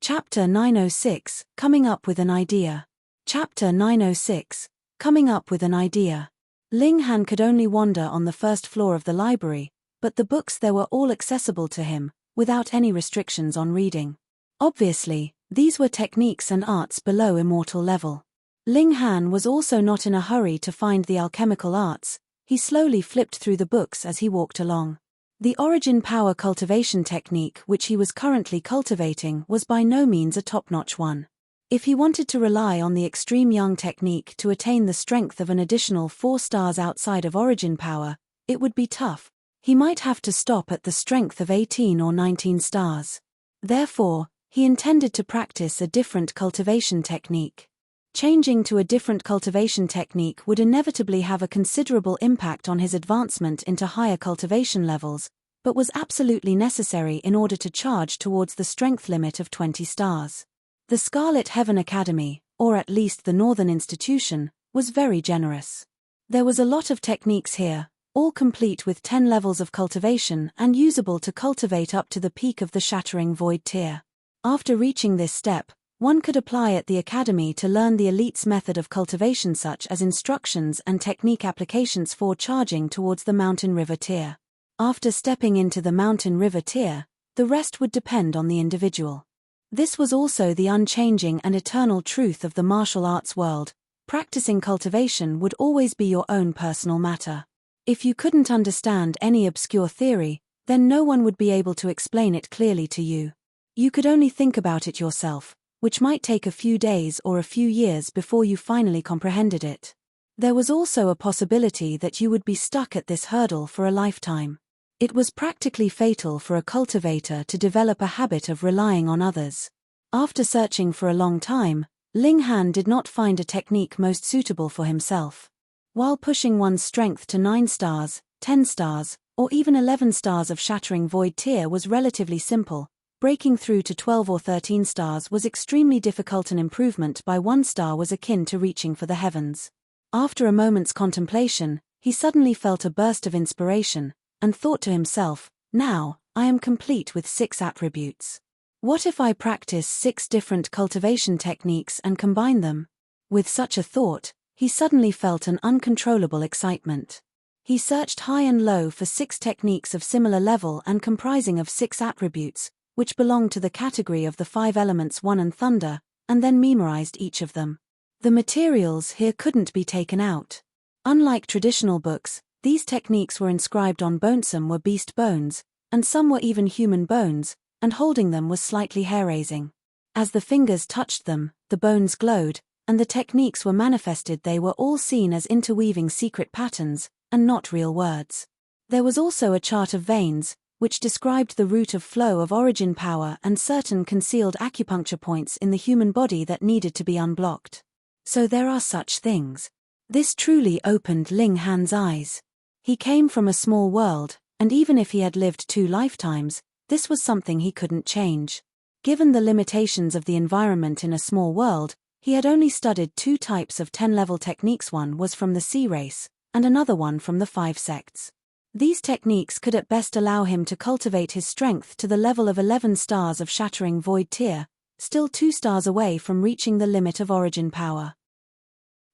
Chapter 906, Coming Up with an Idea. Chapter 906, Coming Up with an Idea. Ling Han could only wander on the first floor of the library, but the books there were all accessible to him, without any restrictions on reading. Obviously, these were techniques and arts below immortal level. Ling Han was also not in a hurry to find the alchemical arts. He slowly flipped through the books as he walked along. The origin power cultivation technique which he was currently cultivating was by no means a top-notch one. If he wanted to rely on the extreme young technique to attain the strength of an additional 4 stars outside of origin power, it would be tough. He might have to stop at the strength of 18 or 19 stars. Therefore, he intended to practice a different cultivation technique. Changing to a different cultivation technique would inevitably have a considerable impact on his advancement into higher cultivation levels, but was absolutely necessary in order to charge towards the strength limit of 20 stars. The Scarlet Heaven Academy, or at least the Northern Institution, was very generous. There was a lot of techniques here, all complete with 10 levels of cultivation and usable to cultivate up to the peak of the Shattering Void tier. After reaching this step, one could apply at the academy to learn the elite's method of cultivation, such as instructions and technique applications for charging towards the Mountain River tier. After stepping into the Mountain River tier, the rest would depend on the individual. This was also the unchanging and eternal truth of the martial arts world. Practicing cultivation would always be your own personal matter. If you couldn't understand any obscure theory, then no one would be able to explain it clearly to you. You could only think about it yourself, which might take a few days or a few years before you finally comprehended it. There was also a possibility that you would be stuck at this hurdle for a lifetime. It was practically fatal for a cultivator to develop a habit of relying on others. After searching for a long time, Ling Han did not find a technique most suitable for himself. While pushing one's strength to 9 stars, 10 stars, or even 11 stars of Shattering Void tier was relatively simple, breaking through to 12 or 13 stars was extremely difficult. An improvement by 1 star was akin to reaching for the heavens. After a moment's contemplation, he suddenly felt a burst of inspiration, and thought to himself, now, I am complete with 6 attributes. What if I practice 6 different cultivation techniques and combine them? With such a thought, he suddenly felt an uncontrollable excitement. He searched high and low for 6 techniques of similar level and comprising of 6 attributes, which belonged to the category of the 5 elements, one and thunder, and then memorized each of them. The materials here couldn't be taken out. Unlike traditional books, these techniques were inscribed on bone. Some were beast bones, and some were even human bones, and holding them was slightly hair-raising. As the fingers touched them, the bones glowed, and the techniques were manifested. They were all seen as interweaving secret patterns, and not real words. There was also a chart of veins, which described the route of flow of origin power and certain concealed acupuncture points in the human body that needed to be unblocked. So there are such things. This truly opened Ling Han's eyes. He came from a small world, and even if he had lived 2 lifetimes, this was something he couldn't change. Given the limitations of the environment in a small world, he had only studied 2 types of 10-level techniques. One was from the sea race, and another one from the 5 sects. These techniques could at best allow him to cultivate his strength to the level of 11 stars of Shattering Void tier, still 2 stars away from reaching the limit of origin power.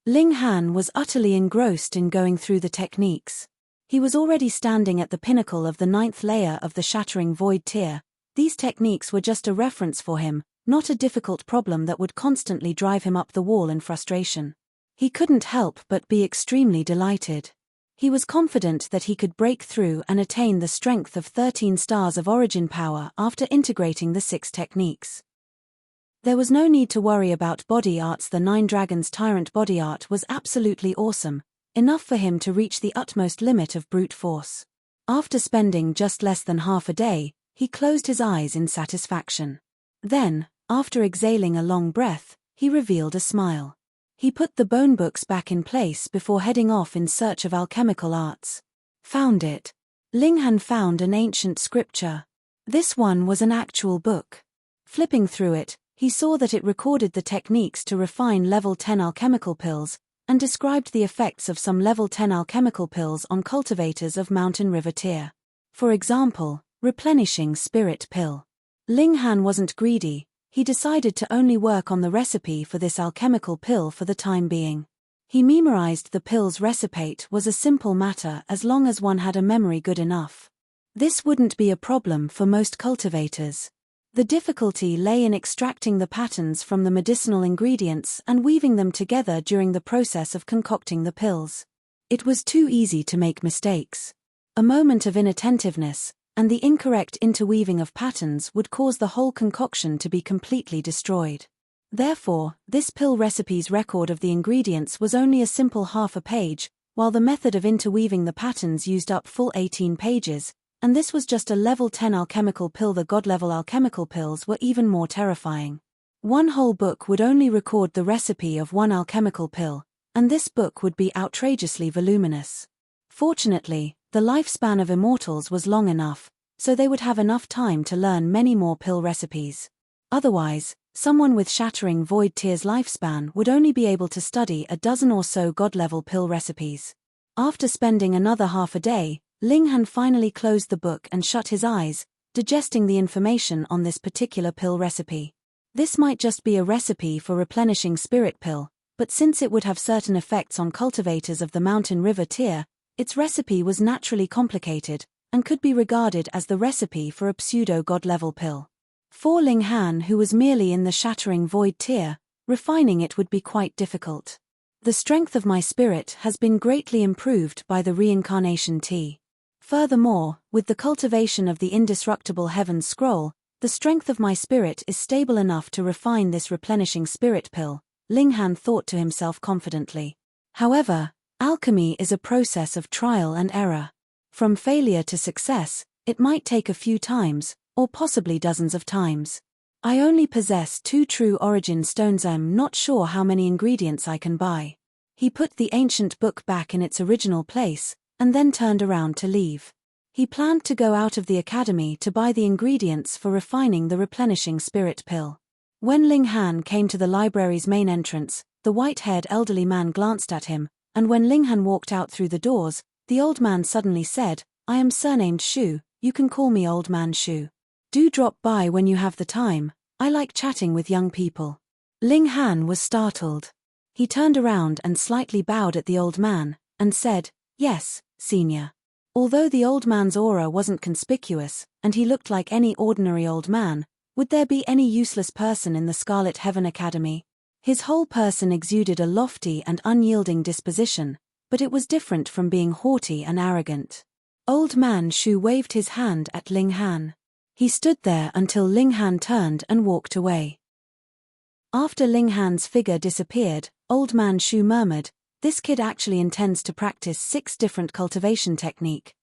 Ling Han was utterly engrossed in going through the techniques. He was already standing at the pinnacle of the 9th layer of the Shattering Void tier. These techniques were just a reference for him, not a difficult problem that would constantly drive him up the wall in frustration. He couldn't help but be extremely delighted. He was confident that he could break through and attain the strength of 13 stars of origin power after integrating the 6 techniques. There was no need to worry about body arts. The 9 Dragons Tyrant body art was absolutely awesome, enough for him to reach the utmost limit of brute force. After spending just less than half a day, he closed his eyes in satisfaction. Then, after exhaling a long breath, he revealed a smile. He put the bone books back in place before heading off in search of alchemical arts. Found it. Ling Han found an ancient scripture. This one was an actual book. Flipping through it, he saw that it recorded the techniques to refine level 10 alchemical pills, and described the effects of some level 10 alchemical pills on cultivators of Mountain River tier. For example, replenishing spirit pill. Ling Han wasn't greedy. he decided to only work on the recipe for this alchemical pill for the time being. He memorized the pill's recipe. Was a simple matter as long as one had a memory good enough. This wouldn't be a problem for most cultivators. The difficulty lay in extracting the patterns from the medicinal ingredients and weaving them together during the process of concocting the pills. It was too easy to make mistakes. A moment of inattentiveness, and the incorrect interweaving of patterns would cause the whole concoction to be completely destroyed. Therefore, this pill recipe's record of the ingredients was only a simple half a page, while the method of interweaving the patterns used up full 18 pages, and this was just a level 10 alchemical pill. The god-level alchemical pills were even more terrifying. One whole book would only record the recipe of one alchemical pill, and this book would be outrageously voluminous. Fortunately, the lifespan of immortals was long enough, so they would have enough time to learn many more pill recipes. Otherwise, someone with shattering void tear's lifespan would only be able to study a dozen or so god-level pill recipes. After spending another half a day, Ling Han finally closed the book and shut his eyes, digesting the information on this particular pill recipe. This might just be a recipe for replenishing spirit pill, but since it would have certain effects on cultivators of the mountain river tier, its recipe was naturally complicated, and could be regarded as the recipe for a pseudo-god-level pill. For Ling Han, who was merely in the shattering void tier, refining it would be quite difficult. The strength of my spirit has been greatly improved by the reincarnation tea. Furthermore, with the cultivation of the indestructible heaven scroll, the strength of my spirit is stable enough to refine this replenishing spirit pill, Ling Han thought to himself confidently. However, alchemy is a process of trial and error. From failure to success, it might take a few times, or possibly dozens of times. I only possess 2 true origin stones. I'm not sure how many ingredients I can buy. He put the ancient book back in its original place, and then turned around to leave. He planned to go out of the academy to buy the ingredients for refining the replenishing spirit pill. When Ling Han came to the library's main entrance, the white-haired elderly man glanced at him, and when Ling Han walked out through the doors, the old man suddenly said, "I am surnamed Shu, you can call me Old Man Shu. Do drop by when you have the time, I like chatting with young people." Ling Han was startled. He turned around and slightly bowed at the old man, and said, "Yes, senior." Although the old man's aura wasn't conspicuous, and he looked like any ordinary old man, would there be any useless person in the Scarlet Heaven Academy? His whole person exuded a lofty and unyielding disposition, but it was different from being haughty and arrogant. Old Man Shu waved his hand at Ling Han. He stood there until Ling Han turned and walked away. After Ling Han's figure disappeared, Old Man Shu murmured, "This kid actually intends to practice 6 different cultivation technique.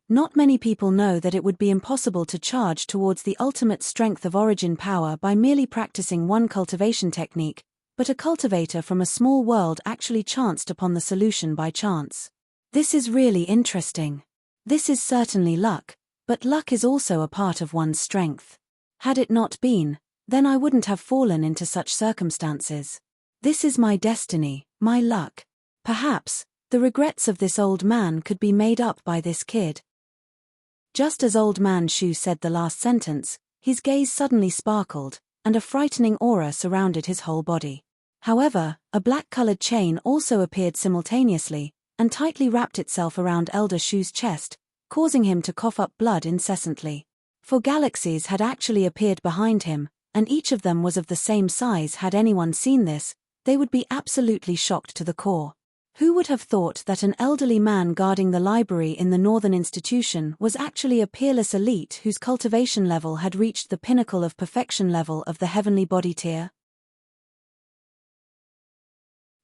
Not many people know that it would be impossible to charge towards the ultimate strength of origin power by merely practicing one cultivation technique, but a cultivator from a small world actually chanced upon the solution by chance. This is really interesting. This is certainly luck, but luck is also a part of one's strength. Had it not been, then I wouldn't have fallen into such circumstances. This is my destiny, my luck. Perhaps the regrets of this old man could be made up by this kid." Just as Old Man Shu said the last sentence, his gaze suddenly sparkled, and a frightening aura surrounded his whole body. However, a black-colored chain also appeared simultaneously, and tightly wrapped itself around Elder Shu's chest, causing him to cough up blood incessantly. For galaxies had actually appeared behind him, and each of them was of the same size. Had anyone seen this, they would be absolutely shocked to the core. Who would have thought that an elderly man guarding the library in the Northern Institution was actually a peerless elite whose cultivation level had reached the pinnacle of perfection level of the heavenly body tier?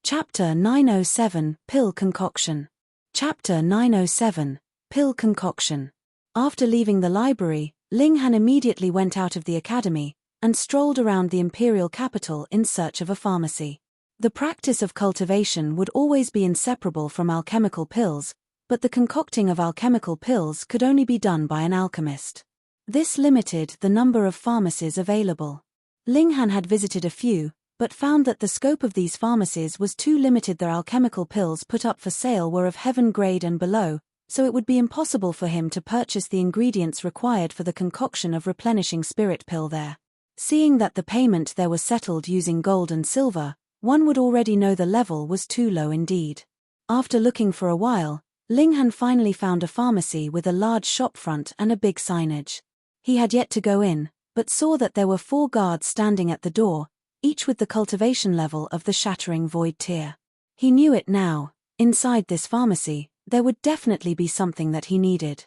Chapter 907, Pill Concoction. Chapter 907, Pill Concoction. After leaving the library, Ling Han immediately went out of the academy, and strolled around the imperial capital in search of a pharmacy. The practice of cultivation would always be inseparable from alchemical pills, but the concocting of alchemical pills could only be done by an alchemist. This limited the number of pharmacies available. Ling Han had visited a few, but found that the scope of these pharmacies was too limited. Their alchemical pills put up for sale were of heaven grade and below, so it would be impossible for him to purchase the ingredients required for the concoction of replenishing spirit pill there. Seeing that the payment there was settled using gold and silver, one would already know the level was too low indeed. After looking for a while, Ling Han finally found a pharmacy with a large shop front and a big signage. He had yet to go in, but saw that there were 4 guards standing at the door, each with the cultivation level of the shattering void tier. He knew it now. Inside this pharmacy, there would definitely be something that he needed.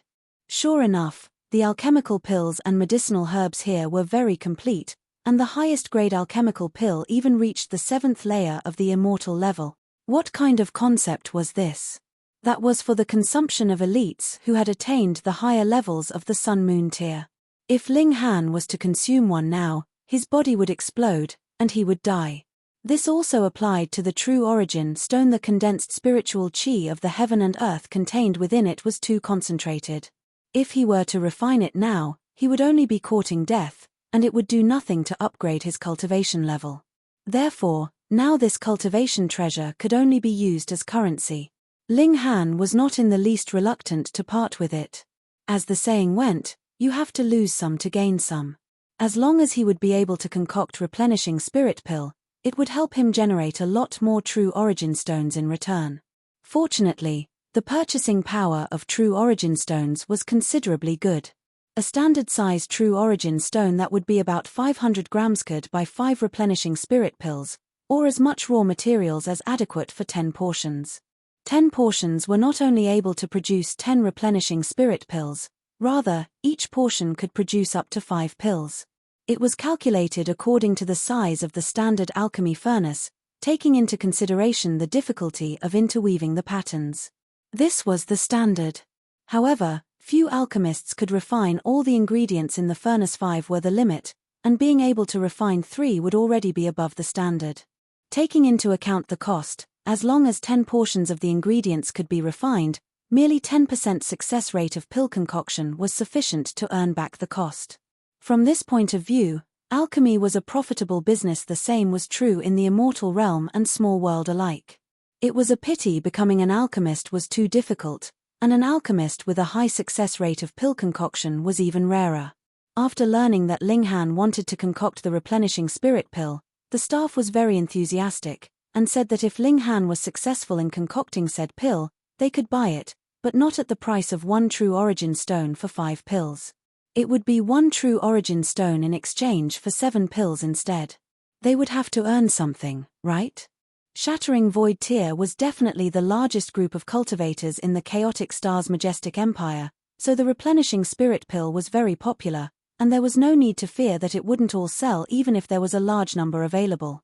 Sure enough, the alchemical pills and medicinal herbs here were very complete, and the highest grade alchemical pill even reached the 7th layer of the immortal level. What kind of concept was this? That was for the consumption of elites who had attained the higher levels of the sun-moon tier. If Ling Han was to consume one now, his body would explode, and he would die. This also applied to the true origin stone. The condensed spiritual chi of the heaven and earth contained within it was too concentrated. If he were to refine it now, he would only be courting death, and it would do nothing to upgrade his cultivation level. Therefore, now this cultivation treasure could only be used as currency. Ling Han was not in the least reluctant to part with it. As the saying went, you have to lose some to gain some. As long as he would be able to concoct replenishing spirit pill, it would help him generate a lot more true origin stones in return. Fortunately, the purchasing power of true origin stones was considerably good. A standard size true origin stone that would be about 500 grams could buy 5 replenishing spirit pills, or as much raw materials as adequate for 10 portions. 10 portions were not only able to produce 10 replenishing spirit pills, rather, each portion could produce up to 5 pills. It was calculated according to the size of the standard alchemy furnace, taking into consideration the difficulty of interweaving the patterns. This was the standard. However, few alchemists could refine all the ingredients in the furnace. 5 were the limit, and being able to refine 3 would already be above the standard. Taking into account the cost, as long as 10 portions of the ingredients could be refined, merely 10% success rate of pill concoction was sufficient to earn back the cost. From this point of view, alchemy was a profitable business. The same was true in the immortal realm and small world alike. It was a pity becoming an alchemist was too difficult, and an alchemist with a high success rate of pill concoction was even rarer. After learning that Ling Han wanted to concoct the replenishing spirit pill, the staff was very enthusiastic, and said that if Ling Han was successful in concocting said pill, they could buy it, but not at the price of 1 true origin stone for 5 pills. It would be 1 true origin stone in exchange for 7 pills instead. They would have to earn something, right? Shattering Void Tier was definitely the largest group of cultivators in the Chaotic Star's majestic empire, so the replenishing spirit pill was very popular, and there was no need to fear that it wouldn't all sell even if there was a large number available.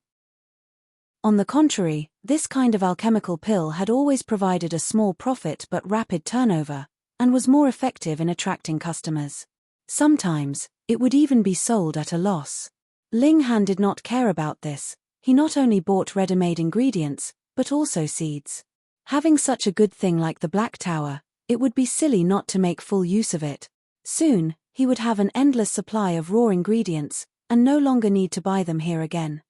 On the contrary, this kind of alchemical pill had always provided a small profit but rapid turnover, and was more effective in attracting customers. Sometimes, it would even be sold at a loss. Ling Han did not care about this. He not only bought ready-made ingredients, but also seeds. Having such a good thing like the Black Tower, it would be silly not to make full use of it. Soon, he would have an endless supply of raw ingredients, and no longer need to buy them here again.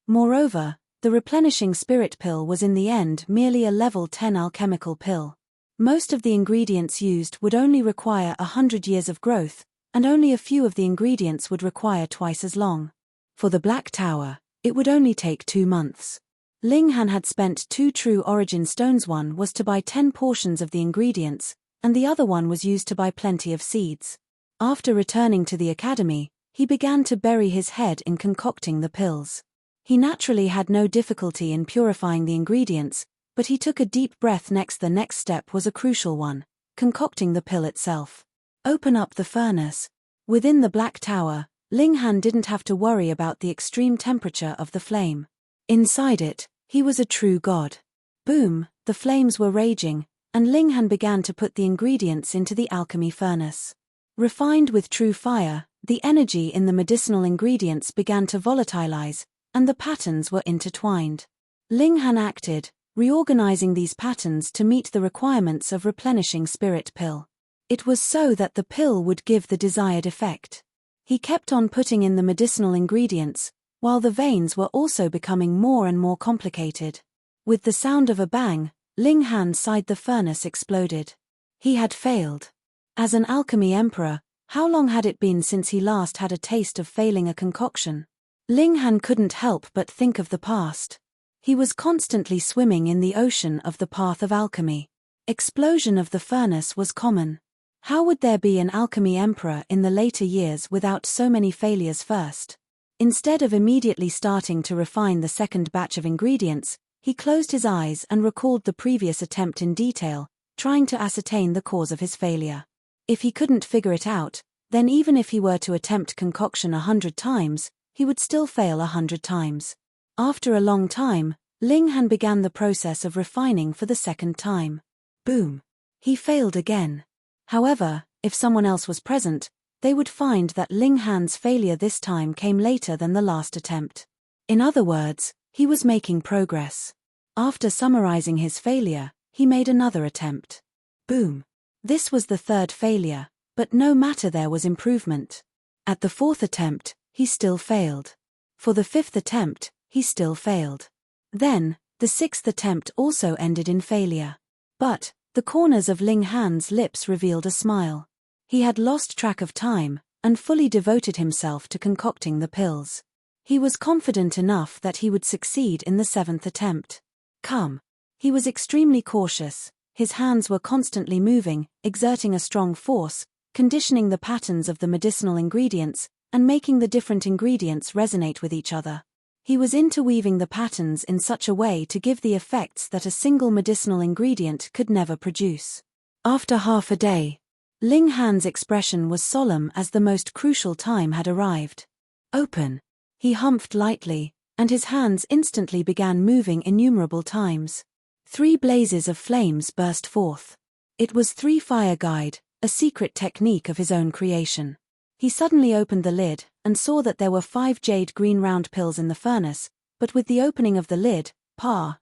Moreover, the replenishing spirit pill was in the end merely a level 10 alchemical pill. Most of the ingredients used would only require 100 years of growth, and only a few of the ingredients would require twice as long. For the Black Tower, it would only take 2 months. Ling Han had spent 2 true origin stones. One was to buy 10 portions of the ingredients, and the other one was used to buy plenty of seeds. After returning to the academy, he began to bury his head in concocting the pills. He naturally had no difficulty in purifying the ingredients, but he took a deep breath. The next step was a crucial one, concocting the pill itself. Open up the furnace. Within the Black Tower, Ling Han didn't have to worry about the extreme temperature of the flame. Inside it, he was a true god. Boom, the flames were raging, and Ling Han began to put the ingredients into the alchemy furnace. Refined with true fire, the energy in the medicinal ingredients began to volatilize, and the patterns were intertwined. Ling Han acted, reorganizing these patterns to meet the requirements of replenishing spirit pill. It was so that the pill would give the desired effect. He kept on putting in the medicinal ingredients, while the veins were also becoming more and more complicated. With the sound of a bang, Ling Han sighed. The furnace exploded. He had failed. As an alchemy emperor, How long had it been since he last had a taste of failing a concoction? Ling Han couldn't help but think of the past. He was constantly swimming in the ocean of the path of alchemy. Explosion of the furnace was common. How would there be an alchemy emperor in the later years without so many failures first? Instead of immediately starting to refine the second batch of ingredients, he closed his eyes and recalled the previous attempt in detail, trying to ascertain the cause of his failure. If he couldn't figure it out, then even if he were to attempt concoction 100 times, he would still fail 100 times. After a long time, Ling Han began the process of refining for the second time. Boom! He failed again. However, if someone else was present, they would find that Ling Han's failure this time came later than the last attempt. In other words, he was making progress. After summarizing his failure, he made another attempt. Boom! This was the third failure, but no matter, there was improvement. At the fourth attempt, he still failed. For the fifth attempt, he still failed. Then, the sixth attempt also ended in failure. But the corners of Ling Han's lips revealed a smile. He had lost track of time, and fully devoted himself to concocting the pills. He was confident enough that he would succeed in the seventh attempt. Come. He was extremely cautious. His hands were constantly moving, exerting a strong force, conditioning the patterns of the medicinal ingredients, and making the different ingredients resonate with each other. He was interweaving the patterns in such a way to give the effects that a single medicinal ingredient could never produce. After half a day, Ling Han's expression was solemn as the most crucial time had arrived. Open. He humphed lightly, and his hands instantly began moving innumerable times. 3 blazes of flames burst forth. It was 3 fire guide, a secret technique of his own creation. He suddenly opened the lid, and saw that there were 5 jade green round pills in the furnace, but with the opening of the lid, 4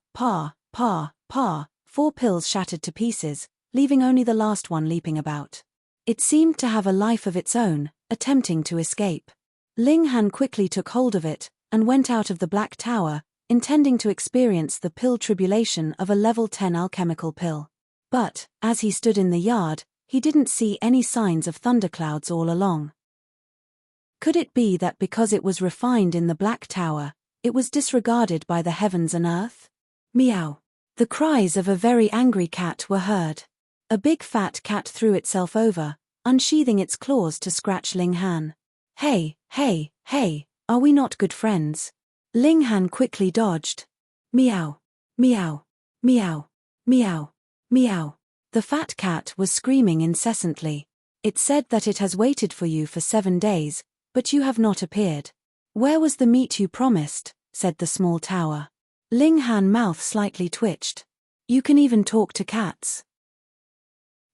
pills shattered to pieces, leaving only the last one leaping about. It seemed to have a life of its own, attempting to escape. Ling Han quickly took hold of it, and went out of the Black Tower, intending to experience the pill tribulation of a level 10 alchemical pill. But, as he stood in the yard, he didn't see any signs of thunderclouds all along. Could it be that because it was refined in the Black Tower, it was disregarded by the heavens and earth? Meow. The cries of a very angry cat were heard. A big fat cat threw itself over, unsheathing its claws to scratch Ling Han. Hey, are we not good friends? Ling Han quickly dodged. Meow, meow, meow, meow, meow. The fat cat was screaming incessantly. It said that it has waited for you for 7 days, but you have not appeared. Where was the meat you promised? Said the small tower. Ling Han's mouth slightly twitched. You can even talk to cats.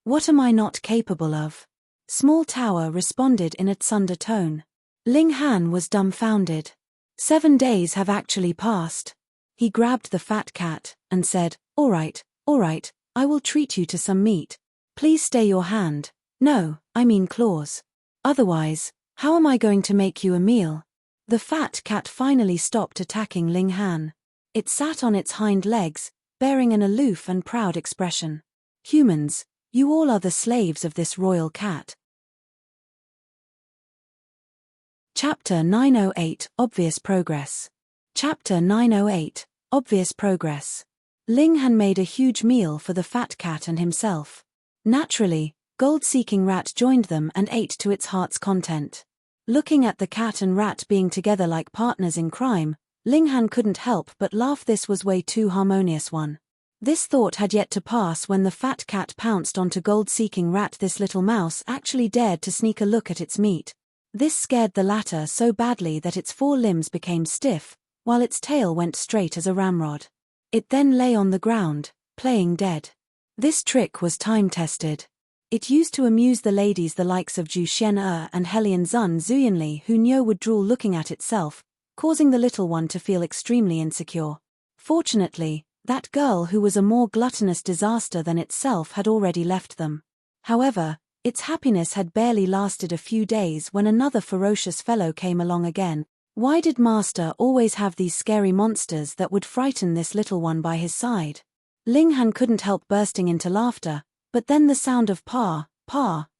What am I not capable of? Small tower responded in a thunder tone. Ling Han was dumbfounded. 7 days have actually passed. He grabbed the fat cat, and said, all right, I will treat you to some meat. Please stay your hand. No, I mean claws. Otherwise, how am I going to make you a meal? The fat cat finally stopped attacking Ling Han. It sat on its hind legs, bearing an aloof and proud expression. Humans, you all are the slaves of this royal cat. Chapter 908, Obvious Progress. Chapter 908, Obvious Progress. Ling Han made a huge meal for the fat cat and himself. Naturally, gold-seeking rat joined them and ate to its heart's content. Looking at the cat and rat being together like partners in crime, Ling Han couldn't help but laugh. This was way too harmonious one. This thought had yet to pass when the fat cat pounced onto gold-seeking rat. This little mouse actually dared to sneak a look at its meat. This scared the latter so badly that its 4 limbs became stiff, while its tail went straight as a ramrod. It then lay on the ground, playing dead. This trick was time-tested. It used to amuse the ladies the likes of Zhu Xian and Helian Zun Zuyanli, who knew would drool looking at itself, causing the little one to feel extremely insecure. Fortunately, that girl who was a more gluttonous disaster than itself had already left them. However, its happiness had barely lasted a few days when another ferocious fellow came along again. Why did Master always have these scary monsters that would frighten this little one by his side? Ling Han couldn't help bursting into laughter, but then the sound of pa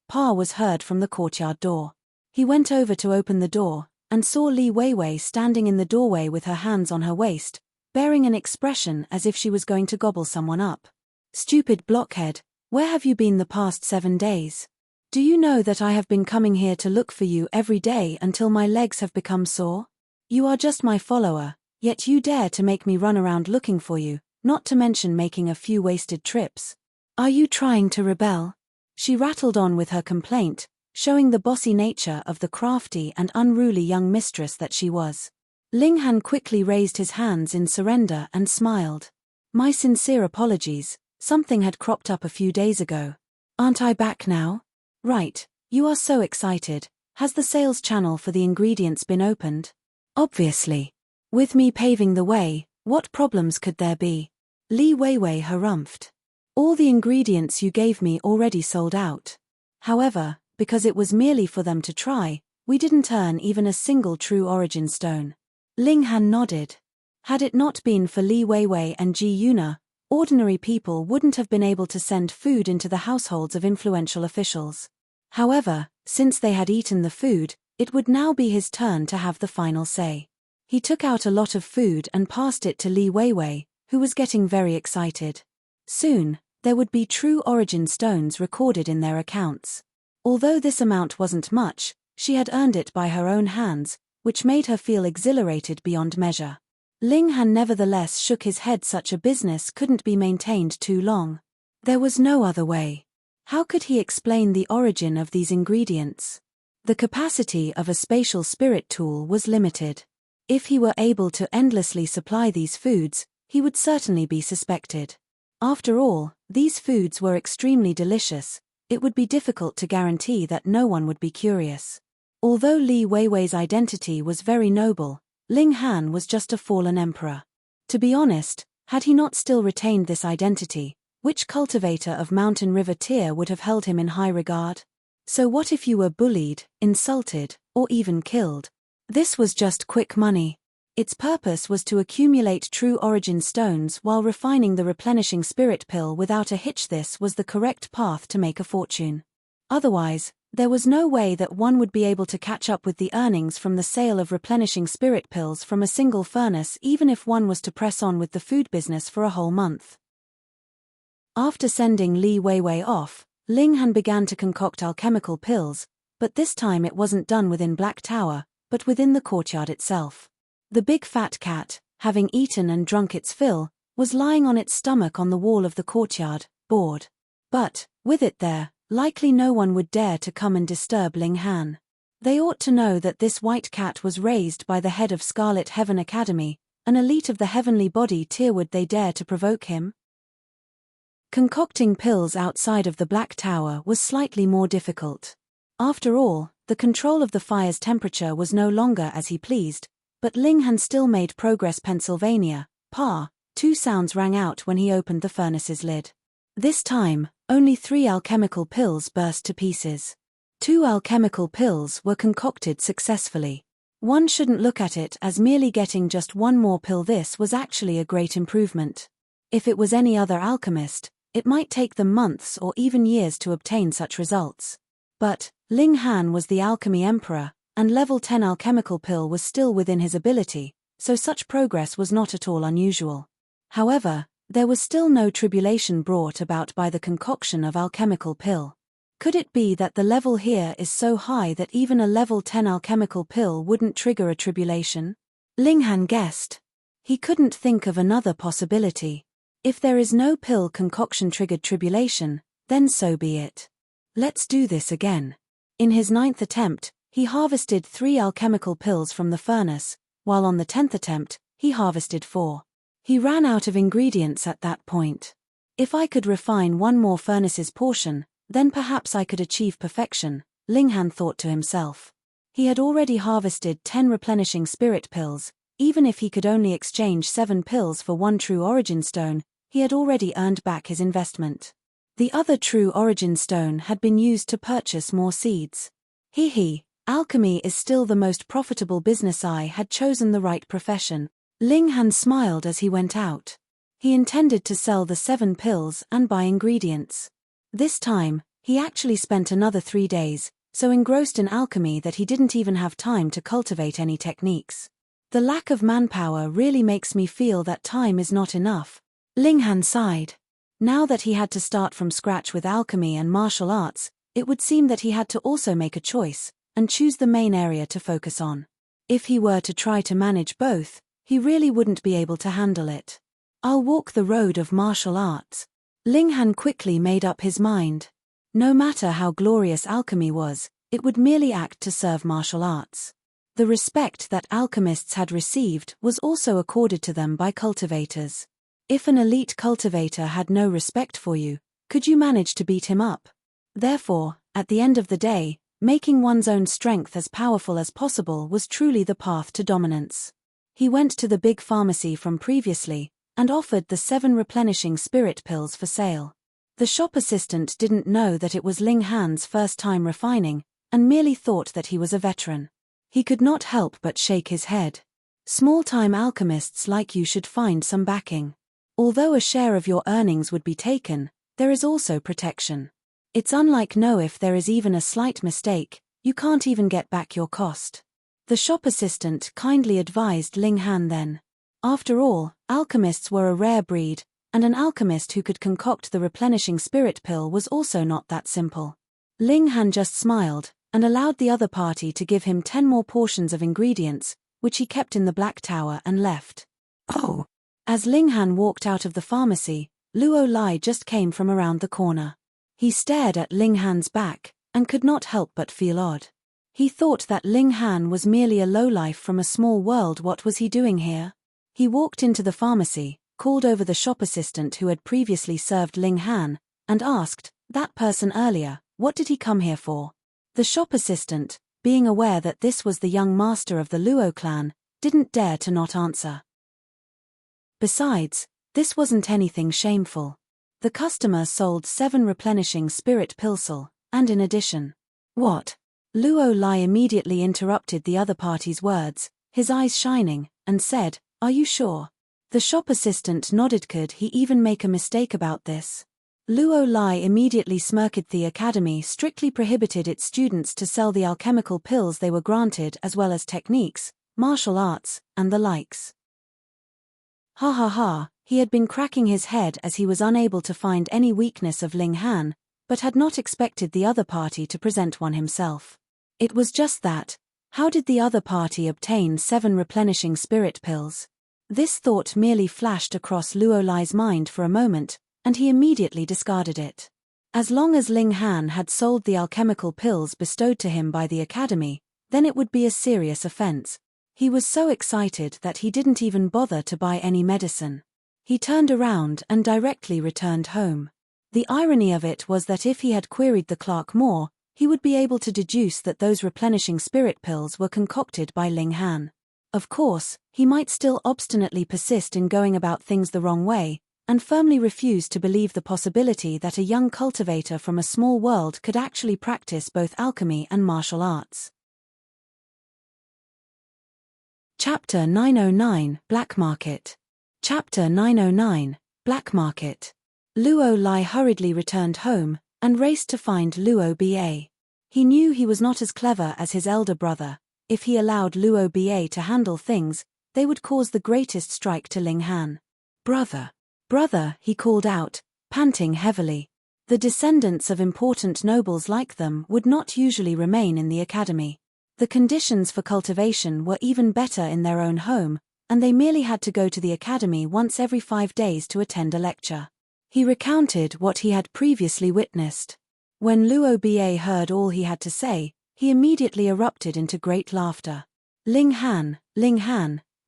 Pa was heard from the courtyard door. He went over to open the door, and saw Li Weiwei standing in the doorway with her hands on her waist, bearing an expression as if she was going to gobble someone up. "Stupid blockhead, where have you been the past 7 days? Do you know that I have been coming here to look for you every day until my legs have become sore? You are just my follower, yet you dare to make me run around looking for you, not to mention making a few wasted trips. Are you trying to rebel?" She rattled on with her complaint, showing the bossy nature of the crafty and unruly young mistress that she was. Ling Han quickly raised his hands in surrender and smiled. "My sincere apologies, something had cropped up a few days ago. Aren't I back now? Right, you are so excited. Has the sales channel for the ingredients been opened?" "Obviously. With me paving the way, what problems could there be?" Li Weiwei harumphed. "All the ingredients you gave me already sold out. However, because it was merely for them to try, we didn't earn even a single true origin stone." Ling Han nodded. Had it not been for Li Weiwei and Ji Yuna, ordinary people wouldn't have been able to send food into the households of influential officials. However, since they had eaten the food, it would now be his turn to have the final say. He took out a lot of food and passed it to Li Weiwei, who was getting very excited. Soon, there would be true origin stones recorded in their accounts. Although this amount wasn't much, she had earned it by her own hands, which made her feel exhilarated beyond measure. Ling Han nevertheless shook his head. Such a business couldn't be maintained too long. There was no other way. How could he explain the origin of these ingredients? The capacity of a spatial spirit tool was limited. If he were able to endlessly supply these foods, he would certainly be suspected. After all, these foods were extremely delicious. It would be difficult to guarantee that no one would be curious. Although Li Weiwei's identity was very noble, Ling Han was just a fallen emperor. To be honest, had he not still retained this identity, which cultivator of Mountain River Tier would have held him in high regard? So what if you were bullied, insulted, or even killed? This was just quick money. Its purpose was to accumulate true origin stones while refining the replenishing spirit pill without a hitch. This was the correct path to make a fortune. Otherwise, there was no way that one would be able to catch up with the earnings from the sale of replenishing spirit pills from a single furnace, even if one was to press on with the food business for a whole month. After sending Li Weiwei off, Ling Han began to concoct alchemical pills, but this time it wasn't done within Black Tower, but within the courtyard itself. The big fat cat, having eaten and drunk its fill, was lying on its stomach on the wall of the courtyard, bored. But, with it there, likely no one would dare to come and disturb Ling Han. They ought to know that this white cat was raised by the head of Scarlet Heaven Academy, an elite of the heavenly body tier. Would they dare to provoke him? Concocting pills outside of the Black Tower was slightly more difficult. After all, the control of the fire's temperature was no longer as he pleased, but Ling Han still made progress. Pennsylvania, Pa, 2 sounds rang out when he opened the furnace's lid. This time, only 3 alchemical pills burst to pieces. 2 alchemical pills were concocted successfully. One shouldn't look at it as merely getting just one more pill. This was actually a great improvement. If it was any other alchemist, it might take them months or even years to obtain such results. But Ling Han was the alchemy emperor, and level 10 alchemical pill was still within his ability, so such progress was not at all unusual. However, there was still no tribulation brought about by the concoction of alchemical pill. Could it be that the level here is so high that even a level 10 alchemical pill wouldn't trigger a tribulation? Ling Han guessed. He couldn't think of another possibility. If there is no pill concoction triggered tribulation, then so be it. Let's do this again. In his 9th attempt, he harvested 3 alchemical pills from the furnace, while on the 10th attempt, he harvested 4. He ran out of ingredients at that point. If I could refine one more furnace's portion, then perhaps I could achieve perfection, Ling Han thought to himself. He had already harvested 10 replenishing spirit pills. Even if he could only exchange 7 pills for 1 true origin stone, he had already earned back his investment. The other true origin stone had been used to purchase more seeds. Alchemy is still the most profitable business. I had chosen the right profession. Ling Han smiled as he went out. He intended to sell the 7 pills and buy ingredients. This time, He actually spent another 3 days, so engrossed in alchemy that he didn't even have time to cultivate any techniques. The lack of manpower really makes me feel that time is not enough. Ling Han sighed. Now that he had to start from scratch with alchemy and martial arts, it would seem that he had to also make a choice, and choose the main area to focus on. If he were to try to manage both, he really wouldn't be able to handle it. I'll walk the road of martial arts. Ling Han quickly made up his mind. No matter how glorious alchemy was, it would merely act to serve martial arts. The respect that alchemists had received was also accorded to them by cultivators. If an elite cultivator had no respect for you, could you manage to beat him up? Therefore, at the end of the day, making one's own strength as powerful as possible was truly the path to dominance. He went to the big pharmacy from previously, and offered the 7 replenishing spirit pills for sale. The shop assistant didn't know that it was Ling Han's first time refining, and merely thought that he was a veteran. He could not help but shake his head. Small-time alchemists like you should find some backing. Although a share of your earnings would be taken, there is also protection. It's unlike no, if there is even a slight mistake, you can't even get back your cost. The shop assistant kindly advised Ling Han then. After all, alchemists were a rare breed, and an alchemist who could concoct the replenishing spirit pill was also not that simple. Ling Han just smiled, and allowed the other party to give him 10 more portions of ingredients, which he kept in the Black Tower and left. Oh! As Ling Han walked out of the pharmacy, Luo Lai just came from around the corner. He stared at Ling Han's back, and could not help but feel odd. He thought that Ling Han was merely a lowlife from a small world. What was he doing here? He walked into the pharmacy, called over the shop assistant who had previously served Ling Han, and asked, that person earlier, what did he come here for? The shop assistant, being aware that this was the young master of the Luo clan, didn't dare to not answer. Besides, this wasn't anything shameful. The customer sold 7 replenishing spirit pilsel, and in addition. What? Luo Lai immediately interrupted the other party's words, his eyes shining, and said, are you sure? The shop assistant nodded. Could he even make a mistake about this? Luo Lai immediately smirked. The academy strictly prohibited its students to sell the alchemical pills they were granted, as well as techniques, martial arts, and the likes. Ha ha ha, he had been cracking his head as he was unable to find any weakness of Ling Han, but had not expected the other party to present one himself. It was just that. How did the other party obtain 7 replenishing spirit pills? This thought merely flashed across Luo Lai's mind for a moment, and he immediately discarded it. As long as Ling Han had sold the alchemical pills bestowed to him by the academy, then it would be a serious offense. He was so excited that he didn't even bother to buy any medicine. He turned around and directly returned home. The irony of it was that if he had queried the clerk more, he would be able to deduce that those replenishing spirit pills were concocted by Ling Han. Of course, he might still obstinately persist in going about things the wrong way, and firmly refuse to believe the possibility that a young cultivator from a small world could actually practice both alchemy and martial arts. Chapter 909, Black Market. Chapter 909, Black Market. Luo Lai hurriedly returned home, and raced to find Luo Ba. He knew he was not as clever as his elder brother. If he allowed Luo Ba to handle things, they would cause the greatest strike to Ling Han. Brother! Brother, he called out, panting heavily. The descendants of important nobles like them would not usually remain in the academy. The conditions for cultivation were even better in their own home, and they merely had to go to the academy once every 5 days to attend a lecture. He recounted what he had previously witnessed. When Luo Ba heard all he had to say, he immediately erupted into great laughter. Ling Han,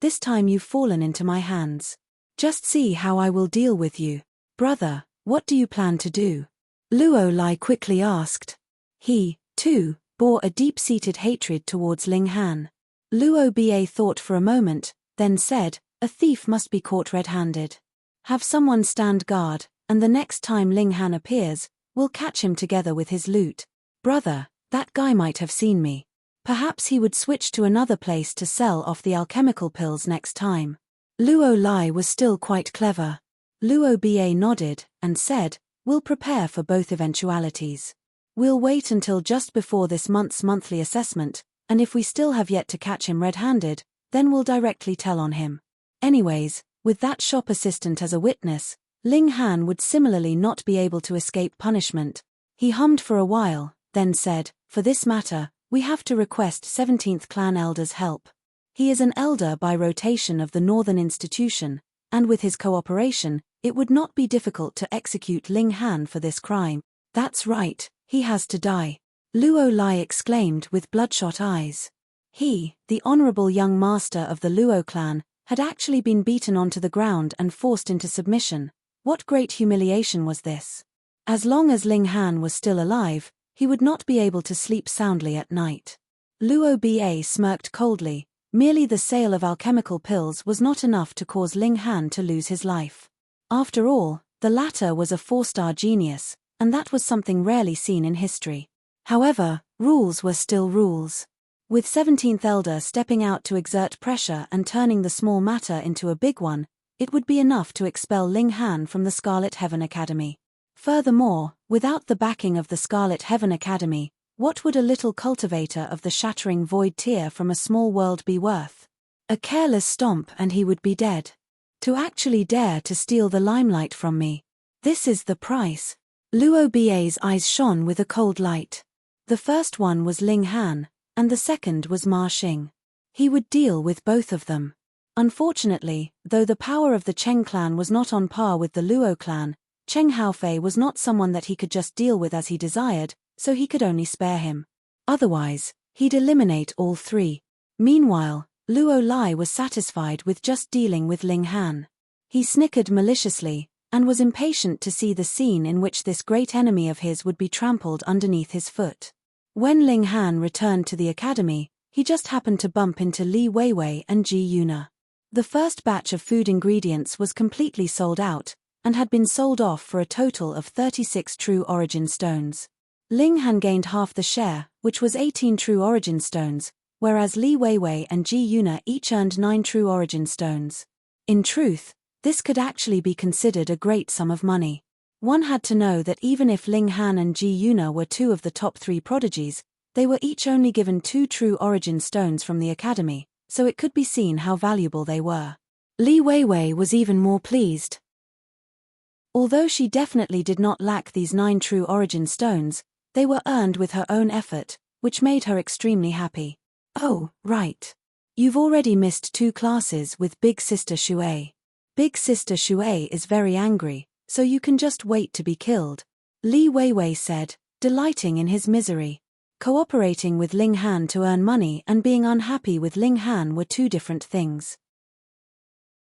this time you've fallen into my hands. Just see how I will deal with you. Brother, what do you plan to do? Luo Lai quickly asked. He, too, bore a deep-seated hatred towards Ling Han. Luo Ba thought for a moment, then said, a thief must be caught red-handed. Have someone stand guard, and the next time Ling Han appears, we'll catch him together with his loot. Brother, that guy might have seen me. Perhaps he would switch to another place to sell off the alchemical pills next time. Luo Lai was still quite clever. Luo Ba nodded, and said, we'll prepare for both eventualities. We'll wait until just before this month's monthly assessment, and if we still have yet to catch him red-handed, then we'll directly tell on him. Anyways, with that shop assistant as a witness, Ling Han would similarly not be able to escape punishment. He hummed for a while, then said, "For this matter, we have to request 17th Clan Elder's help. He is an elder by rotation of the Northern Institution, and with his cooperation, it would not be difficult to execute Ling Han for this crime." "That's right, he has to die," Luo Lai exclaimed with bloodshot eyes. He, the honorable young master of the Luo clan, had actually been beaten onto the ground and forced into submission. What great humiliation was this? As long as Ling Han was still alive, he would not be able to sleep soundly at night. Luo Ba smirked coldly. Merely the sale of alchemical pills was not enough to cause Ling Han to lose his life. After all, the latter was a 4-star genius, and that was something rarely seen in history. However, rules were still rules. With 17th Elder stepping out to exert pressure and turning the small matter into a big one, it would be enough to expel Ling Han from the Scarlet Heaven Academy. Furthermore, without the backing of the Scarlet Heaven Academy, what would a little cultivator of the shattering void tear from a small world be worth? A careless stomp and he would be dead. To actually dare to steal the limelight from me. This is the price. Luo Ba's eyes shone with a cold light. The first one was Ling Han, and the second was Ma Xing. He would deal with both of them. Unfortunately, though the power of the Cheng clan was not on par with the Luo clan, Cheng Haofei was not someone that he could just deal with as he desired, so he could only spare him. Otherwise, he'd eliminate all three. Meanwhile, Luo Lai was satisfied with just dealing with Ling Han. He snickered maliciously, and was impatient to see the scene in which this great enemy of his would be trampled underneath his foot. When Ling Han returned to the academy, he just happened to bump into Li Weiwei and Ji Yuna. The first batch of food ingredients was completely sold out, and had been sold off for a total of 36 true origin stones. Ling Han gained half the share, which was 18 true origin stones, whereas Li Weiwei and Ji Yuna each earned 9 true origin stones. In truth, this could actually be considered a great sum of money. One had to know that even if Ling Han and Ji Yuna were 2 of the top 3 prodigies, they were each only given 2 true origin stones from the academy, so it could be seen how valuable they were. Li Weiwei was even more pleased. Although she definitely did not lack these 9 true origin stones, they were earned with her own effort, which made her extremely happy. "Oh, right. You've already missed 2 classes with Big Sister Shui. Big Sister Shui is very angry, so you can just wait to be killed," Li Weiwei said, delighting in his misery. Cooperating with Ling Han to earn money and being unhappy with Ling Han were 2 different things.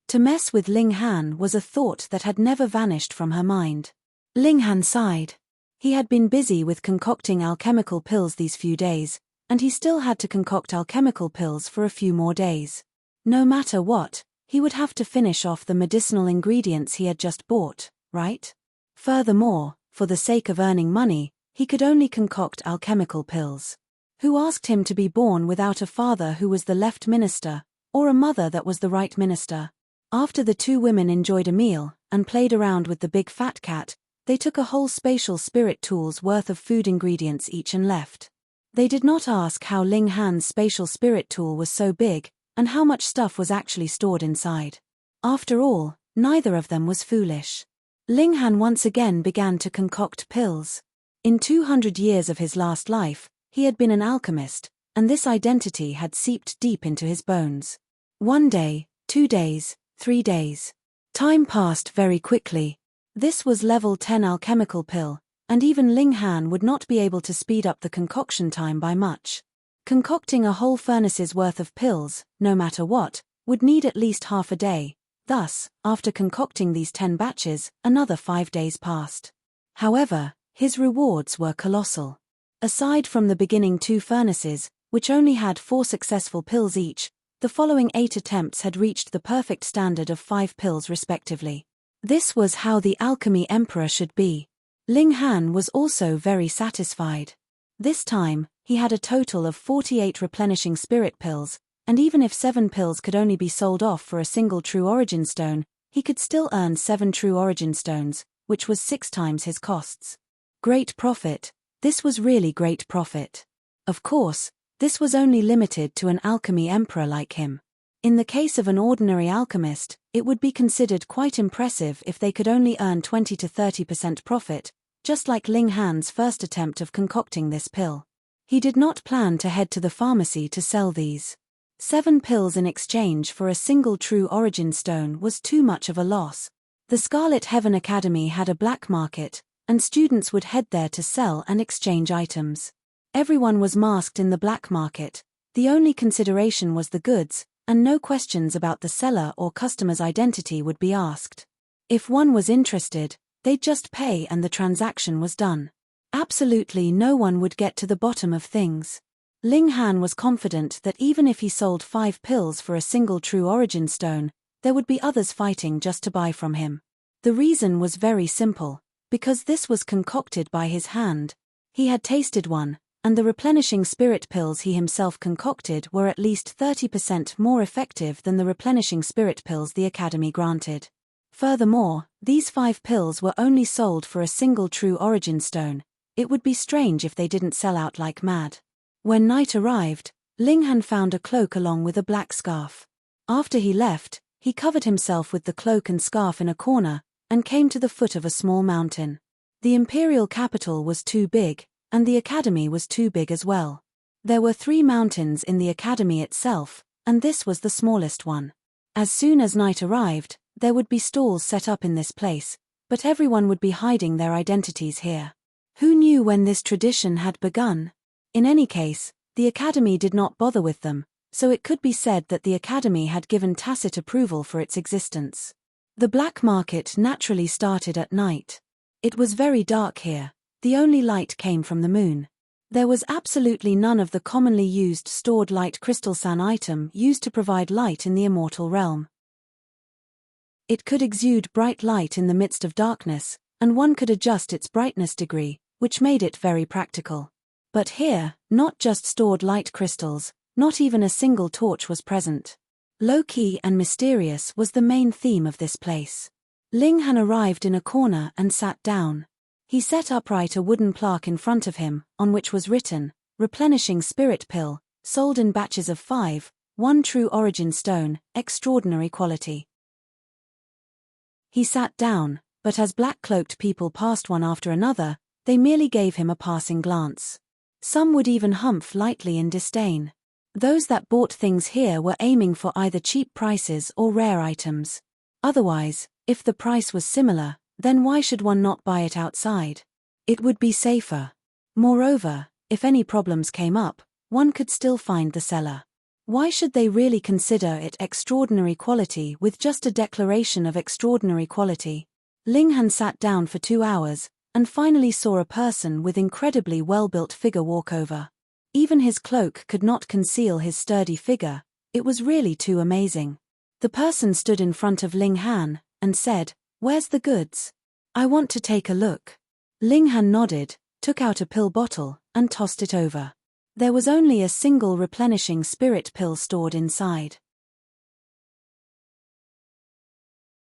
To mess with Ling Han was a thought that had never vanished from her mind. Ling Han sighed. He had been busy with concocting alchemical pills these few days, and he still had to concoct alchemical pills for a few more days. No matter what, he would have to finish off the medicinal ingredients he had just bought, right? Furthermore, for the sake of earning money, he could only concoct alchemical pills. Who asked him to be born without a father who was the left minister, or a mother that was the right minister? After the 2 women enjoyed a meal, and played around with the big fat cat, they took a whole spatial spirit tool's worth of food ingredients each and left. They did not ask how Ling Han's spatial spirit tool was so big, and how much stuff was actually stored inside. After all, neither of them was foolish. Ling Han once again began to concoct pills. In 200 years of his last life, he had been an alchemist, and this identity had seeped deep into his bones. 1 day, 2 days, 3 days. Time passed very quickly. This was level 10 alchemical pill, and even Ling Han would not be able to speed up the concoction time by much. Concocting a whole furnace's worth of pills, no matter what, would need at least half a day. Thus, after concocting these 10 batches, another 5 days passed. However, his rewards were colossal. Aside from the beginning 2 furnaces, which only had 4 successful pills each, the following 8 attempts had reached the perfect standard of 5 pills respectively. This was how the alchemy emperor should be. Ling Han was also very satisfied. This time, he had a total of 48 replenishing spirit pills, and even if 7 pills could only be sold off for a single true origin stone, he could still earn 7 true origin stones, which was 6 times his costs. Great profit, This was really great profit. Of course, this was only limited to an alchemy emperor like him. In the case of an ordinary alchemist, it would be considered quite impressive if they could only earn 20 to 30% profit, just like Ling Han's first attempt of concocting this pill. He did not plan to head to the pharmacy to sell these 7 pills in exchange for a single true origin stone was too much of a loss. The Scarlet Heaven Academy had a black market, and students would head there to sell and exchange items. Everyone was masked in the black market, the only consideration was the goods, and no questions about the seller or customer's identity would be asked. If one was interested, they'd just pay and the transaction was done. Absolutely no one would get to the bottom of things. Ling Han was confident that even if he sold 5 pills for a single true origin stone, there would be others fighting just to buy from him. The reason was very simple, because this was concocted by his hand. He had tasted one, and the replenishing spirit pills he himself concocted were at least 30% more effective than the replenishing spirit pills the Academy granted. Furthermore, these 5 pills were only sold for a single true origin stone. It would be strange if they didn't sell out like mad. When night arrived, Ling Han found a cloak along with a black scarf. After he left, he covered himself with the cloak and scarf in a corner, and came to the foot of a small mountain. The imperial capital was too big, and the academy was too big as well. There were 3 mountains in the academy itself, and this was the smallest one. As soon as night arrived, there would be stalls set up in this place, but everyone would be hiding their identities here. Who knew when this tradition had begun? In any case, the academy did not bother with them, so it could be said that the academy had given tacit approval for its existence. The black market naturally started at night. It was very dark here. The only light came from the moon. There was absolutely none of the commonly used stored light crystal san item used to provide light in the immortal realm. It could exude bright light in the midst of darkness, and one could adjust its brightness degree, which made it very practical. But here, not just stored light crystals, not even a single torch was present. Low-key and mysterious was the main theme of this place. Ling Han arrived in a corner and sat down. He set upright a wooden plaque in front of him, on which was written, "Replenishing Spirit Pill, sold in batches of 5, 1 true origin stone, extraordinary quality." He sat down, but as black-cloaked people passed one after another, they merely gave him a passing glance. Some would even humph lightly in disdain. Those that bought things here were aiming for either cheap prices or rare items. Otherwise, if the price was similar, then why should one not buy it outside? It would be safer. Moreover, if any problems came up, one could still find the seller. Why should they really consider it extraordinary quality with just a declaration of extraordinary quality? Ling Han sat down for 2 hours, and finally saw a person with incredibly well-built figure walk over. Even his cloak could not conceal his sturdy figure. It was really too amazing. The person stood in front of Ling Han, and said, "Where's the goods? I want to take a look." Ling Han nodded, took out a pill bottle, and tossed it over. There was only a single replenishing spirit pill stored inside.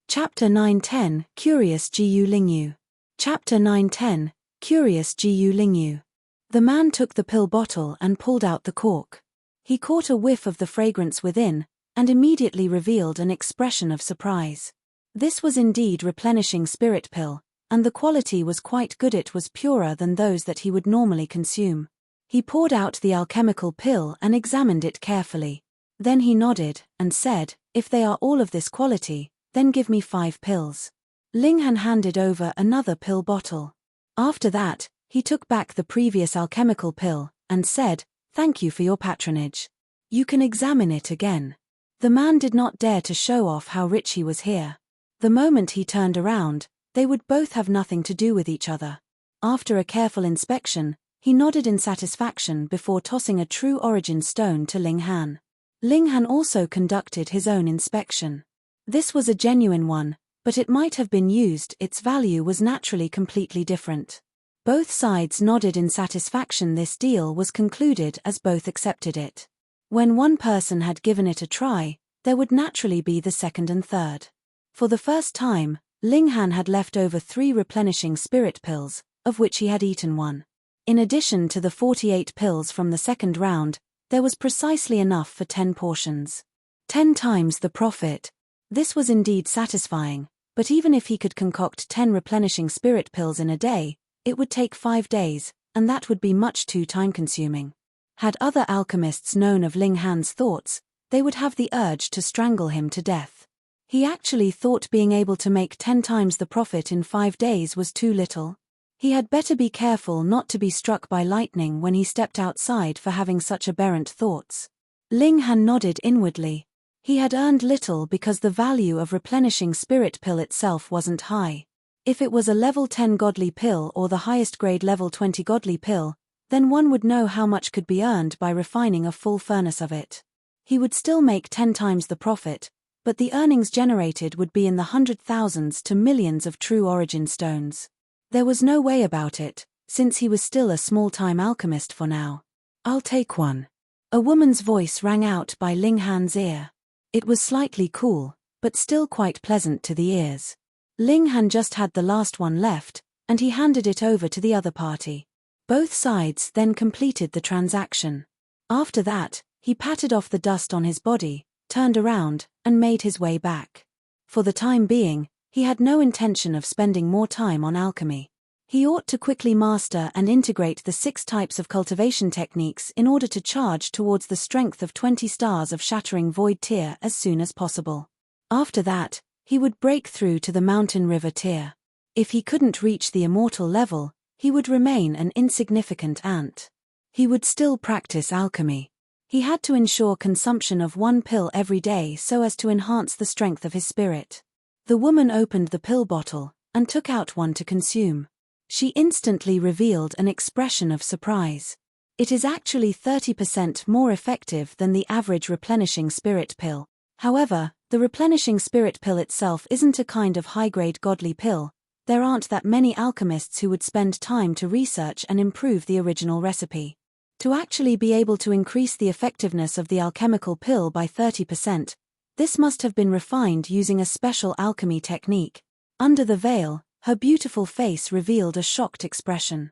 Chapter 9-10, Curious Jiu Lingyu. Chapter 9-10, Curious Jiu Lingyu. The man took the pill bottle and pulled out the cork. He caught a whiff of the fragrance within, and immediately revealed an expression of surprise. This was indeed replenishing spirit pill, and the quality was quite good. It was purer than those that he would normally consume. He poured out the alchemical pill and examined it carefully. Then he nodded, and said, "If they are all of this quality, then give me 5 pills. Ling Han handed over another pill bottle. After that, he took back the previous alchemical pill, and said, "Thank you for your patronage. You can examine it again." The man did not dare to show off how rich he was here. The moment he turned around, they would both have nothing to do with each other. After a careful inspection, he nodded in satisfaction before tossing a true origin stone to Ling Han. Ling Han also conducted his own inspection. This was a genuine one, but it might have been used. Its value was naturally completely different. Both sides nodded in satisfaction. This deal was concluded as both accepted it. When one person had given it a try, there would naturally be the second and third. For the first time, Ling Han had left over 3 replenishing spirit pills, of which he had eaten one. In addition to the 48 pills from the second round, there was precisely enough for 10 portions. 10 times the profit. This was indeed satisfying, but even if he could concoct 10 replenishing spirit pills in a day, it would take 5 days, and that would be much too time-consuming. Had other alchemists known of Ling Han's thoughts, they would have the urge to strangle him to death. He actually thought being able to make 10 times the profit in 5 days was too little. He had better be careful not to be struck by lightning when he stepped outside for having such aberrant thoughts. Ling Han nodded inwardly. He had earned little because the value of replenishing spirit pill itself wasn't high. If it was a level 10 godly pill or the highest grade level 20 godly pill, then one would know how much could be earned by refining a full furnace of it. He would still make 10 times the profit, but the earnings generated would be in the 100,000s to millions of true origin stones. There was no way about it, since he was still a small-time alchemist for now. "I'll take one." A woman's voice rang out by Ling Han's ear. It was slightly cool, but still quite pleasant to the ears. Ling Han just had the last one left, and he handed it over to the other party. Both sides then completed the transaction. After that, he patted off the dust on his body, turned around, and made his way back. For the time being, he had no intention of spending more time on alchemy. He ought to quickly master and integrate the 6 types of cultivation techniques in order to charge towards the strength of 20 stars of shattering void tier as soon as possible. After that, he would break through to the mountain river tier. If he couldn't reach the immortal level, he would remain an insignificant ant. He would still practice alchemy. He had to ensure consumption of 1 pill every day so as to enhance the strength of his spirit. The woman opened the pill bottle and took out one to consume. She instantly revealed an expression of surprise. It is actually 30% more effective than the average replenishing spirit pill. However, the replenishing spirit pill itself isn't a kind of high-grade godly pill. There aren't that many alchemists who would spend time to research and improve the original recipe. To actually be able to increase the effectiveness of the alchemical pill by 30%, this must have been refined using a special alchemy technique. Under the veil, her beautiful face revealed a shocked expression.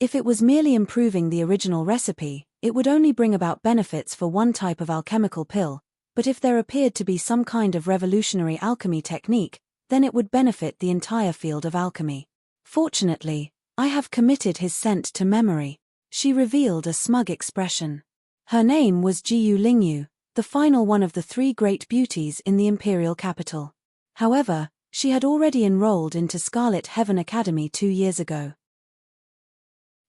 If it was merely improving the original recipe, it would only bring about benefits for one type of alchemical pill, but if there appeared to be some kind of revolutionary alchemy technique, then it would benefit the entire field of alchemy. Fortunately, I have committed his scent to memory. She revealed a smug expression. Her name was Jiyu Lingyu, the final one of the 3 great beauties in the imperial capital. However, she had already enrolled into Scarlet Heaven Academy 2 years ago.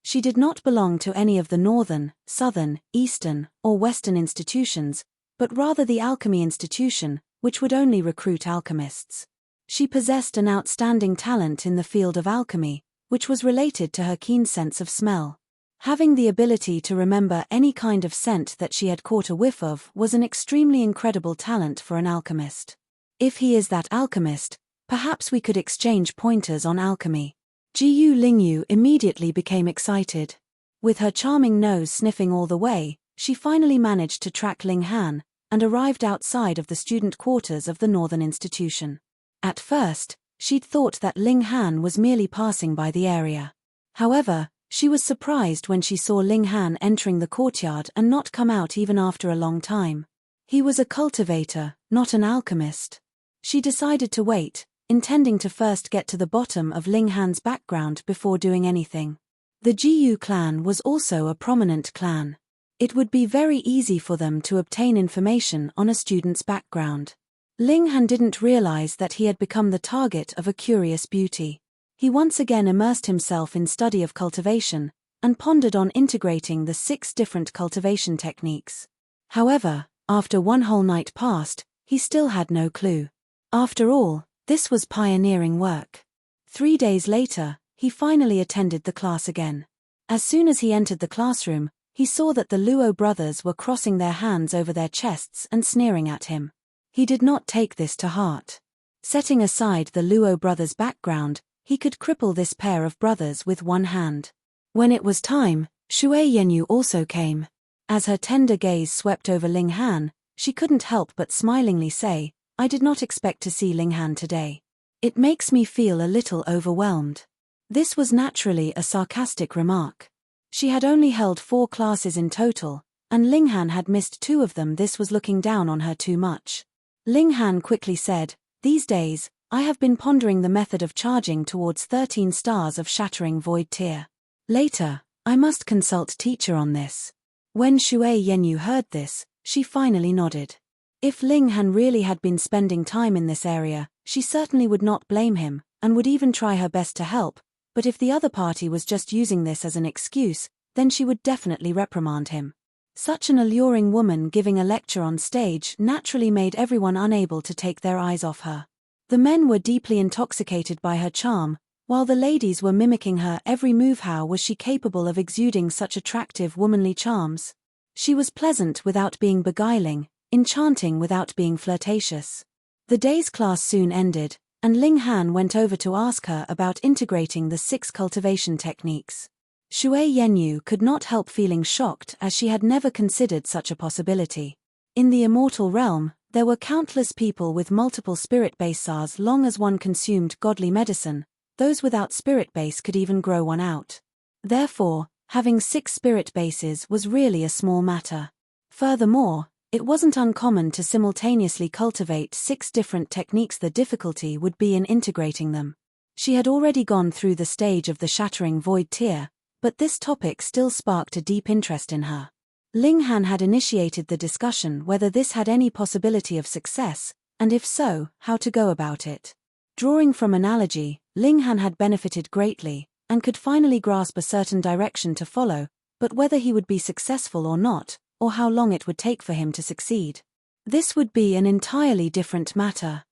She did not belong to any of the northern, southern, eastern, or western institutions, but rather the alchemy institution, which would only recruit alchemists. She possessed an outstanding talent in the field of alchemy, which was related to her keen sense of smell. Having the ability to remember any kind of scent that she had caught a whiff of was an extremely incredible talent for an alchemist. If he is that alchemist, perhaps we could exchange pointers on alchemy. Jiyu Lingyu immediately became excited. With her charming nose sniffing all the way, she finally managed to track Ling Han, and arrived outside of the student quarters of the Northern Institution. At first, she'd thought that Ling Han was merely passing by the area. However, she was surprised when she saw Ling Han entering the courtyard and not come out even after a long time. He was a cultivator, not an alchemist. She decided to wait, intending to first get to the bottom of Ling Han's background before doing anything. The Jiyu clan was also a prominent clan. It would be very easy for them to obtain information on a student's background. Ling Han didn't realize that he had become the target of a curious beauty. He once again immersed himself in study of cultivation, and pondered on integrating the 6 different cultivation techniques. However, after one whole night passed, he still had no clue. After all, this was pioneering work. 3 days later, he finally attended the class again. As soon as he entered the classroom, he saw that the Luo brothers were crossing their hands over their chests and sneering at him. He did not take this to heart. Setting aside the Luo brothers' background, he could cripple this pair of brothers with one hand. When it was time, Shui Yenyu also came. As her tender gaze swept over Ling Han, she couldn't help but smilingly say, "I did not expect to see Ling Han today. It makes me feel a little overwhelmed." This was naturally a sarcastic remark. She had only held 4 classes in total, and Ling Han had missed 2 of them. This was looking down on her too much. Ling Han quickly said, "These days, I have been pondering the method of charging towards 13 stars of shattering void tier. Later, I must consult teacher on this." When Shui Yenyu heard this, she finally nodded. If Ling Han really had been spending time in this area, she certainly would not blame him, and would even try her best to help, but if the other party was just using this as an excuse, then she would definitely reprimand him. Such an alluring woman giving a lecture on stage naturally made everyone unable to take their eyes off her. The men were deeply intoxicated by her charm, while the ladies were mimicking her every move. How was she capable of exuding such attractive womanly charms? She was pleasant without being beguiling, enchanting without being flirtatious. The day's class soon ended, and Ling Han went over to ask her about integrating the 6 cultivation techniques. Shui Yenyu could not help feeling shocked, as she had never considered such a possibility. In the immortal realm, there were countless people with multiple spirit bases. As long as one consumed godly medicine, those without spirit base could even grow one out. Therefore, having 6 spirit bases was really a small matter. Furthermore, it wasn't uncommon to simultaneously cultivate 6 different techniques. The difficulty would be in integrating them. She had already gone through the stage of the shattering void tier, but this topic still sparked a deep interest in her. Ling Han had initiated the discussion whether this had any possibility of success, and if so, how to go about it. Drawing from analogy, Ling Han had benefited greatly, and could finally grasp a certain direction to follow, but whether he would be successful or not, or how long it would take for him to succeed, this would be an entirely different matter.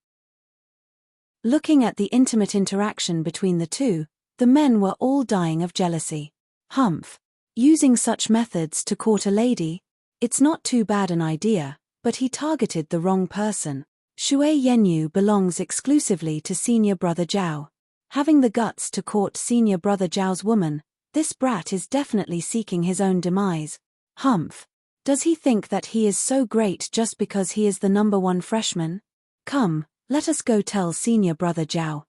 Looking at the intimate interaction between the two, the men were all dying of jealousy. Humph. Using such methods to court a lady? It's not too bad an idea, but he targeted the wrong person. Shui Yenyu belongs exclusively to senior brother Zhao. Having the guts to court senior brother Zhao's woman, this brat is definitely seeking his own demise. Humph. Does he think that he is so great just because he is the number 1 freshman? Come, let us go tell senior brother Zhao.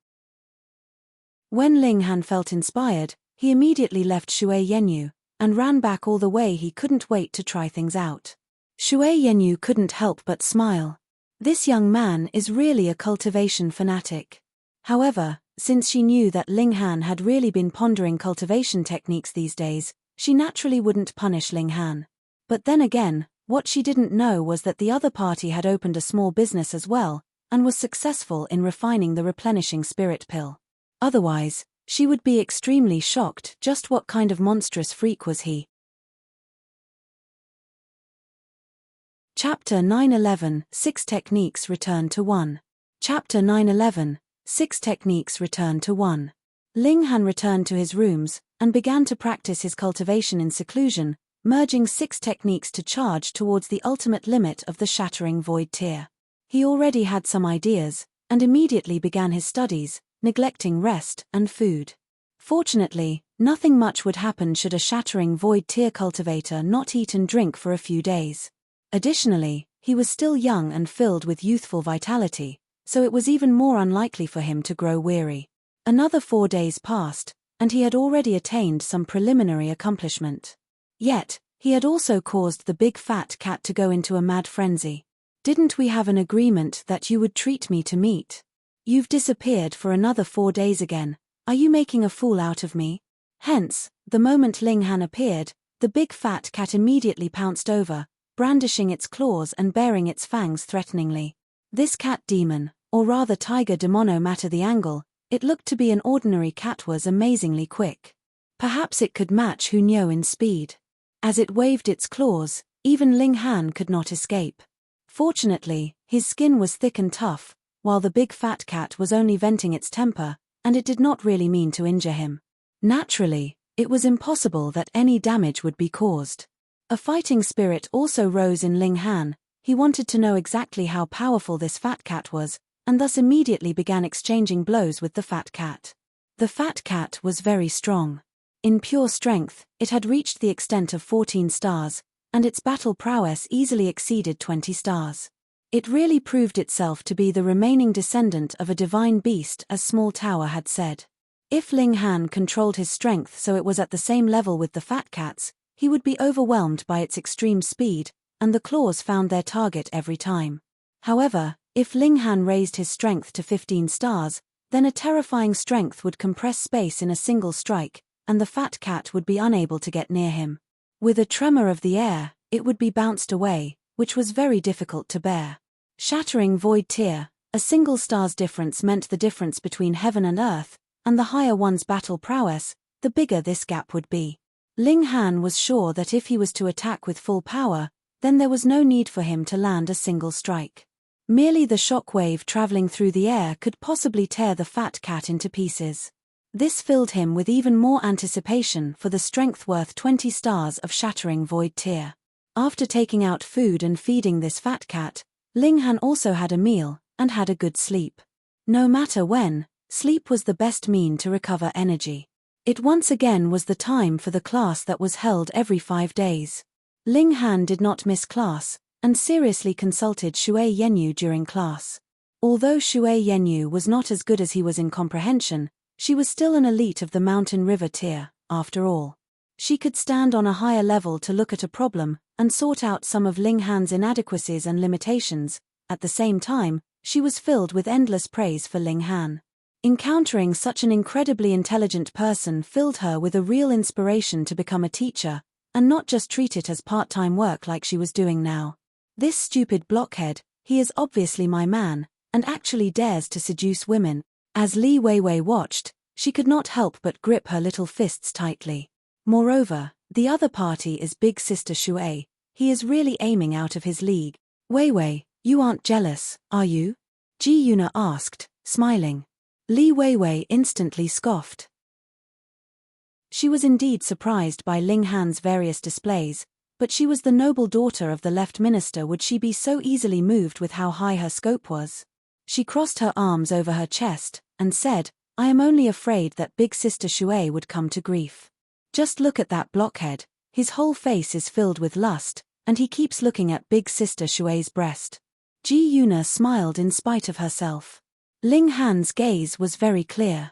When Ling Han felt inspired, he immediately left Shui Yenyu, and ran back all the way. He couldn't wait to try things out. Shui Yenyu couldn't help but smile. This young man is really a cultivation fanatic. However, since she knew that Ling Han had really been pondering cultivation techniques these days, she naturally wouldn't punish Ling Han. But then again, what she didn't know was that the other party had opened a small business as well, and was successful in refining the replenishing spirit pill. Otherwise, she would be extremely shocked. Just what kind of monstrous freak was he? Chapter 9:11 6 Techniques Return to 1. Chapter 9:11 6 Techniques Return to 1. Ling Han returned to his rooms, and began to practice his cultivation in seclusion, merging 6 techniques to charge towards the ultimate limit of the shattering void tier. He already had some ideas, and immediately began his studies, neglecting rest and food. Fortunately, nothing much would happen should a shattering void tier cultivator not eat and drink for a few days. Additionally, he was still young and filled with youthful vitality, so it was even more unlikely for him to grow weary. Another 4 days passed, and he had already attained some preliminary accomplishment. Yet, he had also caused the big fat cat to go into a mad frenzy. "Didn't we have an agreement that you would treat me to meat? You've disappeared for another 4 days again. Are you making a fool out of me?" Hence, the moment Ling Han appeared, the big fat cat immediately pounced over, brandishing its claws and baring its fangs threateningly. This cat demon, or rather tiger demon, no matter the angle, it looked to be an ordinary cat, was amazingly quick. Perhaps it could match Hunyo in speed. As it waved its claws, even Ling Han could not escape. Fortunately, his skin was thick and tough, while the big fat cat was only venting its temper, and it did not really mean to injure him. Naturally, it was impossible that any damage would be caused. A fighting spirit also rose in Ling Han. He wanted to know exactly how powerful this fat cat was, and thus immediately began exchanging blows with the fat cat. The fat cat was very strong. In pure strength, it had reached the extent of 14 stars, and its battle prowess easily exceeded 20 stars. It really proved itself to be the remaining descendant of a divine beast, as Small Tower had said. If Ling Han controlled his strength so it was at the same level with the fat cat's, he would be overwhelmed by its extreme speed, and the claws found their target every time. However, if Ling Han raised his strength to 15 stars, then a terrifying strength would compress space in a single strike, and the fat cat would be unable to get near him. With a tremor of the air, it would be bounced away, which was very difficult to bear. Shattering void tear, a single star's difference meant the difference between heaven and earth, and the higher one's battle prowess, the bigger this gap would be. Ling Han was sure that if he was to attack with full power, then there was no need for him to land a single strike. Merely the shock wave traveling through the air could possibly tear the fat cat into pieces. This filled him with even more anticipation for the strength worth 20 stars of shattering void tear. After taking out food and feeding this fat cat, Ling Han also had a meal, and had a good sleep. No matter when, sleep was the best mean to recover energy. It once again was the time for the class that was held every 5 days. Ling Han did not miss class, and seriously consulted Shui Yenyu during class. Although Shui Yenyu was not as good as he was in comprehension, she was still an elite of the mountain river tier, after all. She could stand on a higher level to look at a problem, and sort out some of Ling Han's inadequacies and limitations. At the same time, she was filled with endless praise for Ling Han. Encountering such an incredibly intelligent person filled her with a real inspiration to become a teacher, and not just treat it as part-time work like she was doing now. This stupid blockhead, he is obviously my man, and actually dares to seduce women. As Li Weiwei watched, she could not help but grip her little fists tightly. Moreover, the other party is Big Sister Shui. He is really aiming out of his league. Weiwei, you aren't jealous, are you? Ji Yuna asked, smiling. Li Weiwei instantly scoffed. She was indeed surprised by Ling Han's various displays, but she was the noble daughter of the left minister. Would she be so easily moved with how high her scope was? She crossed her arms over her chest, and said, I am only afraid that Big Sister Shui would come to grief. Just look at that blockhead, his whole face is filled with lust, and he keeps looking at Big Sister Shui's breast. Ji Yuna smiled in spite of herself. Ling Han's gaze was very clear.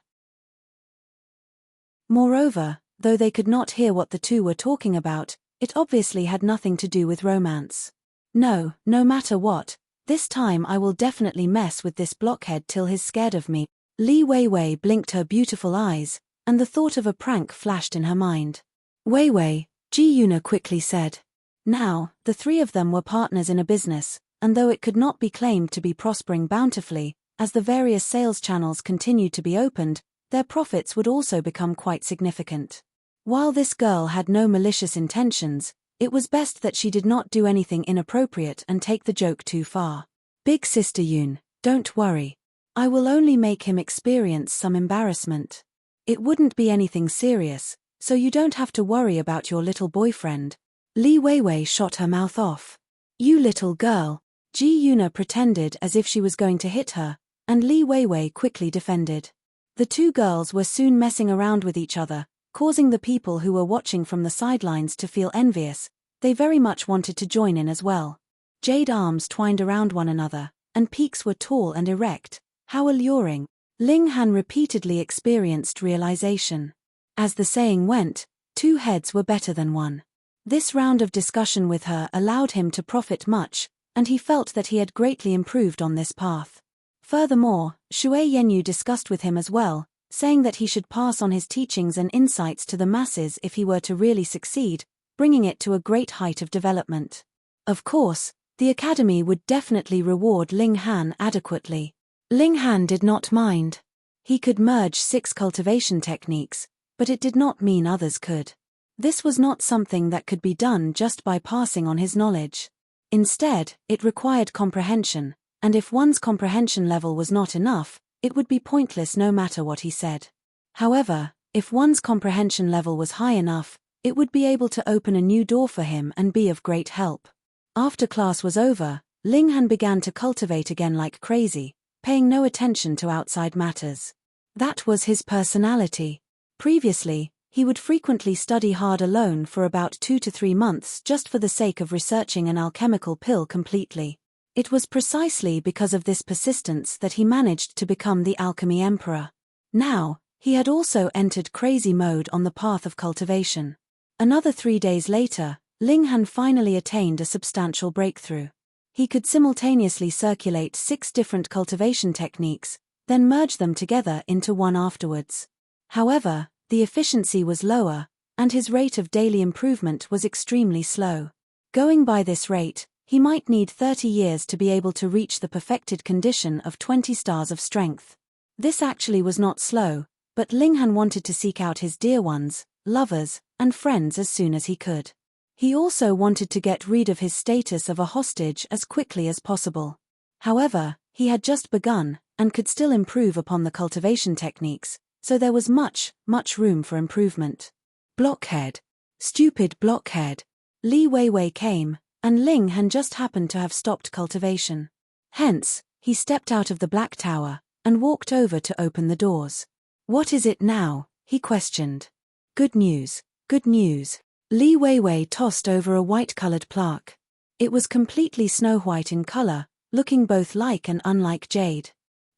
Moreover, though they could not hear what the two were talking about, it obviously had nothing to do with romance. No matter what, this time I will definitely mess with this blockhead till he's scared of me. Li Weiwei blinked her beautiful eyes, and the thought of a prank flashed in her mind. Weiwei, Ji Yuna quickly said. Now, the three of them were partners in a business, and though it could not be claimed to be prospering bountifully, as the various sales channels continued to be opened, their profits would also become quite significant. While this girl had no malicious intentions, it was best that she did not do anything inappropriate and take the joke too far. Big Sister Yun, don't worry. I will only make him experience some embarrassment. It wouldn't be anything serious, so you don't have to worry about your little boyfriend. Li Weiwei shot her mouth off. You little girl. Ji Yuna pretended as if she was going to hit her, and Li Weiwei quickly defended. The two girls were soon messing around with each other, causing the people who were watching from the sidelines to feel envious. They very much wanted to join in as well. Jade arms twined around one another, and peaks were tall and erect. How alluring. Ling Han repeatedly experienced realization. As the saying went, 2 heads were better than 1. This round of discussion with her allowed him to profit much, and he felt that he had greatly improved on this path. Furthermore, Shui Yenyu discussed with him as well, saying that he should pass on his teachings and insights to the masses if he were to really succeed, bringing it to a great height of development. Of course, the academy would definitely reward Ling Han adequately. Ling Han did not mind. He could merge 6 cultivation techniques, but it did not mean others could. This was not something that could be done just by passing on his knowledge. Instead, it required comprehension, and if one's comprehension level was not enough, it would be pointless no matter what he said. However, if one's comprehension level was high enough, it would be able to open a new door for him and be of great help. After class was over, Ling Han began to cultivate again like crazy, paying no attention to outside matters. That was his personality. Previously, he would frequently study hard alone for about 2 to 3 months just for the sake of researching an alchemical pill completely. It was precisely because of this persistence that he managed to become the Alchemy Emperor. Now, He had also entered crazy mode on the path of cultivation. Another 3 days later, Ling Han finally attained a substantial breakthrough. He could simultaneously circulate 6 different cultivation techniques, then merge them together into one afterwards. However, the efficiency was lower, and his rate of daily improvement was extremely slow. Going by this rate, he might need 30 years to be able to reach the perfected condition of 20 stars of strength. This actually was not slow, but Ling Han wanted to seek out his dear ones, lovers, and friends as soon as he could. He also wanted to get rid of his status of a hostage as quickly as possible. However, he had just begun, and could still improve upon the cultivation techniques, so there was much room for improvement. Blockhead. Stupid blockhead. Li Weiwei came, and Ling Han just happened to have stopped cultivation. Hence, he stepped out of the Black Tower, and walked over to open the doors. "What is it now?" he questioned. "Good news, good news." Li Weiwei tossed over a white-colored plaque. It was completely snow-white in color, looking both like and unlike jade.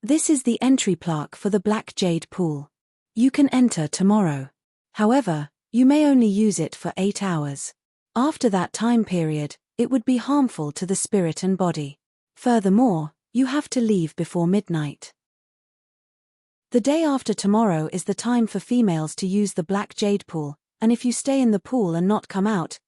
"This is the entry plaque for the Black Jade Pool. You can enter tomorrow. However, you may only use it for 8 hours. After that time period, it would be harmful to the spirit and body. Furthermore, you have to leave before midnight. The day after tomorrow is the time for females to use the Black Jade Pool, and if you stay in the pool and not come out,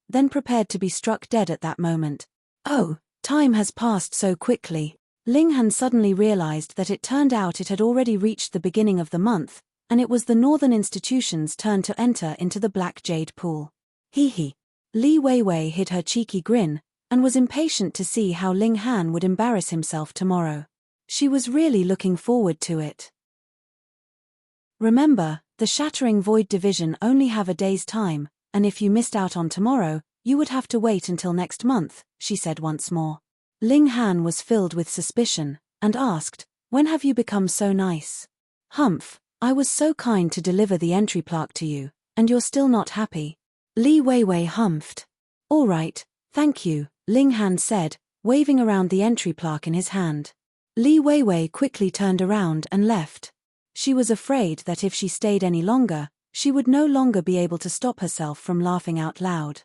then prepared to be struck dead at that moment." Oh, time has passed so quickly. Ling Han suddenly realized that it turned out it had already reached the beginning of the month, and it was the northern institution's turn to enter into the Black Jade Pool. Li Weiwei hid her cheeky grin, and was impatient to see how Ling Han would embarrass himself tomorrow. She was really looking forward to it. Remember, the Shattering Void Division only have a day's time, and if you missed out on tomorrow, you would have to wait until next month, she said once more. Ling Han was filled with suspicion, and asked, "When have you become so nice?" "Humph, I was so kind to deliver the entry plaque to you, and you're still not happy." Li Weiwei humphed. "All right, thank you," Ling Han said, waving around the entry plaque in his hand. Li Weiwei quickly turned around and left. She was afraid that if she stayed any longer, she would no longer be able to stop herself from laughing out loud.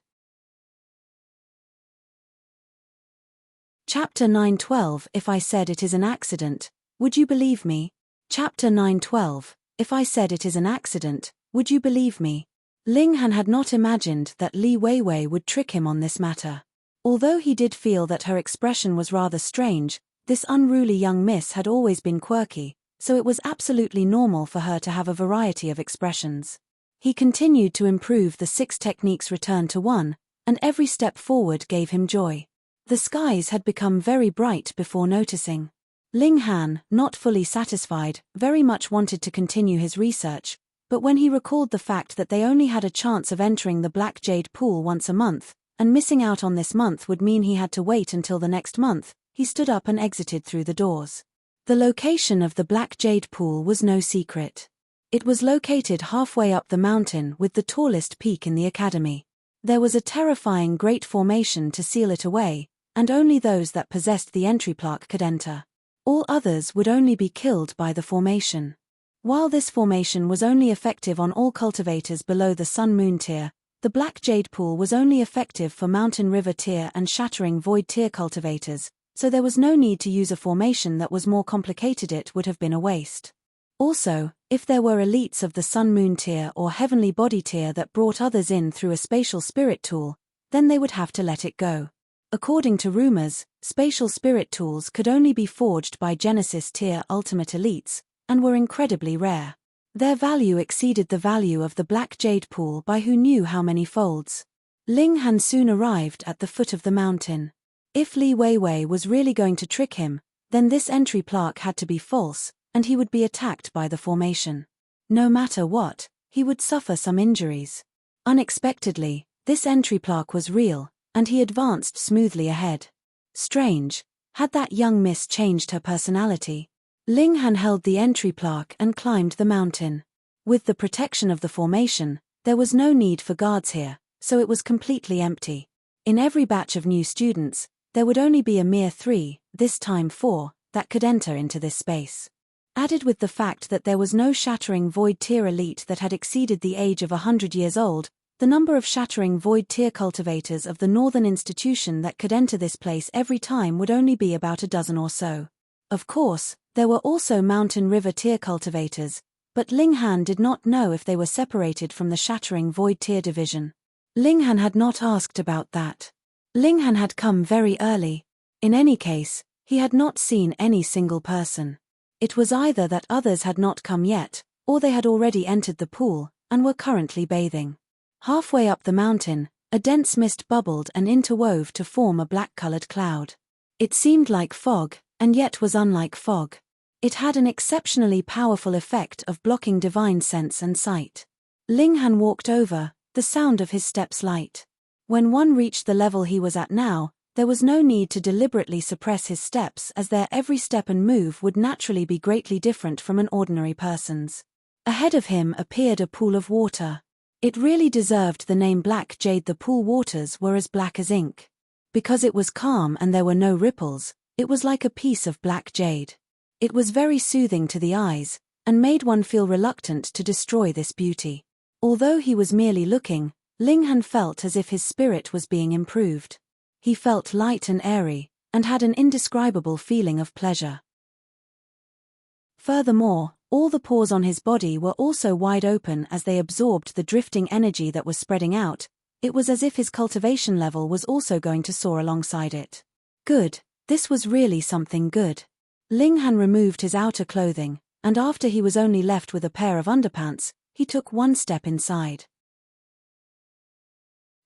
Chapter 9:12 If I said it is an accident, would you believe me? Chapter 9:12 If I said it is an accident, would you believe me? Ling Han had not imagined that Li Weiwei would trick him on this matter. Although he did feel that her expression was rather strange, this unruly young miss had always been quirky, so it was absolutely normal for her to have a variety of expressions. He continued to improve the 6 techniques return to 1, and every step forward gave him joy. The skies had become very bright before noticing. Ling Han, not fully satisfied, very much wanted to continue his research, but when he recalled the fact that they only had a chance of entering the Black Jade Pool once a month, and missing out on this month would mean he had to wait until the next month, he stood up and exited through the doors. The location of the Black Jade Pool was no secret. It was located halfway up the mountain with the tallest peak in the academy. There was a terrifying great formation to seal it away, and only those that possessed the entry plaque could enter. All others would only be killed by the formation. While this formation was only effective on all cultivators below the Sun-Moon tier, the Black Jade Pool was only effective for Mountain River tier and Shattering Void tier cultivators, so there was no need to use a formation that was more complicated. It would have been a waste. Also, if there were elites of the Sun-Moon tier or Heavenly Body tier that brought others in through a spatial spirit tool, then they would have to let it go. According to rumors, spatial spirit tools could only be forged by Genesis tier ultimate elites, and were incredibly rare. Their value exceeded the value of the Black Jade Pool by who knew how many folds. Ling Han soon arrived at the foot of the mountain. If Li Weiwei was really going to trick him, then this entry plaque had to be false, and he would be attacked by the formation. No matter what, he would suffer some injuries. Unexpectedly, this entry plaque was real, and he advanced smoothly ahead. Strange, had that young miss changed her personality? Ling Han held the entry plaque and climbed the mountain. With the protection of the formation, there was no need for guards here, so it was completely empty. In every batch of new students, there would only be a mere 3, this time 4, that could enter into this space. Added with the fact that there was no shattering void tier elite that had exceeded the age of 100 years old, the number of shattering void tier cultivators of the Northern Institution that could enter this place every time would only be about a dozen or so. Of course, there were also mountain river tier cultivators, but Ling Han did not know if they were separated from the shattering void tier division. Ling Han had not asked about that. Ling Han had come very early. In any case, he had not seen any single person. It was either that others had not come yet, or they had already entered the pool, and were currently bathing. Halfway up the mountain, a dense mist bubbled and interwove to form a black-colored cloud. It seemed like fog, and yet was unlike fog. It had an exceptionally powerful effect of blocking divine sense and sight. Ling Han walked over, the sound of his steps light. When one reached the level he was at now, there was no need to deliberately suppress his steps, as their every step and move would naturally be greatly different from an ordinary person's. Ahead of him appeared a pool of water. It really deserved the name Black Jade. The pool waters were as black as ink. Because it was calm and there were no ripples, it was like a piece of black jade. It was very soothing to the eyes, and made one feel reluctant to destroy this beauty. Although he was merely looking, Ling Han felt as if his spirit was being improved. He felt light and airy, and had an indescribable feeling of pleasure. Furthermore, all the pores on his body were also wide open as they absorbed the drifting energy that was spreading out. It was as if his cultivation level was also going to soar alongside it. Good, this was really something good. Ling Han removed his outer clothing, and after he was only left with a pair of underpants, he took one step inside.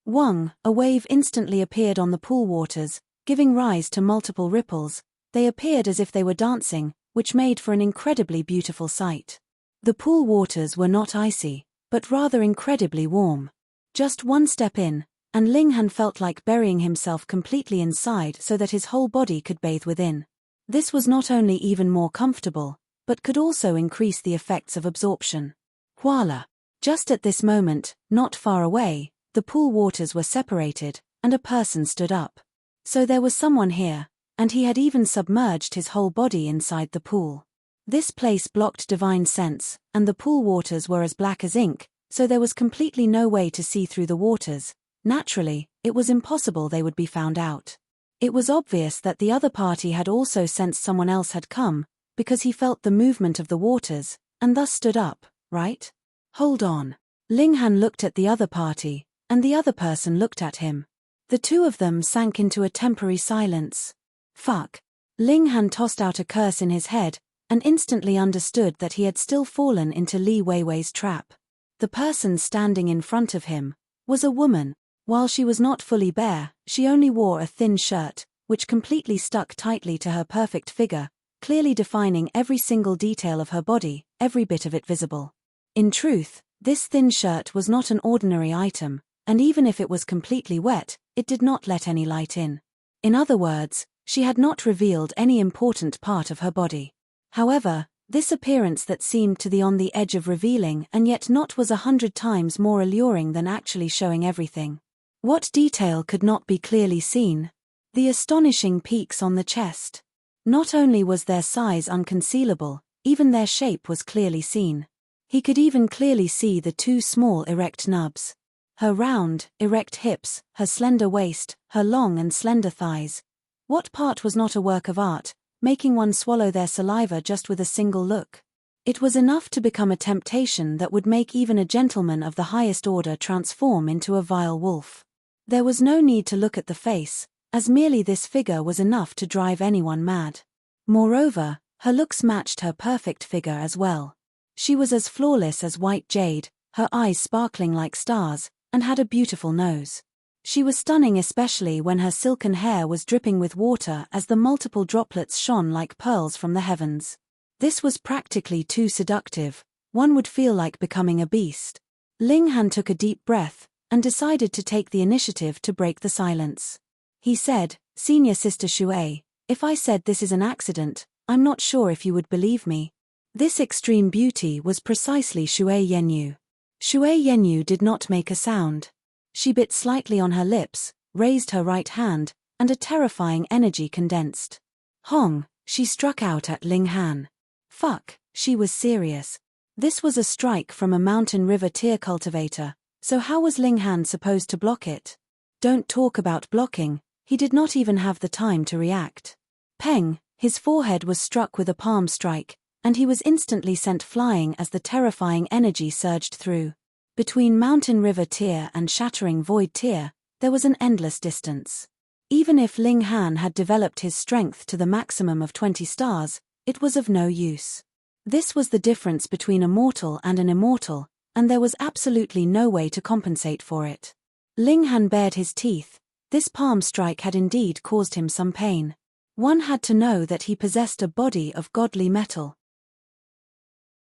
Wong, a wave instantly appeared on the pool waters, giving rise to multiple ripples. They appeared as if they were dancing, which made for an incredibly beautiful sight. The pool waters were not icy, but rather incredibly warm. Just one step in, and Ling Han felt like burying himself completely inside so that his whole body could bathe within. This was not only even more comfortable, but could also increase the effects of absorption. Voila! Just at this moment, not far away, the pool waters were separated, and a person stood up. So there was someone here, and he had even submerged his whole body inside the pool. This place blocked divine sense, and the pool waters were as black as ink, so there was completely no way to see through the waters. Naturally, it was impossible they would be found out. It was obvious that the other party had also sensed someone else had come, because he felt the movement of the waters, and thus stood up, right? Hold on. Ling Han looked at the other party, and the other person looked at him. The two of them sank into a temporary silence. Fuck. Ling Han tossed out a curse in his head, and instantly understood that he had still fallen into Li Weiwei's trap. The person standing in front of him was a woman. While she was not fully bare, she only wore a thin shirt, which completely stuck tightly to her perfect figure, clearly defining every single detail of her body, every bit of it visible. In truth, this thin shirt was not an ordinary item, and even if it was completely wet, it did not let any light in. In other words, she had not revealed any important part of her body. However, this appearance that seemed to be on the edge of revealing and yet not was 100 times more alluring than actually showing everything. What detail could not be clearly seen? The astonishing peaks on the chest. Not only was their size unconcealable, even their shape was clearly seen. He could even clearly see the two small erect nubs. Her round, erect hips, her slender waist, her long and slender thighs. What part was not a work of art, making one swallow their saliva just with a single look? It was enough to become a temptation that would make even a gentleman of the highest order transform into a vile wolf. There was no need to look at the face, as merely this figure was enough to drive anyone mad. Moreover, her looks matched her perfect figure as well. She was as flawless as white jade, her eyes sparkling like stars, and had a beautiful nose. She was stunning, especially when her silken hair was dripping with water as the multiple droplets shone like pearls from the heavens. This was practically too seductive. One would feel like becoming a beast. Ling Han took a deep breath, and decided to take the initiative to break the silence. He said, "Senior Sister Shui, if I said this is an accident, I'm not sure if you would believe me." This extreme beauty was precisely Shui Yenyu. Shui Yenyu did not make a sound. She bit slightly on her lips, raised her right hand, and a terrifying energy condensed. Hong, she struck out at Ling Han. Fuck, she was serious. This was a strike from a mountain river tier cultivator, so how was Ling Han supposed to block it? Don't talk about blocking, he did not even have the time to react. Peng, his forehead was struck with a palm strike, and he was instantly sent flying as the terrifying energy surged through. Between mountain river tier and shattering void tier, there was an endless distance. Even if Ling Han had developed his strength to the maximum of 20 stars, it was of no use. This was the difference between a mortal and an immortal, and there was absolutely no way to compensate for it. Ling Han bared his teeth. This palm strike had indeed caused him some pain. One had to know that he possessed a body of godly metal.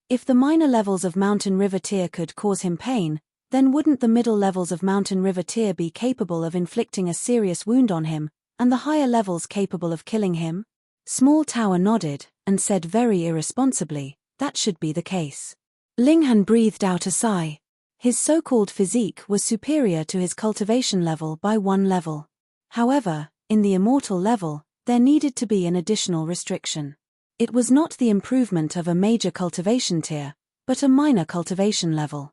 If the minor levels of mountain river tier could cause him pain, then wouldn't the middle levels of mountain river tier be capable of inflicting a serious wound on him, and the higher levels capable of killing him? Small Tower nodded, and said very irresponsibly, that should be the case. Ling Han breathed out a sigh. His so-called physique was superior to his cultivation level by 1 level. However, in the immortal level, there needed to be an additional restriction. It was not the improvement of a major cultivation tier, but a minor cultivation level.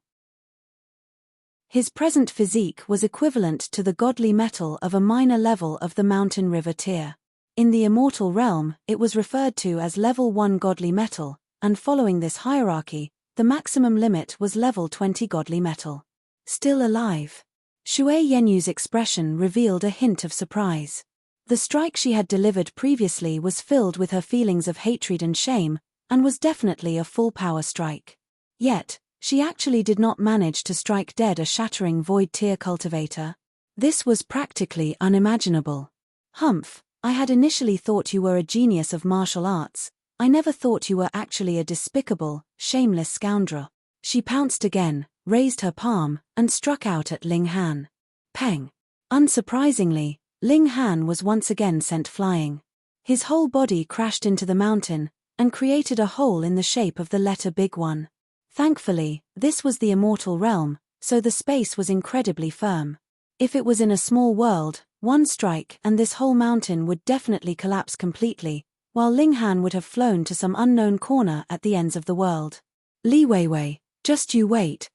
His present physique was equivalent to the godly metal of a minor level of the mountain river tier. In the immortal realm, it was referred to as level 1 godly metal, and following this hierarchy, the maximum limit was level 20 godly metal. Still alive. Shui Yenyu's expression revealed a hint of surprise. The strike she had delivered previously was filled with her feelings of hatred and shame, and was definitely a full-power strike. Yet, she actually did not manage to strike dead a shattering void tier cultivator. This was practically unimaginable. Humph, I had initially thought you were a genius of martial arts. I never thought you were actually a despicable, shameless scoundrel. She pounced again, raised her palm, and struck out at Ling Han. Peng. Unsurprisingly, Ling Han was once again sent flying. His whole body crashed into the mountain, and created a hole in the shape of the letter Big One. Thankfully, this was the immortal realm, so the space was incredibly firm. If it was in a small world, one strike and this whole mountain would definitely collapse completely, while Ling Han would have flown to some unknown corner at the ends of the world. Li Weiwei, just you wait.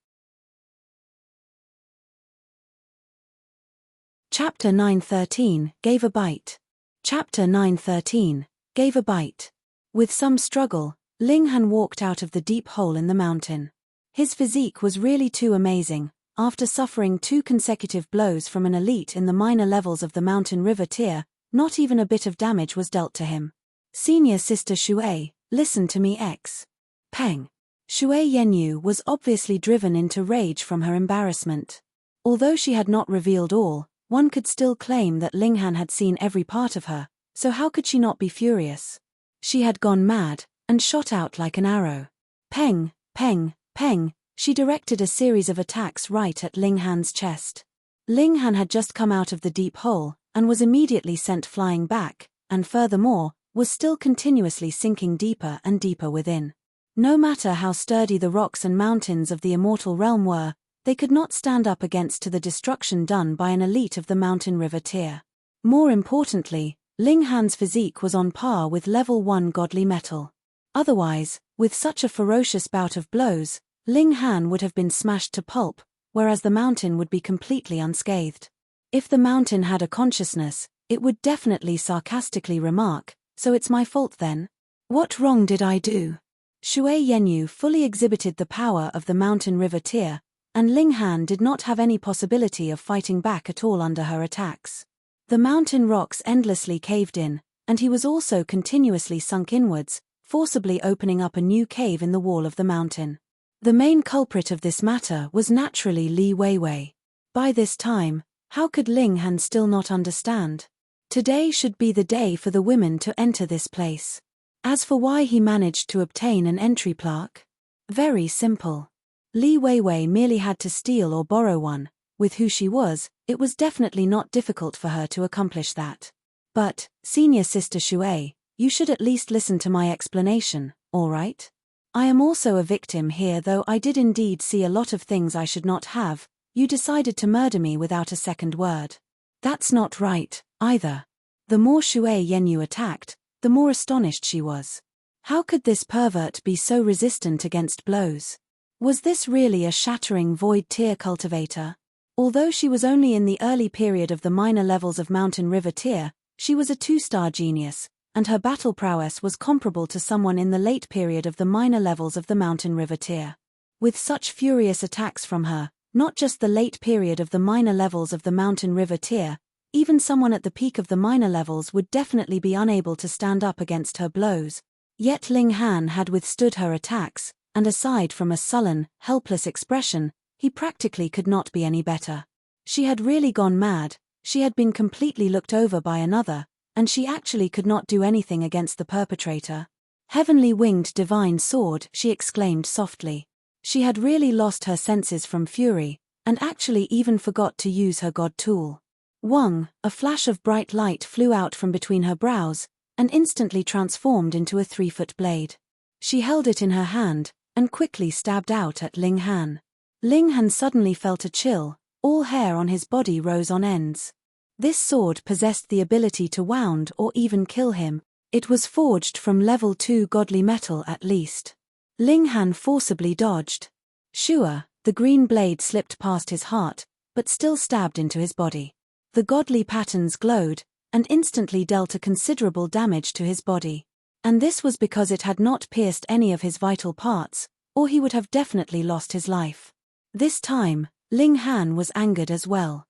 Chapter 913, Gave a Bite. Chapter 913, Gave a Bite. With some struggle, Ling Han walked out of the deep hole in the mountain. His physique was really too amazing. After suffering 2 consecutive blows from an elite in the minor levels of the mountain river tier, not even a bit of damage was dealt to him. Senior Sister Shui, listen to me X. Peng. Shui Yenyu was obviously driven into rage from her embarrassment. Although she had not revealed all, one could still claim that Ling Han had seen every part of her, so how could she not be furious? She had gone mad, and shot out like an arrow. Peng, peng, peng, she directed a series of attacks right at Ling Han's chest. Ling Han had just come out of the deep hole, and was immediately sent flying back, and furthermore, was still continuously sinking deeper and deeper within. No matter how sturdy the rocks and mountains of the immortal realm were, they could not stand up against to the destruction done by an elite of the mountain river tier. More importantly, Ling Han's physique was on par with level 1 godly metal. Otherwise, with such a ferocious bout of blows, Ling Han would have been smashed to pulp, whereas the mountain would be completely unscathed. If the mountain had a consciousness, it would definitely sarcastically remark, "So it's my fault then? What wrong did I do?" Shui Yenyu fully exhibited the power of the mountain river tier, and Ling Han did not have any possibility of fighting back at all under her attacks. The mountain rocks endlessly caved in, and he was also continuously sunk inwards, forcibly opening up a new cave in the wall of the mountain. The main culprit of this matter was naturally Li Weiwei. By this time, how could Ling Han still not understand? Today should be the day for the women to enter this place. As for why he managed to obtain an entry plaque? Very simple. Li Weiwei merely had to steal or borrow one. With who she was, it was definitely not difficult for her to accomplish that. But, Senior Sister Shui, you should at least listen to my explanation, all right? I am also a victim here, though I did indeed see a lot of things I should not have. You decided to murder me without a second word. That's not right, either. The more Shui Yenyu attacked, the more astonished she was. How could this pervert be so resistant against blows? Was this really a shattering void tier cultivator? Although she was only in the early period of the minor levels of Mountain River tier, she was a 2-star genius, and her battle prowess was comparable to someone in the late period of the minor levels of the Mountain River tier. With such furious attacks from her, not just the late period of the minor levels of the Mountain River tier, even someone at the peak of the minor levels would definitely be unable to stand up against her blows. Yet Ling Han had withstood her attacks, and aside from a sullen, helpless expression, he practically could not be any better. She had really gone mad, she had been completely looked over by another, and she actually could not do anything against the perpetrator. Heavenly winged divine sword, she exclaimed softly. She had really lost her senses from fury, and actually even forgot to use her god tool. Wong, a flash of bright light flew out from between her brows, and instantly transformed into a 3-foot blade. She held it in her hand, and quickly stabbed out at Ling Han. Ling Han suddenly felt a chill, all hair on his body rose on ends. This sword possessed the ability to wound or even kill him. It was forged from level 2 godly metal at least. Ling Han forcibly dodged. Sure, the green blade slipped past his heart, but still stabbed into his body. The godly patterns glowed, and instantly dealt a considerable damage to his body. And this was because it had not pierced any of his vital parts, or he would have definitely lost his life. This time, Ling Han was angered as well.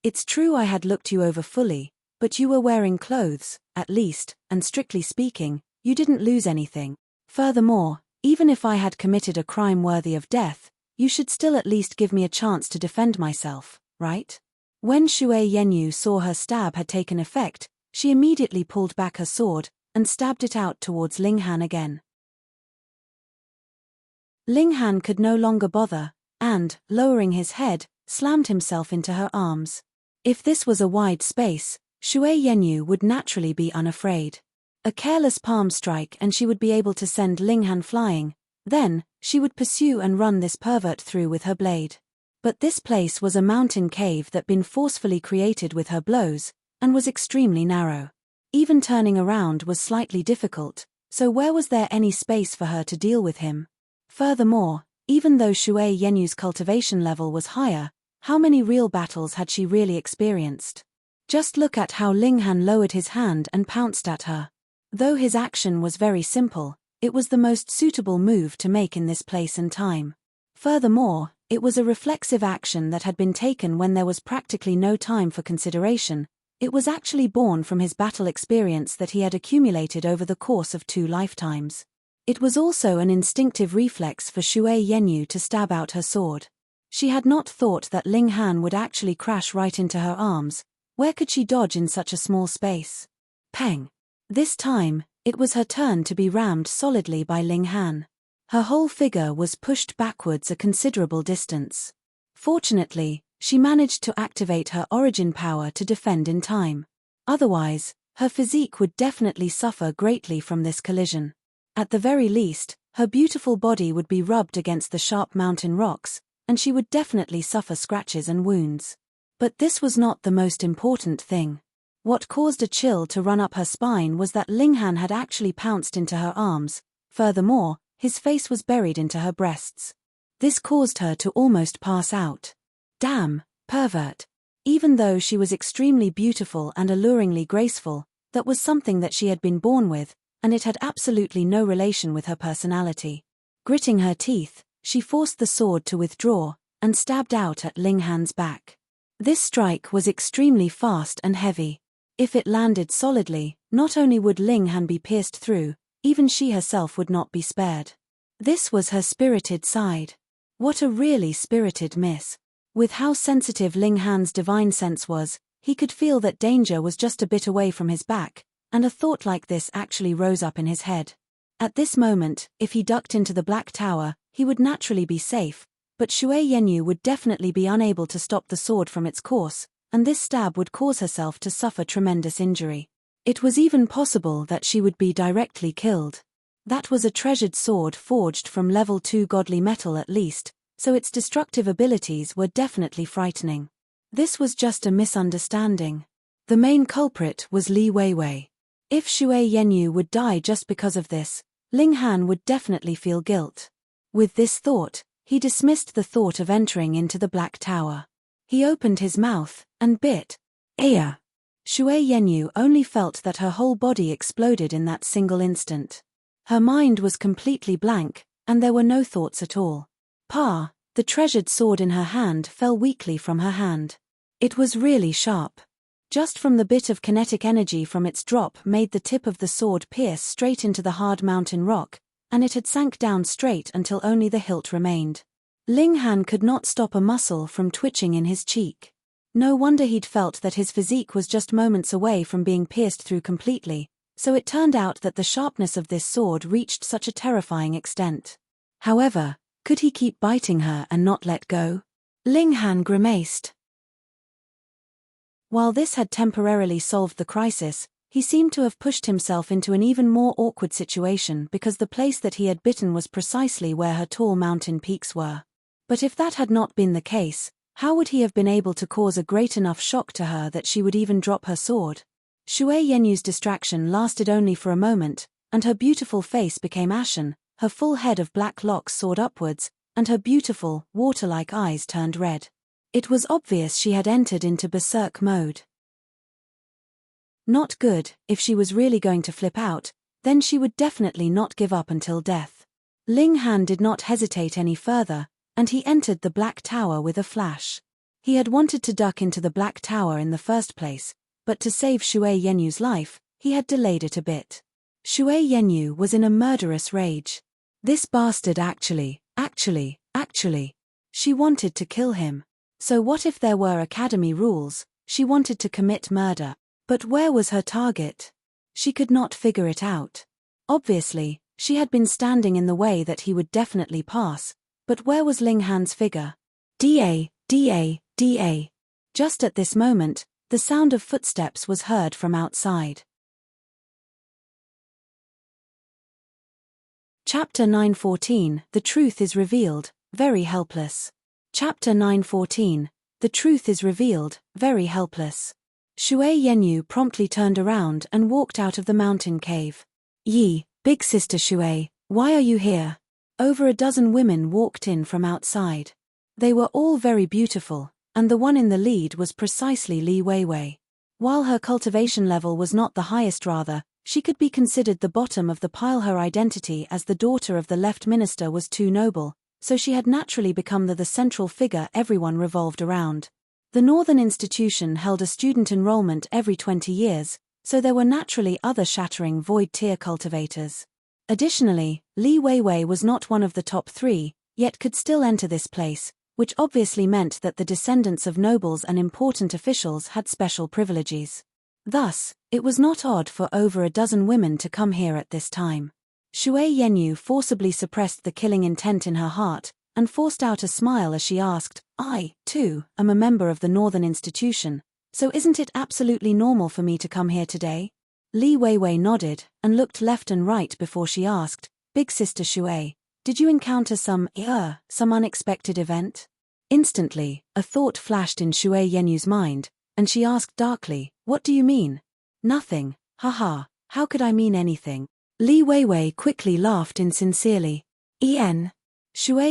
It's true I had looked you over fully, but you were wearing clothes, at least, and strictly speaking, you didn't lose anything. Furthermore, even if I had committed a crime worthy of death, you should still at least give me a chance to defend myself, right? When Shui Yenyu saw her stab had taken effect, she immediately pulled back her sword, and stabbed it out towards Ling Han again. Ling Han could no longer bother, and, lowering his head, slammed himself into her arms. If this was a wide space, Shui Yenyu would naturally be unafraid. A careless palm strike and she would be able to send Ling Han flying, then, she would pursue and run this pervert through with her blade. But this place was a mountain cave that been forcefully created with her blows, and was extremely narrow. Even turning around was slightly difficult, so where was there any space for her to deal with him? Furthermore, even though Shui Yenyu's cultivation level was higher, how many real battles had she really experienced? Just look at how Ling Han lowered his hand and pounced at her. Though his action was very simple, it was the most suitable move to make in this place and time. Furthermore, it was a reflexive action that had been taken when there was practically no time for consideration. It was actually born from his battle experience that he had accumulated over the course of 2 lifetimes. It was also an instinctive reflex for Shui Yenyu to stab out her sword. She had not thought that Ling Han would actually crash right into her arms. Where could she dodge in such a small space? Peng! This time, it was her turn to be rammed solidly by Ling Han. Her whole figure was pushed backwards a considerable distance. Fortunately, she managed to activate her origin power to defend in time. Otherwise, her physique would definitely suffer greatly from this collision. At the very least, her beautiful body would be rubbed against the sharp mountain rocks, and she would definitely suffer scratches and wounds. But this was not the most important thing. What caused a chill to run up her spine was that Ling Han had actually pounced into her arms. Furthermore, his face was buried into her breasts. This caused her to almost pass out. Damn, pervert. Even though she was extremely beautiful and alluringly graceful, that was something that she had been born with, and it had absolutely no relation with her personality. Gritting her teeth, she forced the sword to withdraw, and stabbed out at Ling Han's back. This strike was extremely fast and heavy. If it landed solidly, not only would Ling Han be pierced through, even she herself would not be spared. This was her spirited side. What a really spirited miss. With how sensitive Ling Han's divine sense was, he could feel that danger was just a bit away from his back, and a thought like this actually rose up in his head. At this moment, if he ducked into the Black Tower, he would naturally be safe, but Shui Yenyu would definitely be unable to stop the sword from its course, and this stab would cause herself to suffer tremendous injury. It was even possible that she would be directly killed. That was a treasured sword forged from level 2 godly metal at least, so its destructive abilities were definitely frightening. This was just a misunderstanding. The main culprit was Li Weiwei. If Shui Yenyu would die just because of this, Ling Han would definitely feel guilt. With this thought, he dismissed the thought of entering into the Black Tower. He opened his mouth and bit. Aya! Shui Yenyu only felt that her whole body exploded in that single instant. Her mind was completely blank, and there were no thoughts at all. The treasured sword in her hand fell weakly from her hand. It was really sharp. Just from the bit of kinetic energy from its drop made the tip of the sword pierce straight into the hard mountain rock, and it had sank down straight until only the hilt remained. Ling Han could not stop a muscle from twitching in his cheek. No wonder he'd felt that his physique was just moments away from being pierced through completely, so it turned out that the sharpness of this sword reached such a terrifying extent. However, could he keep biting her and not let go? Ling Han grimaced. While this had temporarily solved the crisis, he seemed to have pushed himself into an even more awkward situation because the place that he had bitten was precisely where her tall mountain peaks were. But if that had not been the case, how would he have been able to cause a great enough shock to her that she would even drop her sword? Shui Yenyu's distraction lasted only for a moment, and her beautiful face became ashen, her full head of black locks soared upwards, and her beautiful, water-like eyes turned red. It was obvious she had entered into berserk mode. Not good. If she was really going to flip out, then she would definitely not give up until death. Ling Han did not hesitate any further, and he entered the Black Tower with a flash. He had wanted to duck into the Black Tower in the first place, but to save Shui Yenyu's life, he had delayed it a bit. Shui Yenyu was in a murderous rage. This bastard actually. She wanted to kill him. So what if there were academy rules? She wanted to commit murder. But where was her target? She could not figure it out. Obviously, she had been standing in the way that he would definitely pass, but where was Ling Han's figure? Da. Just at this moment, the sound of footsteps was heard from outside. Chapter 9:14, The Truth is Revealed, Very Helpless. Chapter 9:14, The Truth is Revealed, Very Helpless. Shui Yenyu promptly turned around and walked out of the mountain cave. Yi, big sister Shui, why are you here? Over a dozen women walked in from outside. They were all very beautiful, and the one in the lead was precisely Li Weiwei. While her cultivation level was not the highest, rather, she could be considered the bottom of the pile. Her identity as the daughter of the left minister was too noble, so she had naturally become the central figure everyone revolved around. The Northern institution held a student enrollment every 20 years, so there were naturally other shattering void tier cultivators. Additionally, Li Weiwei was not one of the top 3, yet could still enter this place, which obviously meant that the descendants of nobles and important officials had special privileges. Thus, it was not odd for over a dozen women to come here at this time. Shui Yenyu forcibly suppressed the killing intent in her heart, and forced out a smile as she asked, I, too, am a member of the Northern Institution, so isn't it absolutely normal for me to come here today? Li Weiwei nodded, and looked left and right before she asked, Big Sister Shui, did you encounter some unexpected event? Instantly, a thought flashed in Shui Yenyu's mind, and she asked darkly, What do you mean? Nothing, haha, how could I mean anything? Li Weiwei quickly laughed insincerely. Shui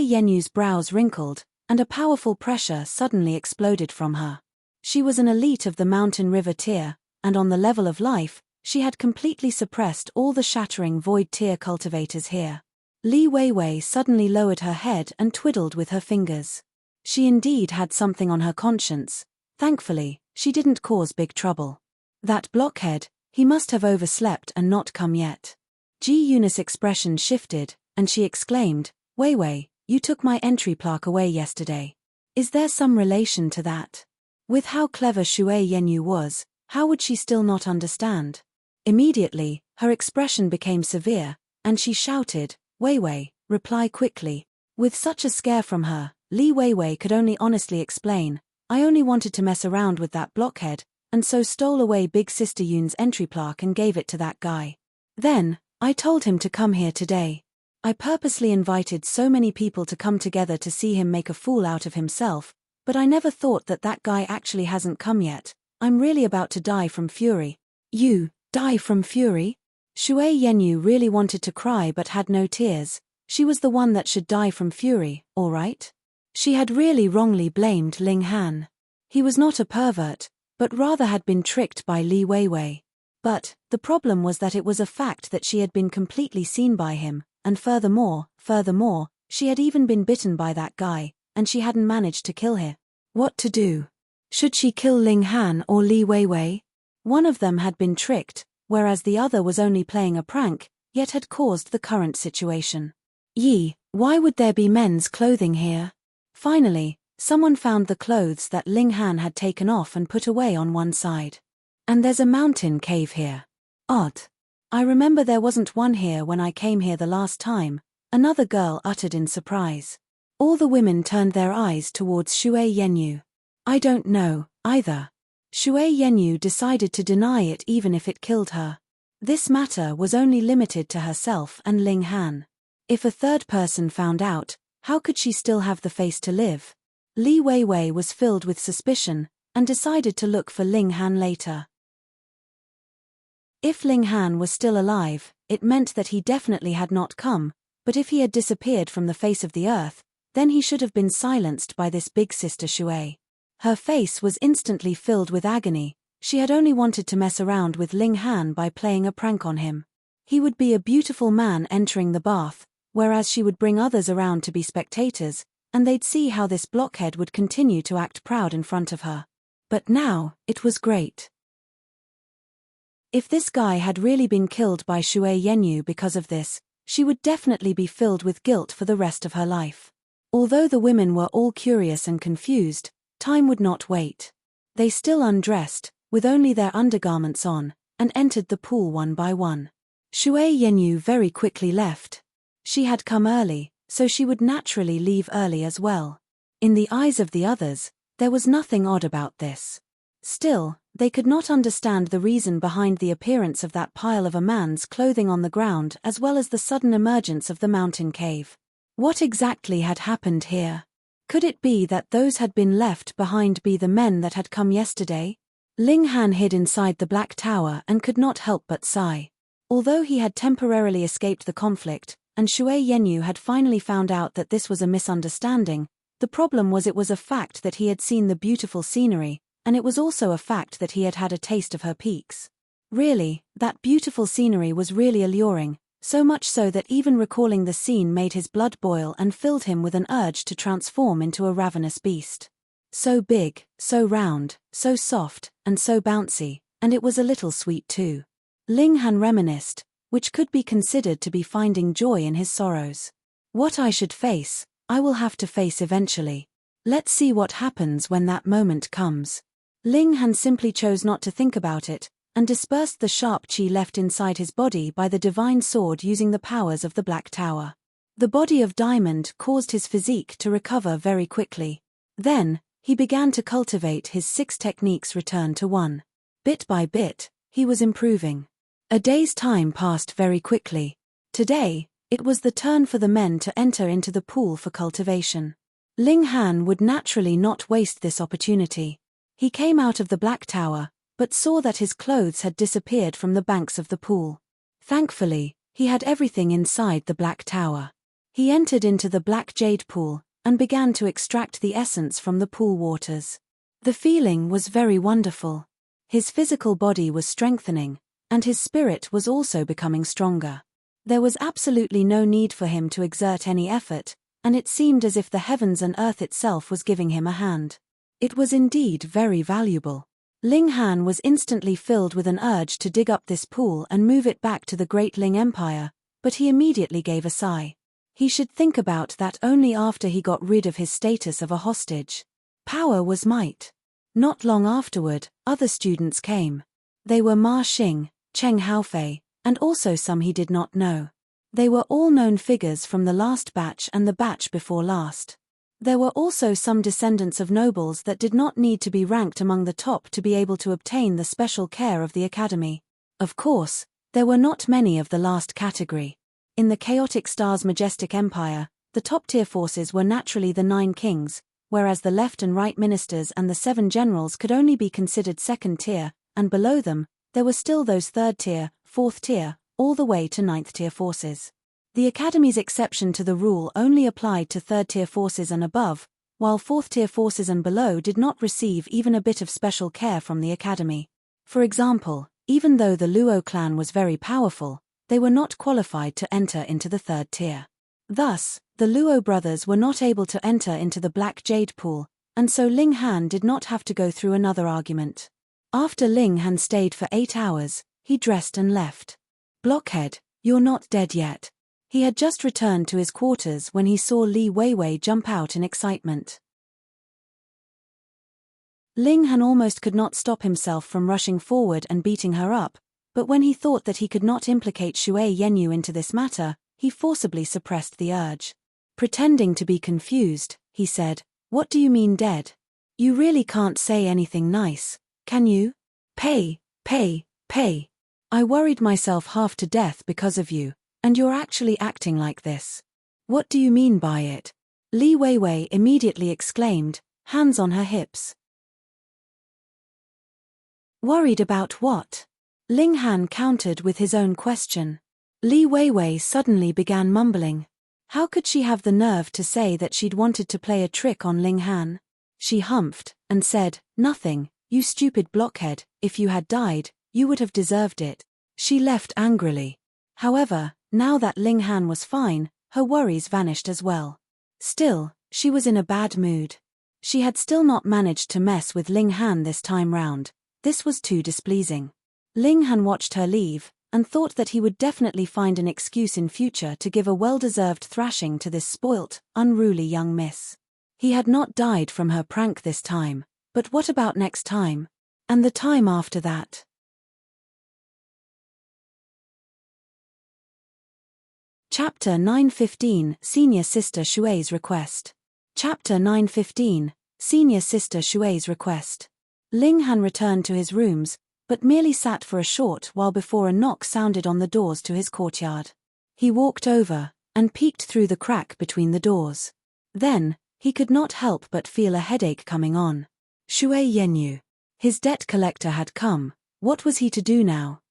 Yenyu's brows wrinkled, and a powerful pressure suddenly exploded from her. She was an elite of the mountain river tier, and on the level of life, she had completely suppressed all the shattering void tier cultivators here. Li Weiwei suddenly lowered her head and twiddled with her fingers. She indeed had something on her conscience. Thankfully, she didn't cause big trouble. That blockhead, he must have overslept and not come yet. Ji Eunice's expression shifted, and she exclaimed, Weiwei, you took my entry plaque away yesterday. Is there some relation to that? With how clever Shui Yenyu was, how would she still not understand? Immediately, her expression became severe, and she shouted, Weiwei, reply quickly. With such a scare from her, Li Weiwei could only honestly explain, I only wanted to mess around with that blockhead, and so stole away Big Sister Yoon's entry plaque and gave it to that guy. Then, I told him to come here today. I purposely invited so many people to come together to see him make a fool out of himself, but I never thought that that guy actually hasn't come yet. I'm really about to die from fury. You Die from fury? Shui Yenyu really wanted to cry but had no tears. She was the one that should die from fury, all right? She had really wrongly blamed Ling Han. He was not a pervert, but rather had been tricked by Li Weiwei. But the problem was that it was a fact that she had been completely seen by him, and furthermore, she had even been bitten by that guy, and she hadn't managed to kill him. What to do? Should she kill Ling Han or Li Weiwei? One of them had been tricked, whereas the other was only playing a prank, yet had caused the current situation. Yi, why would there be men's clothing here? Finally, someone found the clothes that Ling Han had taken off and put away on one side. And there's a mountain cave here. Odd. I remember there wasn't one here when I came here the last time, another girl uttered in surprise. All the women turned their eyes towards Shui Yenyu. I don't know, either. Shui Yenyu decided to deny it even if it killed her. This matter was only limited to herself and Ling Han. If a third person found out, how could she still have the face to live? Li Weiwei was filled with suspicion, and decided to look for Ling Han later. If Ling Han was still alive, it meant that he definitely had not come, but if he had disappeared from the face of the earth, then he should have been silenced by this big sister Shui. Her face was instantly filled with agony. She had only wanted to mess around with Ling Han by playing a prank on him. He would be a beautiful man entering the bath, whereas she would bring others around to be spectators, and they'd see how this blockhead would continue to act proud in front of her. But now, it was great. If this guy had really been killed by Shui Yenyu because of this, she would definitely be filled with guilt for the rest of her life. Although the women were all curious and confused, time would not wait. They still undressed, with only their undergarments on, and entered the pool one by one. Shui Yenyu very quickly left. She had come early, so she would naturally leave early as well. In the eyes of the others, there was nothing odd about this. Still, they could not understand the reason behind the appearance of that pile of a man's clothing on the ground as well as the sudden emergence of the mountain cave. What exactly had happened here? Could it be that those had been left behind be the men that had come yesterday? Ling Han hid inside the Black Tower and could not help but sigh. Although he had temporarily escaped the conflict, and Shui Yenyu had finally found out that this was a misunderstanding, the problem was it was a fact that he had seen the beautiful scenery, and it was also a fact that he had had a taste of her peaks. Really, that beautiful scenery was really alluring, so much so that even recalling the scene made his blood boil and filled him with an urge to transform into a ravenous beast. So big, so round, so soft, and so bouncy, and it was a little sweet too. Ling Han reminisced, which could be considered to be finding joy in his sorrows. What I should face, I will have to face eventually. Let's see what happens when that moment comes. Ling Han simply chose not to think about it, and dispersed the sharp qi left inside his body by the divine sword using the powers of the Black Tower. The body of Diamond caused his physique to recover very quickly. Then, he began to cultivate his 6 techniques return to 1. Bit by bit, he was improving. A day's time passed very quickly. Today, it was the turn for the men to enter into the pool for cultivation. Ling Han would naturally not waste this opportunity. He came out of the Black Tower, but saw that his clothes had disappeared from the banks of the pool. Thankfully, he had everything inside the Black Tower. He entered into the black jade pool, and began to extract the essence from the pool waters. The feeling was very wonderful. His physical body was strengthening, and his spirit was also becoming stronger. There was absolutely no need for him to exert any effort, and it seemed as if the heavens and earth itself was giving him a hand. It was indeed very valuable. Ling Han was instantly filled with an urge to dig up this pool and move it back to the Great Ling Empire, but he immediately gave a sigh. He should think about that only after he got rid of his status of a hostage. Power was might. Not long afterward, other students came. They were Ma Xing, Cheng Haofei, and also some he did not know. They were all known figures from the last batch and the batch before last. There were also some descendants of nobles that did not need to be ranked among the top to be able to obtain the special care of the academy. Of course, there were not many of the last category. In the Chaotic Star's majestic empire, the top-tier forces were naturally the 9 kings, whereas the left and right ministers and the 7 generals could only be considered second-tier, and below them, there were still those 3rd tier, 4th tier, all the way to 9th tier forces. The Academy's exception to the rule only applied to 3rd tier forces and above, while 4th tier forces and below did not receive even a bit of special care from the Academy. For example, even though the Luo clan was very powerful, they were not qualified to enter into the 3rd tier. Thus, the Luo brothers were not able to enter into the Black Jade Pool, and so Ling Han did not have to go through another argument. After Ling Han stayed for 8 hours, he dressed and left. "Blockhead, you're not dead yet." He had just returned to his quarters when he saw Li Weiwei jump out in excitement. Ling Han almost could not stop himself from rushing forward and beating her up, but when he thought that he could not implicate Shui Yenyu into this matter, he forcibly suppressed the urge. Pretending to be confused, he said, "What do you mean dead? You really can't say anything nice, can you? Pay. I worried myself half to death because of you, and you're actually acting like this. What do you mean by it?" Li Weiwei immediately exclaimed, hands on her hips. Worried about what? Ling Han countered with his own question. Li Weiwei suddenly began mumbling. How could she have the nerve to say that she'd wanted to play a trick on Ling Han? She humphed and said, "Nothing, you stupid blockhead, if you had died, you would have deserved it." She left angrily. However, now that Ling Han was fine, her worries vanished as well. Still, she was in a bad mood. She had still not managed to mess with Ling Han this time round. This was too displeasing. Ling Han watched her leave, and thought that he would definitely find an excuse in future to give a well-deserved thrashing to this spoilt, unruly young miss. He had not died from her prank this time, but what about next time? And the time after that? Chapter 9:15 Senior Sister Shui's Request. Chapter 9:15 Senior Sister Shui's Request. Ling Han returned to his rooms, but merely sat for a short while before a knock sounded on the doors to his courtyard. He walked over, and peeked through the crack between the doors. Then, he could not help but feel a headache coming on. Shui Yenyu. His debt collector had come. What was he to do now?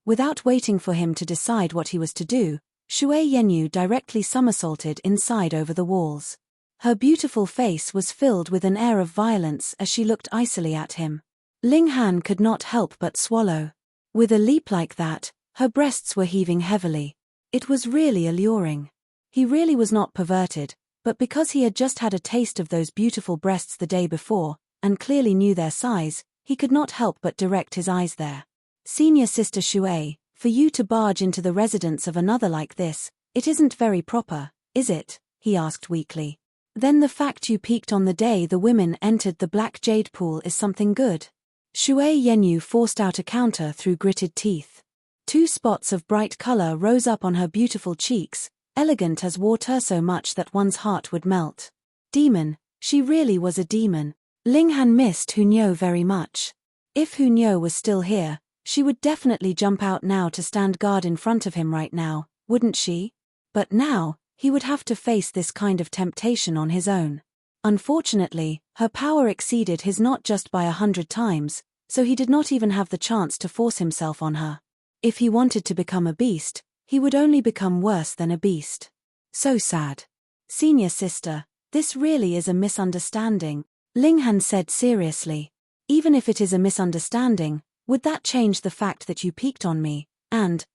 Without waiting for him to decide what he was to do, Shui Yenyu directly somersaulted inside over the walls. Her beautiful face was filled with an air of violence as she looked icily at him. Ling Han could not help but swallow. With a leap like that, her breasts were heaving heavily. It was really alluring. He really was not perverted, but because he had just had a taste of those beautiful breasts the day before, and clearly knew their size, he could not help but direct his eyes there. "Senior Sister Shui, for you to barge into the residence of another like this, it isn't very proper, is it?" he asked weakly. "Then the fact you peeked on the day the women entered the Black Jade Pool is something good?" Shui Yenyu forced out a counter through gritted teeth. 2 spots of bright color rose up on her beautiful cheeks, elegant as water so much that one's heart would melt. Demon, she really was a demon. Ling Han missed Hunyo very much. If Hunyo was still here, she would definitely jump out now to stand guard in front of him right now, wouldn't she? But now, he would have to face this kind of temptation on his own. Unfortunately, her power exceeded his not just by 100 times, so he did not even have the chance to force himself on her. If he wanted to become a beast, he would only become worse than a beast. So sad. "Senior sister, this really is a misunderstanding," Ling Han said seriously. "Even if it is a misunderstanding, would that change the fact that you peeked on me, and,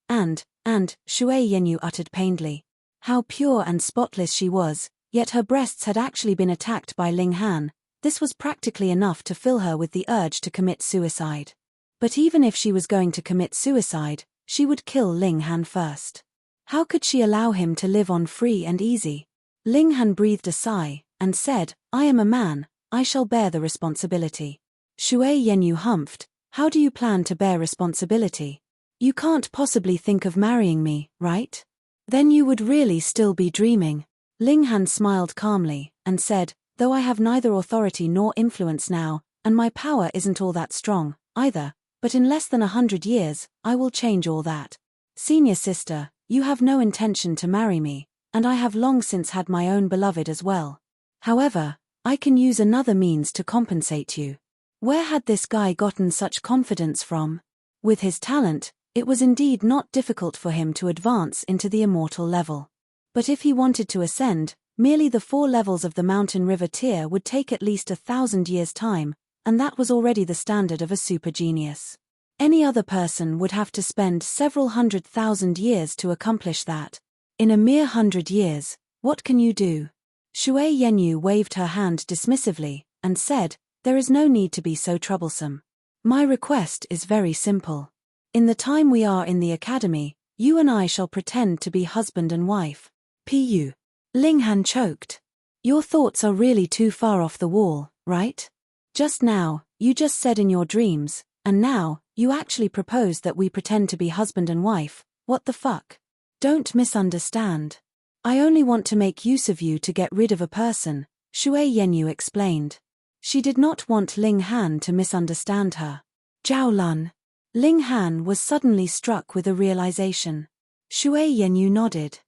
Shui Yenyu uttered painedly. How pure and spotless she was, yet her breasts had actually been attacked by Ling Han. This was practically enough to fill her with the urge to commit suicide. But even if she was going to commit suicide, she would kill Ling Han first. How could she allow him to live on free and easy? Ling Han breathed a sigh, and said, "I am a man, I shall bear the responsibility." Shui Yenyu humphed. "How do you plan to bear responsibility? You can't possibly think of marrying me, right? Then you would really still be dreaming." Ling Han smiled calmly, and said, "Though I have neither authority nor influence now, and my power isn't all that strong, either, but in less than 100 years, I will change all that. Senior sister, you have no intention to marry me, and I have long since had my own beloved as well. However, I can use another means to compensate you." Where had this guy gotten such confidence from? With his talent, it was indeed not difficult for him to advance into the immortal level. But if he wanted to ascend, merely the 4 levels of the mountain river tier would take at least 1,000 years' time, and that was already the standard of a super genius. Any other person would have to spend several 100,000 years to accomplish that. In a mere 100 years, what can you do? Shui Yenyu waved her hand dismissively, and said, "There is no need to be so troublesome. My request is very simple. In the time we are in the academy, you and I shall pretend to be husband and wife." Pu. Linghan choked. "Your thoughts are really too far off the wall, right? Just now, you just said in your dreams, and now, you actually proposed that we pretend to be husband and wife. What the fuck? Don't misunderstand. I only want to make use of you to get rid of a person," Shui Yenyu explained. She did not want Ling Han to misunderstand her. Zhao Lun. Ling Han was suddenly struck with a realization. Shui Yenyu nodded.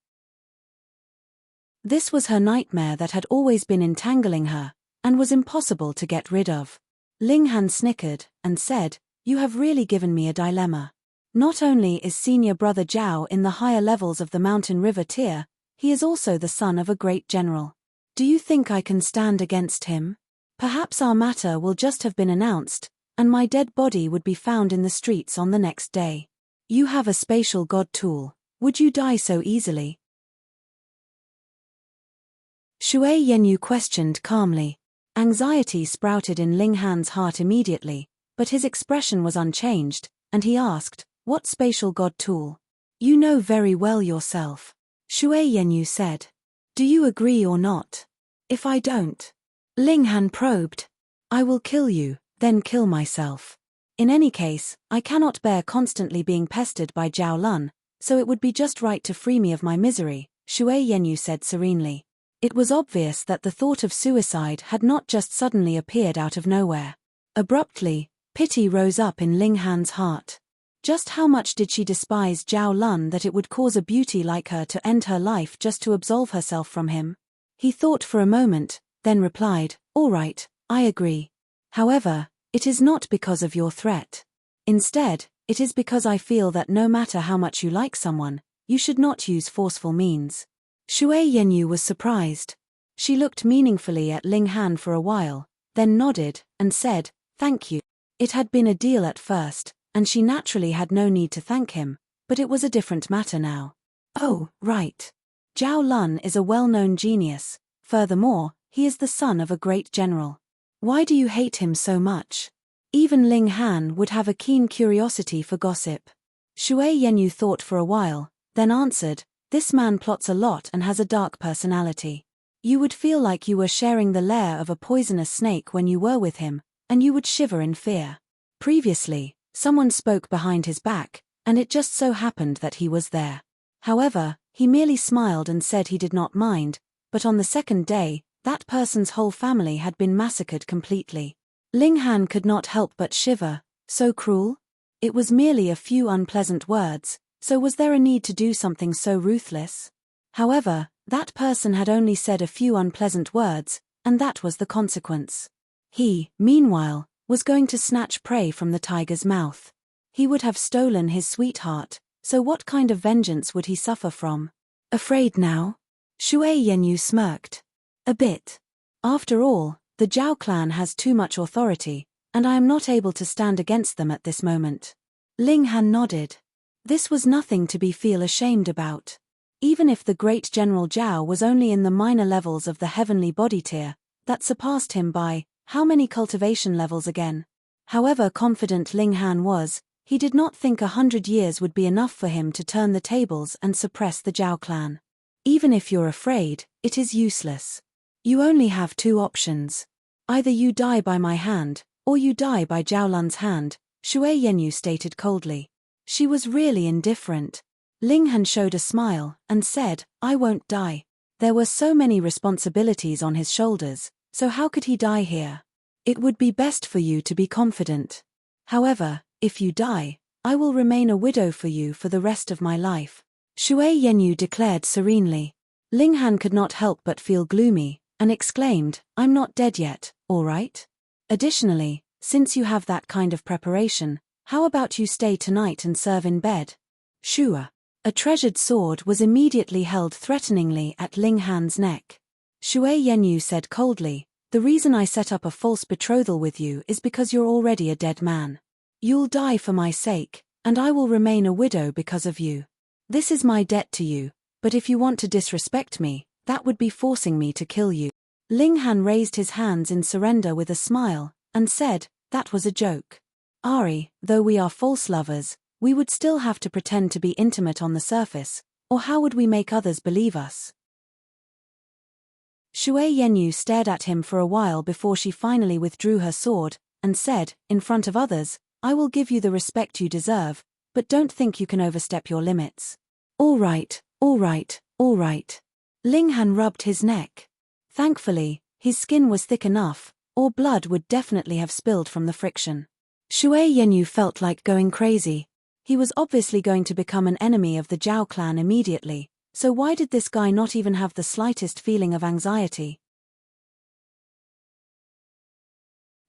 This was her nightmare that had always been entangling her, and was impossible to get rid of. Ling Han snickered, and said, "You have really given me a dilemma. Not only is senior brother Zhao in the higher levels of the mountain river tier, he is also the son of a great general. Do you think I can stand against him? Perhaps our matter will just have been announced, and my dead body would be found in the streets on the next day. You have a spatial god tool. Would you die so easily?" Shui Yenyu questioned calmly. Anxiety sprouted in Ling Han's heart immediately, but his expression was unchanged, and he asked, "What spatial god tool? You know very well yourself," Shui Yenyu said. "Do you agree or not? If I don't," Ling Han probed, "I will kill you, then kill myself. In any case, I cannot bear constantly being pestered by Zhao Lun, so it would be just right to free me of my misery," Shui Yenyu said serenely. It was obvious that the thought of suicide had not just suddenly appeared out of nowhere. Abruptly, pity rose up in Ling Han's heart. Just how much did she despise Zhao Lun that it would cause a beauty like her to end her life just to absolve herself from him? He thought for a moment, then replied, "All right, I agree. However, it is not because of your threat. Instead, it is because I feel that no matter how much you like someone, you should not use forceful means." Shui Yenyu was surprised. She looked meaningfully at Ling Han for a while, then nodded, and said, "Thank you." It had been a deal at first, and she naturally had no need to thank him, but it was a different matter now. "Oh, right. Zhao Lun is a well-known genius. Furthermore, he is the son of a great general. Why do you hate him so much?" Even Ling Han would have a keen curiosity for gossip. Shui Yenyu thought for a while, then answered, "This man plots a lot and has a dark personality. You would feel like you were sharing the lair of a poisonous snake when you were with him, and you would shiver in fear. Previously, someone spoke behind his back, and it just so happened that he was there. However, he merely smiled and said he did not mind, but on the second day, that person's whole family had been massacred completely." Ling Han could not help but shiver. So cruel? It was merely a few unpleasant words, so was there a need to do something so ruthless? However, that person had only said a few unpleasant words, and that was the consequence. He, meanwhile, was going to snatch prey from the tiger's mouth. He would have stolen his sweetheart, so what kind of vengeance would he suffer from? "Afraid now?" Shui Yenyu smirked. "A bit. After all, the Zhao clan has too much authority, and I am not able to stand against them at this moment." Ling Han nodded. This was nothing to be feel ashamed about. Even if the great General Zhao was only in the minor levels of the heavenly body tier, that surpassed him by, how many cultivation levels again? However confident Ling Han was, he did not think 100 years would be enough for him to turn the tables and suppress the Zhao clan. Even if you're afraid, it is useless. You only have 2 options. Either you die by my hand, or you die by Zhao Lun's hand, Shui Yenyu stated coldly. She was really indifferent. Ling Han showed a smile, and said, "I won't die. There were so many responsibilities on his shoulders, so how could he die here? It would be best for you to be confident. However, if you die, I will remain a widow for you for the rest of my life," Shui Yenyu declared serenely. Ling Han could not help but feel gloomy, and exclaimed, "I'm not dead yet, all right? Additionally, since you have that kind of preparation, How about you stay tonight and serve in bed? Sure. A treasured sword was immediately held threateningly at Ling Han's neck. Shui Yenyu said coldly, "The reason I set up a false betrothal with you is because you're already a dead man. You'll die for my sake, and I will remain a widow because of you. This is my debt to you, but if you want to disrespect me, that would be forcing me to kill you." Ling Han raised his hands in surrender with a smile, and said, "That was a joke. Ari, though we are false lovers, we would still have to pretend to be intimate on the surface, or how would we make others believe us?" Shui Yenyu stared at him for a while before she finally withdrew her sword, and said, in front of others, "I will give you the respect you deserve, but don't think you can overstep your limits." All right, all right, all right. Ling Han rubbed his neck. Thankfully, his skin was thick enough, or blood would definitely have spilled from the friction. Shui Yenyu felt like going crazy. He was obviously going to become an enemy of the Zhao clan immediately, so why did this guy not even have the slightest feeling of anxiety?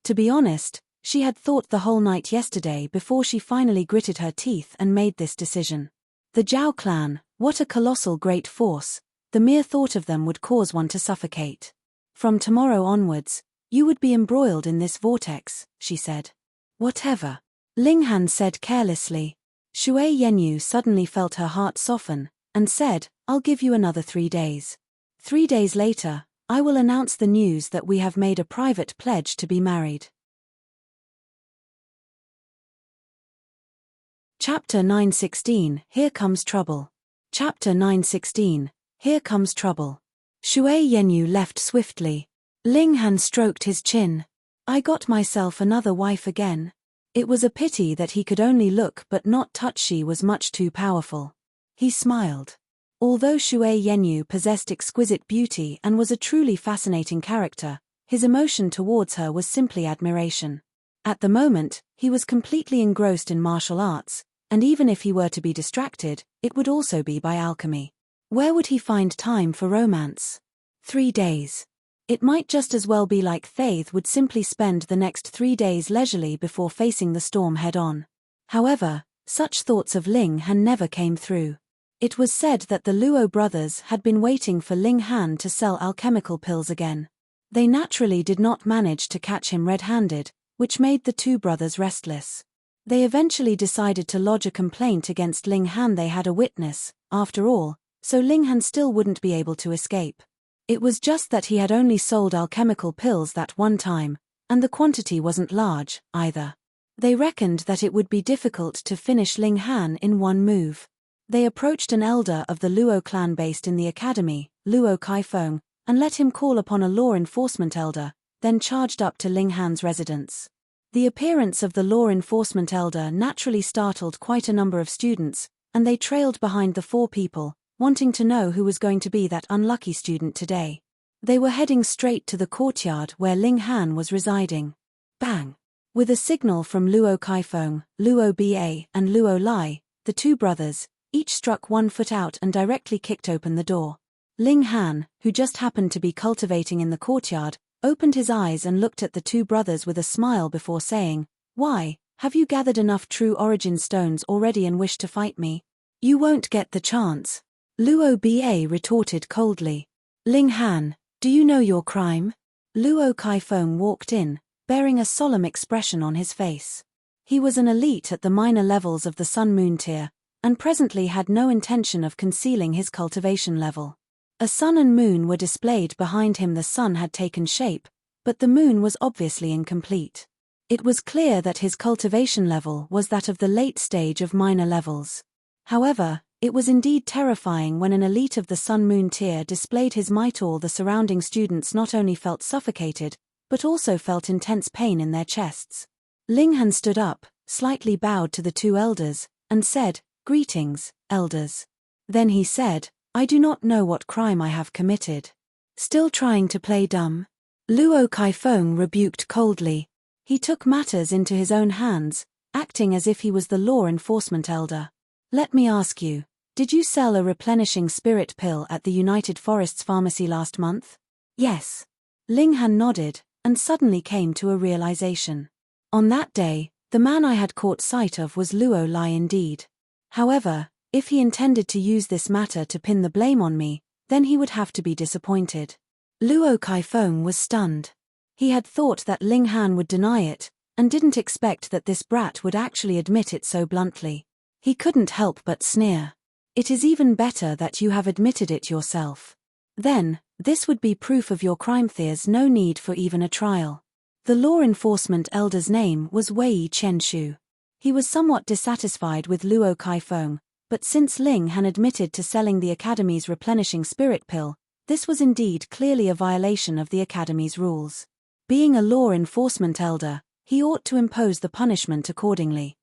To be honest, she had thought the whole night yesterday before she finally gritted her teeth and made this decision. The Zhao clan, what a colossal great force, the mere thought of them would cause one to suffocate. From tomorrow onwards, you would be embroiled in this vortex, she said. Whatever. Ling Han said carelessly. Shui Yenyu suddenly felt her heart soften, and said, "I'll give you another 3 days. 3 days later, I will announce the news that we have made a private pledge to be married." Chapter 9:16, Here Comes Trouble. Chapter 9:16, Here Comes Trouble. Shui Yenyu left swiftly. Ling Han stroked his chin. "I got myself another wife again." It was a pity that he could only look but not touch. She was much too powerful. He smiled. Although Shui Yenyu possessed exquisite beauty and was a truly fascinating character, his emotion towards her was simply admiration. At the moment, he was completely engrossed in martial arts, and even if he were to be distracted, it would also be by alchemy. Where would he find time for romance? 3 days. It might just as well be like Thaith would simply spend the next 3 days leisurely before facing the storm head-on. However, such thoughts of Ling Han never came through. It was said that the Luo brothers had been waiting for Ling Han to sell alchemical pills again. They naturally did not manage to catch him red-handed, which made the two brothers restless. They eventually decided to lodge a complaint against Ling Han. They had a witness, after all, so Ling Han still wouldn't be able to escape. It was just that he had only sold alchemical pills that one time, and the quantity wasn't large, either. They reckoned that it would be difficult to finish Ling Han in one move. They approached an elder of the Luo clan based in the academy, Luo Kaifeng, and let him call upon a law enforcement elder, then charged up to Ling Han's residence. The appearance of the law enforcement elder naturally startled quite a number of students, and they trailed behind the 4 people, wanting to know who was going to be that unlucky student today. They were heading straight to the courtyard where Ling Han was residing. Bang! With a signal from Luo Kaifeng, Luo Ba, and Luo Lai, the 2 brothers, each struck 1 foot out and directly kicked open the door. Ling Han, who just happened to be cultivating in the courtyard, opened his eyes and looked at the 2 brothers with a smile before saying, "Why, have you gathered enough true origin stones already and wish to fight me? You won't get the chance." Luo Ba retorted coldly. "Ling Han, do you know your crime?" Luo Kaifeng walked in, bearing a solemn expression on his face. He was an elite at the minor levels of the Sun-Moon tier, and presently had no intention of concealing his cultivation level. A sun and moon were displayed behind him. The sun had taken shape, but the moon was obviously incomplete. It was clear that his cultivation level was that of the late stage of minor levels. However, it was indeed terrifying when an elite of the Sun-Moon tier displayed his might. All the surrounding students not only felt suffocated, but also felt intense pain in their chests. Ling Han stood up, slightly bowed to the 2 elders, and said, "Greetings, elders." Then he said, "I do not know what crime I have committed." "Still trying to play dumb?" Luo Kaifeng rebuked coldly. He took matters into his own hands, acting as if he was the law enforcement elder. "Let me ask you, did you sell a replenishing spirit pill at the United Forests Pharmacy last month?" "Yes." Ling Han nodded, and suddenly came to a realization. On that day, The man I had caught sight of was Luo Lai indeed. However, if he intended to use this matter to pin the blame on me, then he would have to be disappointed. Luo Kaifeng was stunned. He had thought that Ling Han would deny it, and didn't expect that this brat would actually admit it so bluntly. He couldn't help but sneer. It is even better that you have admitted it yourself. Then, this would be proof of your crime. There's no need for even a trial. The law enforcement elder's name was Wei Chenshu. He was somewhat dissatisfied with Luo Kaifeng, but since Ling Han admitted to selling the Academy's replenishing spirit pill, this was indeed clearly a violation of the Academy's rules. Being a law enforcement elder, he ought to impose the punishment accordingly.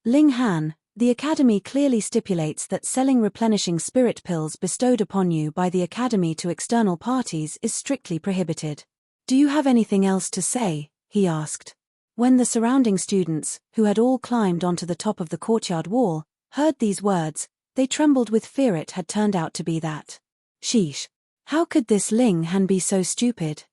Ling Han, the Academy clearly stipulates that selling replenishing spirit pills bestowed upon you by the Academy to external parties is strictly prohibited. Do you have anything else to say? He asked. When the surrounding students, who had all climbed onto the top of the courtyard wall, heard these words, they trembled with fear. It had turned out to be that. Sheesh. How could this Ling Han be so stupid?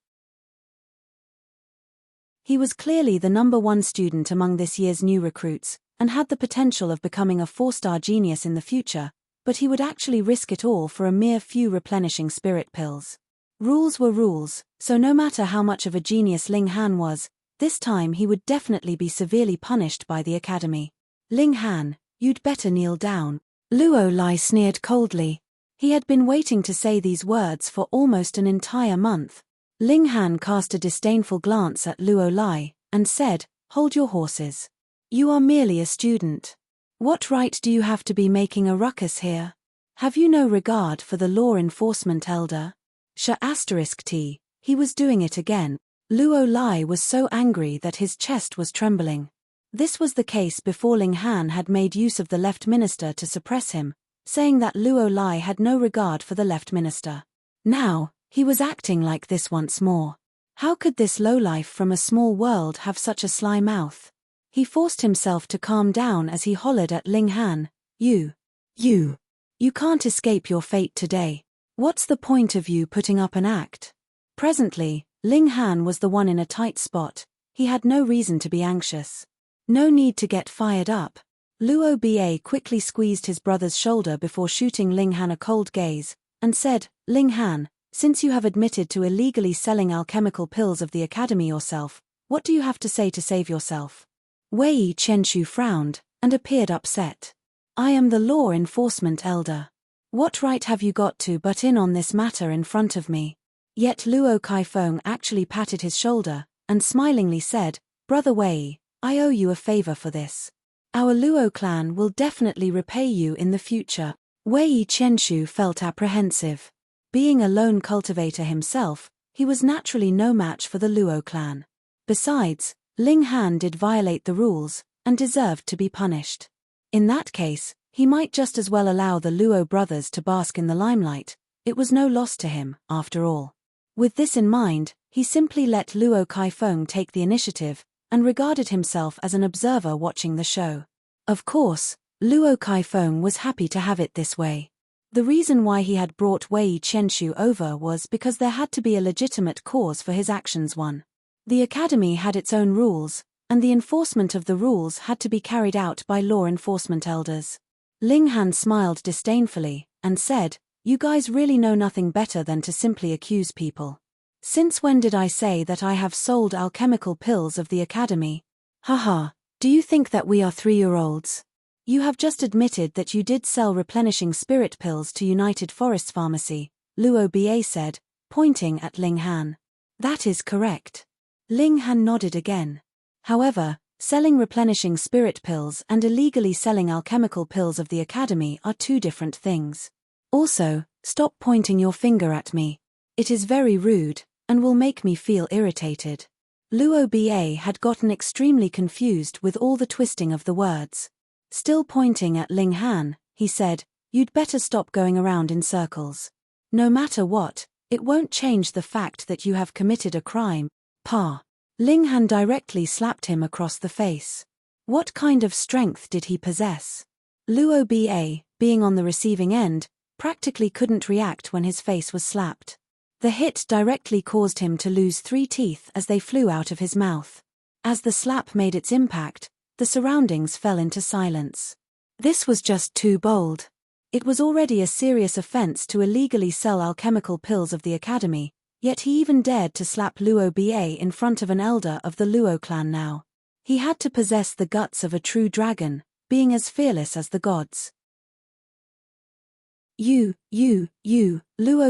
He was clearly the #1 student among this year's new recruits, and had the potential of becoming a 4-star genius in the future, but he would actually risk it all for a mere few replenishing spirit pills. Rules were rules, so no matter how much of a genius Ling Han was, this time he would definitely be severely punished by the Academy. Ling Han, you'd better kneel down. Luo Lai sneered coldly. He had been waiting to say these words for almost an entire month. Ling Han cast a disdainful glance at Luo Lai, and said, "Hold your horses. You are merely a student. What right do you have to be making a ruckus here? Have you no regard for the law enforcement elder?" *T. He was doing it again. Luo Lai was so angry that his chest was trembling. This was the case before Ling Han had made use of the left minister to suppress him, saying that Luo Lai had no regard for the left minister. Now, he was acting like this once more. How could this lowlife from a small world have such a sly mouth? He forced himself to calm down as he hollered at Ling Han, You can't escape your fate today. What's the point of you putting up an act?" Presently, Ling Han was the one in a tight spot. He had no reason to be anxious. No need to get fired up. Luo Ba quickly squeezed his brother's shoulder before shooting Ling Han a cold gaze, and said, "Ling Han, since you have admitted to illegally selling alchemical pills of the Academy yourself, what do you have to say to save yourself?" Wei Chenshu frowned, and appeared upset. "I am the law enforcement elder. What right have you got to butt in on this matter in front of me?" Yet Luo Kaifeng actually patted his shoulder, and smilingly said, "Brother Wei, I owe you a favor for this. Our Luo clan will definitely repay you in the future." Wei Chenshu felt apprehensive. Being a lone cultivator himself, he was naturally no match for the Luo clan. Besides, Ling Han did violate the rules, and deserved to be punished. In that case, he might just as well allow the Luo brothers to bask in the limelight. It was no loss to him, after all. With this in mind, he simply let Luo Kaifeng take the initiative, and regarded himself as an observer watching the show. Of course, Luo Kaifeng was happy to have it this way. The reason why he had brought Wei Chenshu over was because there had to be a legitimate cause for his actions. The Academy had its own rules, and the enforcement of the rules had to be carried out by law enforcement elders. Ling Han smiled disdainfully, and said, "You guys really know nothing better than to simply accuse people. Since when did I say that I have sold alchemical pills of the Academy? Haha, do you think that we are 3-year-olds? You have just admitted that you did sell replenishing spirit pills to United Forests Pharmacy," Luo Ba said, pointing at Ling Han. "That is correct." Ling Han nodded again. However, selling replenishing spirit pills and illegally selling alchemical pills of the Academy are two different things. Also, stop pointing your finger at me. It is very rude, and will make me feel irritated. Luo Ba had gotten extremely confused with all the twisting of the words. Still pointing at Ling Han, he said, "You'd better stop going around in circles. No matter what, it won't change the fact that you have committed a crime." Pa. Ling Han directly slapped him across the face. What kind of strength did he possess? Luo Ba, being on the receiving end, practically couldn't react when his face was slapped. The hit directly caused him to lose 3 teeth as they flew out of his mouth. As the slap made its impact, the surroundings fell into silence. This was just too bold. It was already a serious offense to illegally sell alchemical pills of the Academy, yet he even dared to slap Luo Ba in front of an elder of the Luo clan now. He had to possess the guts of a true dragon, being as fearless as the gods. Luo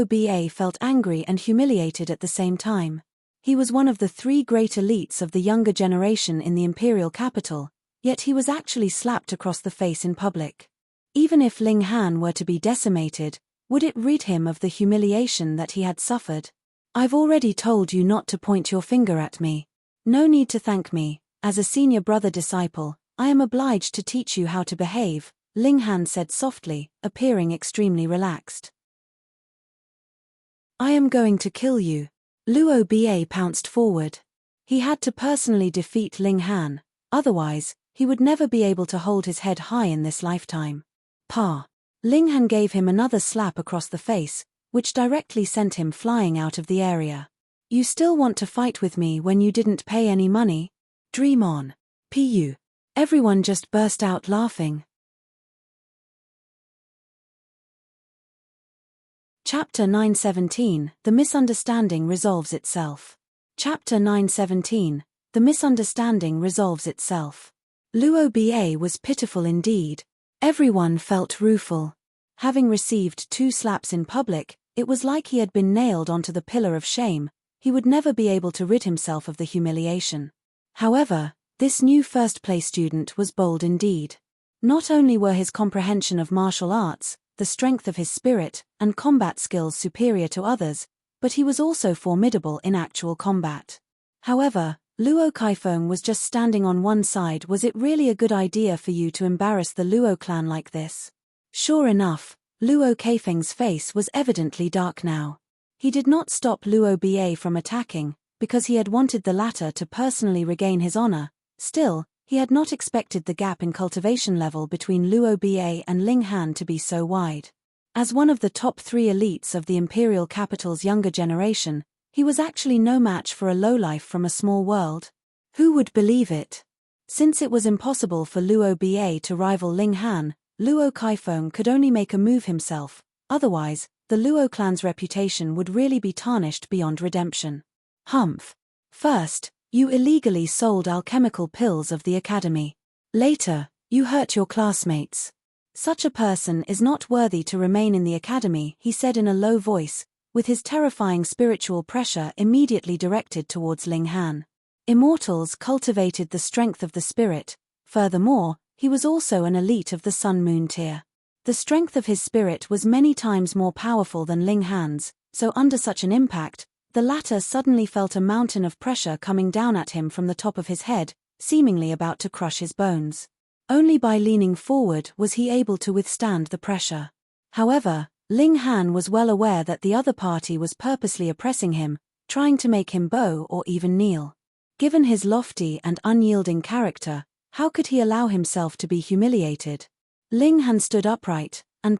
Ba felt angry and humiliated at the same time. He was one of the 3 great elites of the younger generation in the imperial capital, yet he was actually slapped across the face in public. Even if Ling Han were to be decimated, would it rid him of the humiliation that he had suffered? I've already told you not to point your finger at me. No need to thank me. As a senior brother disciple, I am obliged to teach you how to behave, Ling Han said softly, appearing extremely relaxed. I am going to kill you. Luo Ba pounced forward. He had to personally defeat Ling Han, otherwise, he would never be able to hold his head high in this lifetime. Pa! Ling Han gave him another slap across the face, which directly sent him flying out of the area. You still want to fight with me when you didn't pay any money? Dream on. Pu. Everyone just burst out laughing. Chapter 917, The Misunderstanding Resolves Itself. Chapter 917, The Misunderstanding Resolves Itself. Luo Ba was pitiful indeed. Everyone felt rueful. Having received 2 slaps in public, it was like he had been nailed onto the pillar of shame. He would never be able to rid himself of the humiliation. However, this new first-place student was bold indeed. Not only were his comprehension of martial arts, the strength of his spirit, and combat skills superior to others, but he was also formidable in actual combat. However, Luo Kaifeng was just standing on one side. Was it really a good idea for you to embarrass the Luo clan like this? Sure enough, Luo Kaifeng's face was evidently dark now. He did not stop Luo Ba from attacking, because he had wanted the latter to personally regain his honor. Still, he had not expected the gap in cultivation level between Luo Ba and Ling Han to be so wide. As one of the top 3 elites of the imperial capital's younger generation, he was actually no match for a lowlife from a small world. Who would believe it? Since it was impossible for Luo Ba to rival Ling Han, Luo Kaifeng could only make a move himself, otherwise, the Luo clan's reputation would really be tarnished beyond redemption. Humph. First, you illegally sold alchemical pills of the Academy. Later, you hurt your classmates. Such a person is not worthy to remain in the Academy, he said in a low voice, with his terrifying spiritual pressure immediately directed towards Ling Han. Immortals cultivated the strength of the spirit. Furthermore, he was also an elite of the Sun-Moon tier. The strength of his spirit was many times more powerful than Ling Han's, so under such an impact, the latter suddenly felt a mountain of pressure coming down at him from the top of his head, seemingly about to crush his bones. Only by leaning forward was he able to withstand the pressure. However, Ling Han was well aware that the other party was purposely oppressing him, trying to make him bow or even kneel. Given his lofty and unyielding character, how could he allow himself to be humiliated? Ling Han stood upright, and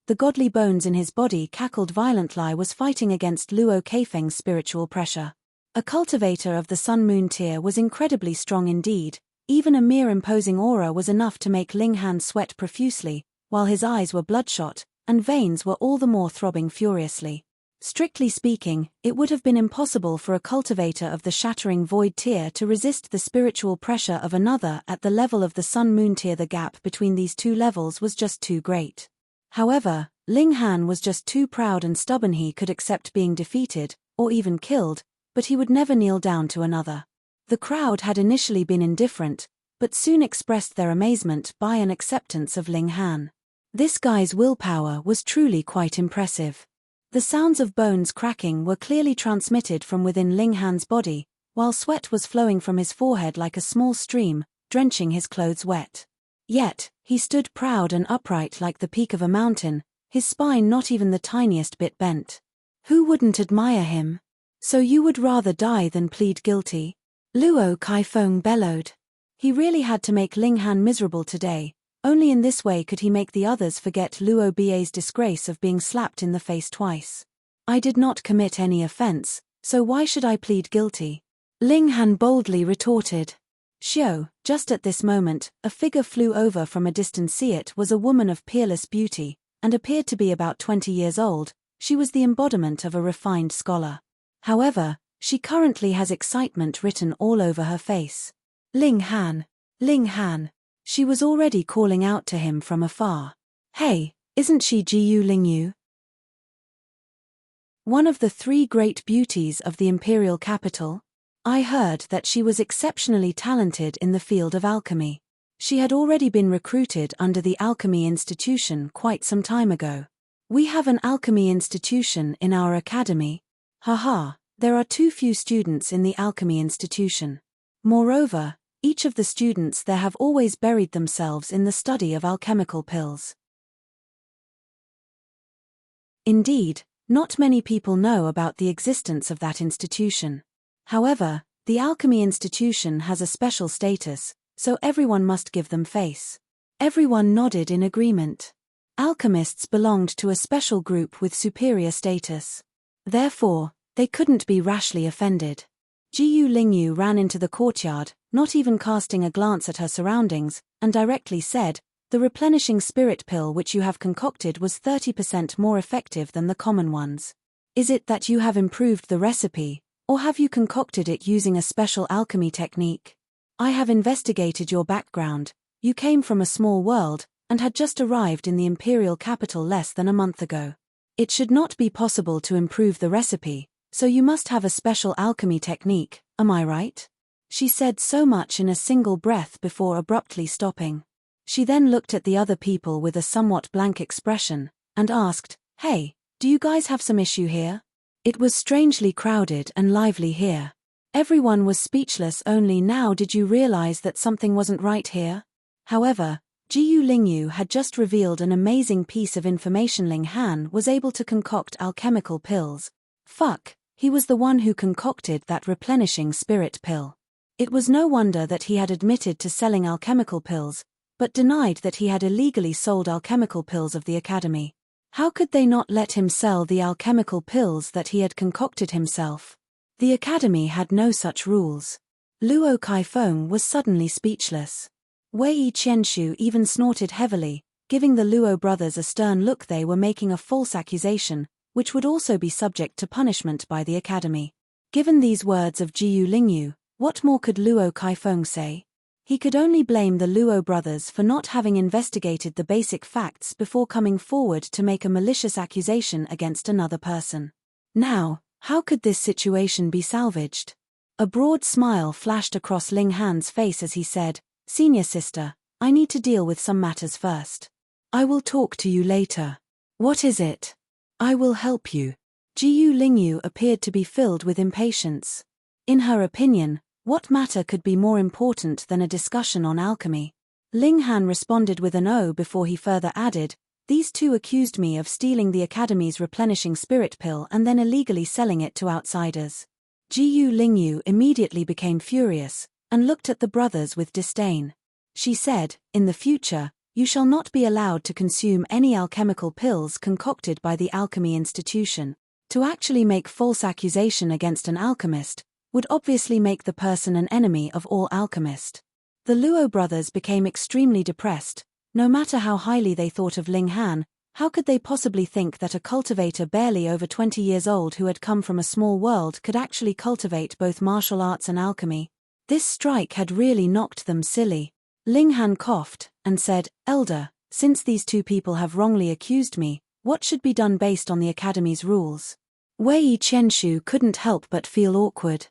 the godly bones in his body cackled violently. Was fighting against Luo Kaifeng's spiritual pressure. A cultivator of the Sun-Moon tier was incredibly strong indeed. Even a mere imposing aura was enough to make Ling Han sweat profusely, while his eyes were bloodshot, and veins were all the more throbbing furiously. Strictly speaking, it would have been impossible for a cultivator of the Shattering Void tier to resist the spiritual pressure of another at the level of the Sun-Moon tier. The gap between these 2 levels was just too great. However, Ling Han was just too proud and stubborn. He could accept being defeated, or even killed, but he would never kneel down to another. The crowd had initially been indifferent, but soon expressed their amazement by an acceptance of Ling Han. This guy's willpower was truly quite impressive. The sounds of bones cracking were clearly transmitted from within Ling Han's body, while sweat was flowing from his forehead like a small stream, drenching his clothes wet. Yet, he stood proud and upright like the peak of a mountain, his spine not even the tiniest bit bent. Who wouldn't admire him? So you would rather die than plead guilty? Luo Kaifeng bellowed. He really had to make Ling Han miserable today. Only in this way could he make the others forget Luo Ba's disgrace of being slapped in the face twice. I did not commit any offense, so why should I plead guilty? Ling Han boldly retorted. Xiao, just at this moment, a figure flew over from a distance. It was a woman of peerless beauty, and appeared to be about 20 years old. She was the embodiment of a refined scholar. However, she currently has excitement written all over her face. Ling Han! Ling Han! She was already calling out to him from afar. Hey, isn't she Jiyu Lingyu? One of the 3 great beauties of the imperial capital? I heard that she was exceptionally talented in the field of alchemy. She had already been recruited under the Alchemy Institution quite some time ago. We have an alchemy institution in our academy. Haha, there are too few students in the Alchemy Institution. Moreover, each of the students there have always buried themselves in the study of alchemical pills. Indeed, not many people know about the existence of that institution. However, the Alchemy Institution has a special status, so everyone must give them face. Everyone nodded in agreement. Alchemists belonged to a special group with superior status. Therefore, they couldn't be rashly offended. Jiyu Lingyu ran into the courtyard, not even casting a glance at her surroundings, and directly said, "The replenishing spirit pill which you have concocted was 30% more effective than the common ones. Is it that you have improved the recipe, or have you concocted it using a special alchemy technique? I have investigated your background. You came from a small world, and had just arrived in the imperial capital less than a month ago. It should not be possible to improve the recipe, so you must have a special alchemy technique, am I right?" She said so much in a single breath before abruptly stopping. She then looked at the other people with a somewhat blank expression, and asked, "Hey, do you guys have some issue here?" It was strangely crowded and lively here. Everyone was speechless. Only now did you realize that something wasn't right here? However, Jiyu Lingyu had just revealed an amazing piece of information. Ling Han was able to concoct alchemical pills. Fuck, he was the one who concocted that replenishing spirit pill. It was no wonder that he had admitted to selling alchemical pills, but denied that he had illegally sold alchemical pills of the academy. How could they not let him sell the alchemical pills that he had concocted himself? The academy had no such rules. Luo Kaifeng was suddenly speechless. Wei Qianshu even snorted heavily, giving the Luo brothers a stern look. They were making a false accusation, which would also be subject to punishment by the academy. Given these words of Jiyu Lingyu, what more could Luo Kaifeng say? He could only blame the Luo brothers for not having investigated the basic facts before coming forward to make a malicious accusation against another person. Now, how could this situation be salvaged? A broad smile flashed across Ling Han's face as he said, "Senior sister, I need to deal with some matters first. I will talk to you later." "What is it?" "I will help you." Jiyu Lingyu appeared to be filled with impatience. In her opinion, what matter could be more important than a discussion on alchemy? Ling Han responded with an "oh" before he further added, "These two accused me of stealing the academy's replenishing spirit pill and then illegally selling it to outsiders." Jiyu Lingyu immediately became furious, and looked at the brothers with disdain. She said, "In the future, you shall not be allowed to consume any alchemical pills concocted by the Alchemy Institution. To actually make false accusation against an alchemist would obviously make the person an enemy of all alchemists." The Luo brothers became extremely depressed. No matter how highly they thought of Ling Han, how could they possibly think that a cultivator barely over 20 years old who had come from a small world could actually cultivate both martial arts and alchemy? This strike had really knocked them silly. Ling Han coughed, and said, "Elder, since these two people have wrongly accused me, what should be done based on the academy's rules?" Wei Qianshu couldn't help but feel awkward.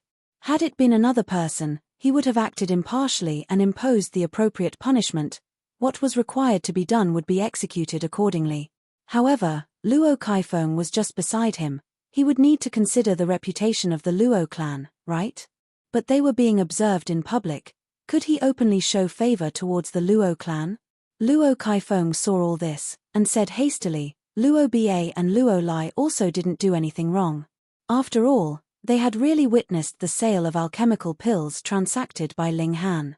Had it been another person, he would have acted impartially and imposed the appropriate punishment. What was required to be done would be executed accordingly. However, Luo Kaifeng was just beside him. He would need to consider the reputation of the Luo clan, right? But they were being observed in public. Could he openly show favor towards the Luo clan? Luo Kaifeng saw all this, and said hastily, "Luo Ba and Luo Lai also didn't do anything wrong. After all, they had really witnessed the sale of alchemical pills transacted by Ling Han.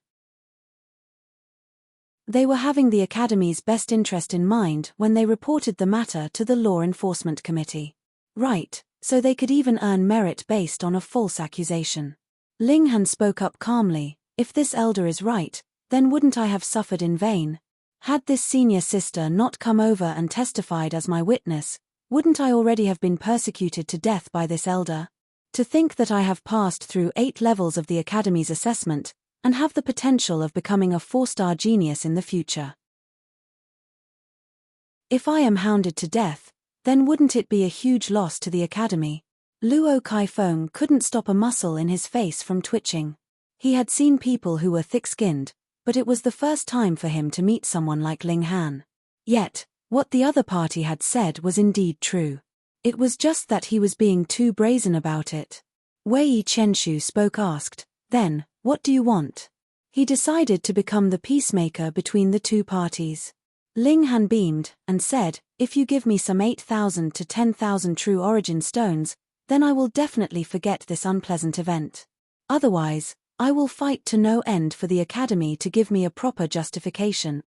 They were having the academy's best interest in mind when they reported the matter to the Law Enforcement Committee. Right, so they could even earn merit based on a false accusation. Ling Han spoke up calmly, if this elder is right, then wouldn't I have suffered in vain? Had this senior sister not come over and testified as my witness, wouldn't I already have been persecuted to death by this elder? To think that I have passed through 8 levels of the Academy's assessment, and have the potential of becoming a 4-star genius in the future. If I am hounded to death, then wouldn't it be a huge loss to the Academy? Luo Kaifeng couldn't stop a muscle in his face from twitching. He had seen people who were thick-skinned, but it was the first time for him to meet someone like Ling Han. Yet, what the other party had said was indeed true. It was just that he was being too brazen about it. Wei Qianshu spoke asked, then, what do you want? He decided to become the peacemaker between the two parties. Ling Han beamed, and said, if you give me some 8,000 to 10,000 true origin stones, then I will definitely forget this unpleasant event. Otherwise, I will fight to no end for the Academy to give me a proper justification.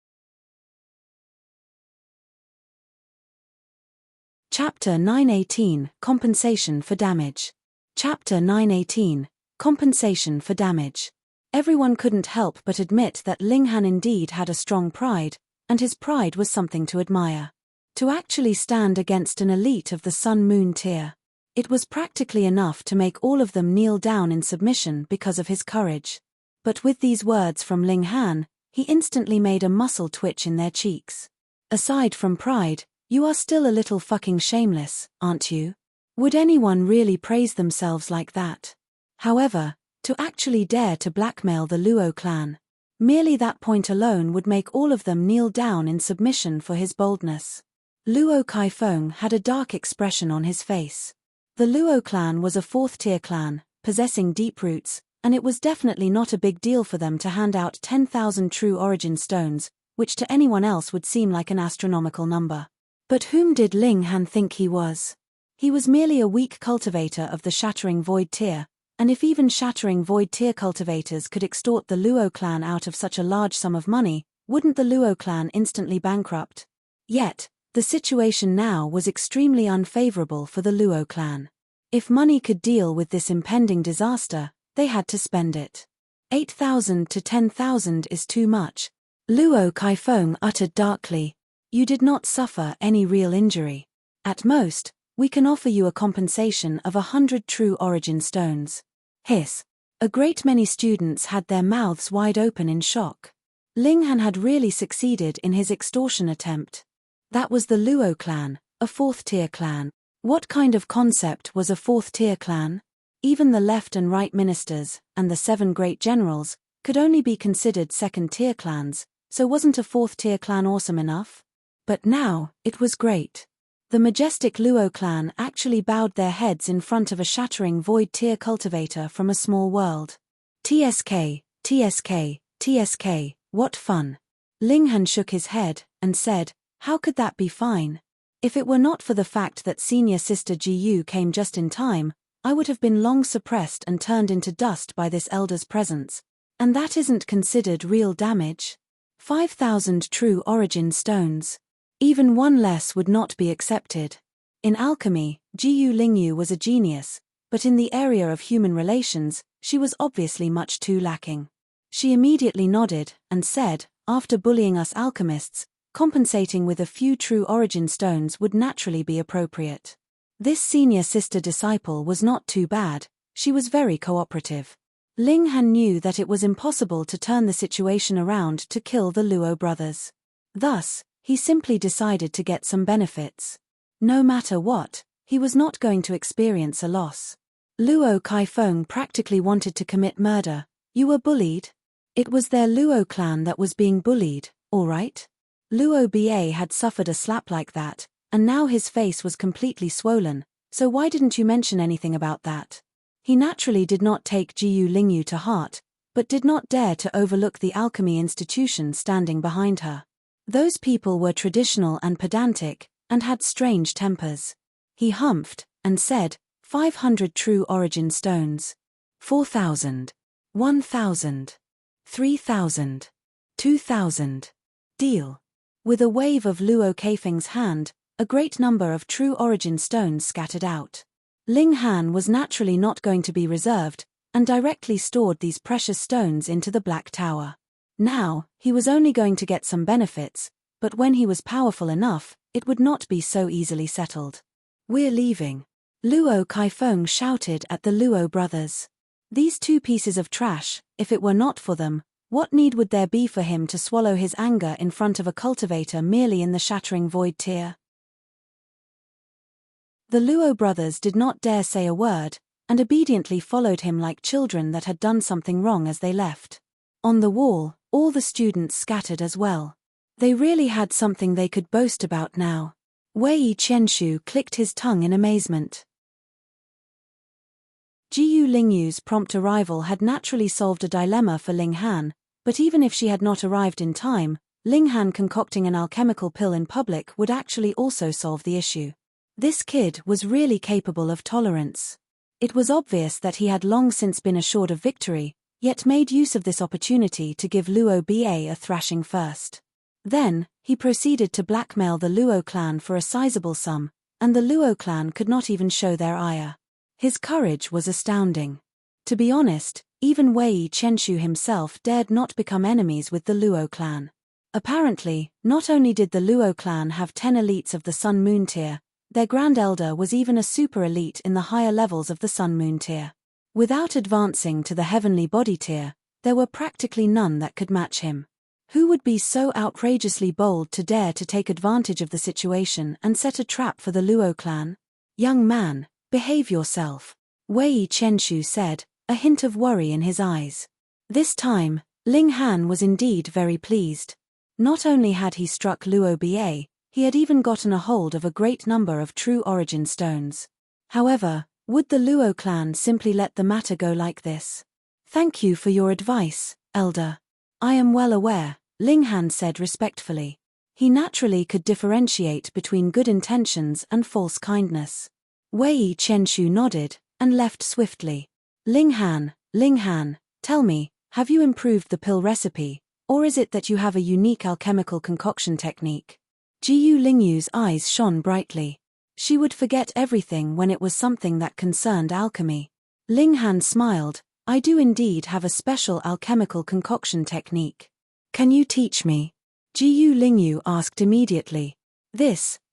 Chapter 918, Compensation for Damage. Chapter 918, Compensation for Damage. Everyone couldn't help but admit that Ling Han indeed had a strong pride, and his pride was something to admire. To actually stand against an elite of the Sun-Moon tier. It was practically enough to make all of them kneel down in submission because of his courage. But with these words from Ling Han, he instantly made a muscle twitch in their cheeks. Aside from pride, you are still a little fucking shameless, aren't you? Would anyone really praise themselves like that? However, to actually dare to blackmail the Luo clan, merely that point alone would make all of them kneel down in submission for his boldness. Luo Kaifeng had a dark expression on his face. The Luo clan was a 4th-tier clan, possessing deep roots, and it was definitely not a big deal for them to hand out 10,000 true origin stones, which to anyone else would seem like an astronomical number. But whom did Ling Han think he was? He was merely a weak cultivator of the Shattering Void tier, and if even Shattering Void tier cultivators could extort the Luo clan out of such a large sum of money, wouldn't the Luo clan instantly bankrupt? Yet, the situation now was extremely unfavorable for the Luo clan. If money could deal with this impending disaster, they had to spend it. 8,000 to 10,000 is too much. Luo Kaifeng uttered darkly. You did not suffer any real injury. At most, we can offer you a compensation of 100 true origin stones. Hiss. A great many students had their mouths wide open in shock. Ling Han had really succeeded in his extortion attempt. That was the Luo clan, a 4th-tier clan. What kind of concept was a 4th-tier clan? Even the left and right ministers, and the 7 great generals, could only be considered 2nd-tier clans, so wasn't a 4th-tier clan awesome enough? But now, it was great. The majestic Luo clan actually bowed their heads in front of a Shattering Void tier cultivator from a small world. TSK, TSK, TSK, what fun. Ling Han shook his head, and said, how could that be fine? If it were not for the fact that senior sister Jiyu came just in time, I would have been long suppressed and turned into dust by this elder's presence. And that isn't considered real damage. 5,000 true origin stones. Even one less would not be accepted. In alchemy, Jiyu Lingyu was a genius, but in the area of human relations, she was obviously much too lacking. She immediately nodded, and said, after bullying us alchemists, compensating with a few true origin stones would naturally be appropriate. This senior sister disciple was not too bad, she was very cooperative. Ling Han knew that it was impossible to turn the situation around to kill the Luo brothers. Thus, he simply decided to get some benefits. No matter what, he was not going to experience a loss. Luo Kaifeng practically wanted to commit murder. You were bullied? It was their Luo clan that was being bullied, all right? Luo Ba had suffered a slap like that, and now his face was completely swollen, so why didn't you mention anything about that? He naturally did not take Jiyu Lingyu to heart, but did not dare to overlook the alchemy institution standing behind her. Those people were traditional and pedantic, and had strange tempers. He humphed, and said, 500 true origin stones. 4,000. 1,000. 3,000. 2,000. Deal. With a wave of Luo Kaifeng's hand, a great number of true origin stones scattered out. Ling Han was naturally not going to be reserved, and directly stored these precious stones into the Black Tower. Now, he was only going to get some benefits, but when he was powerful enough, it would not be so easily settled. "We're leaving," Luo Kaifeng shouted at the Luo brothers. These two pieces of trash, if it were not for them, what need would there be for him to swallow his anger in front of a cultivator merely in the shattering void tier? The Luo brothers did not dare say a word, and obediently followed him like children that had done something wrong as they left. On the wall, all the students scattered as well. They really had something they could boast about now. Wei Qianshu clicked his tongue in amazement. Jiyu Lingyu's prompt arrival had naturally solved a dilemma for Ling Han, but even if she had not arrived in time, Ling Han concocting an alchemical pill in public would actually also solve the issue. This kid was really capable of tolerance. It was obvious that he had long since been assured of victory, yet made use of this opportunity to give Luo Ba a thrashing first. Then, he proceeded to blackmail the Luo clan for a sizable sum, and the Luo clan could not even show their ire. His courage was astounding. To be honest, even Wei Qianshu himself dared not become enemies with the Luo clan. Apparently, not only did the Luo clan have 10 elites of the Sun Moon tier, their Grand Elder was even a super elite in the higher levels of the Sun Moon tier. Without advancing to the Heavenly Body tier, there were practically none that could match him. Who would be so outrageously bold to dare to take advantage of the situation and set a trap for the Luo clan? "Young man, behave yourself," Wei Qianshu said, a hint of worry in his eyes. This time, Ling Han was indeed very pleased. Not only had he struck Luo Ba, he had even gotten a hold of a great number of true origin stones. However, would the Luo clan simply let the matter go like this? "Thank you for your advice, Elder. I am well aware," Ling Han said respectfully. He naturally could differentiate between good intentions and false kindness. Wei Qianshu nodded, and left swiftly. Ling Han, tell me, have you improved the pill recipe, or is it that you have a unique alchemical concoction technique? Jiyu Lingyu's eyes shone brightly. She would forget everything when it was something that concerned alchemy. Ling Han smiled. "I do indeed have a special alchemical concoction technique. Can you teach me?" Jiyu Lingyu asked immediately.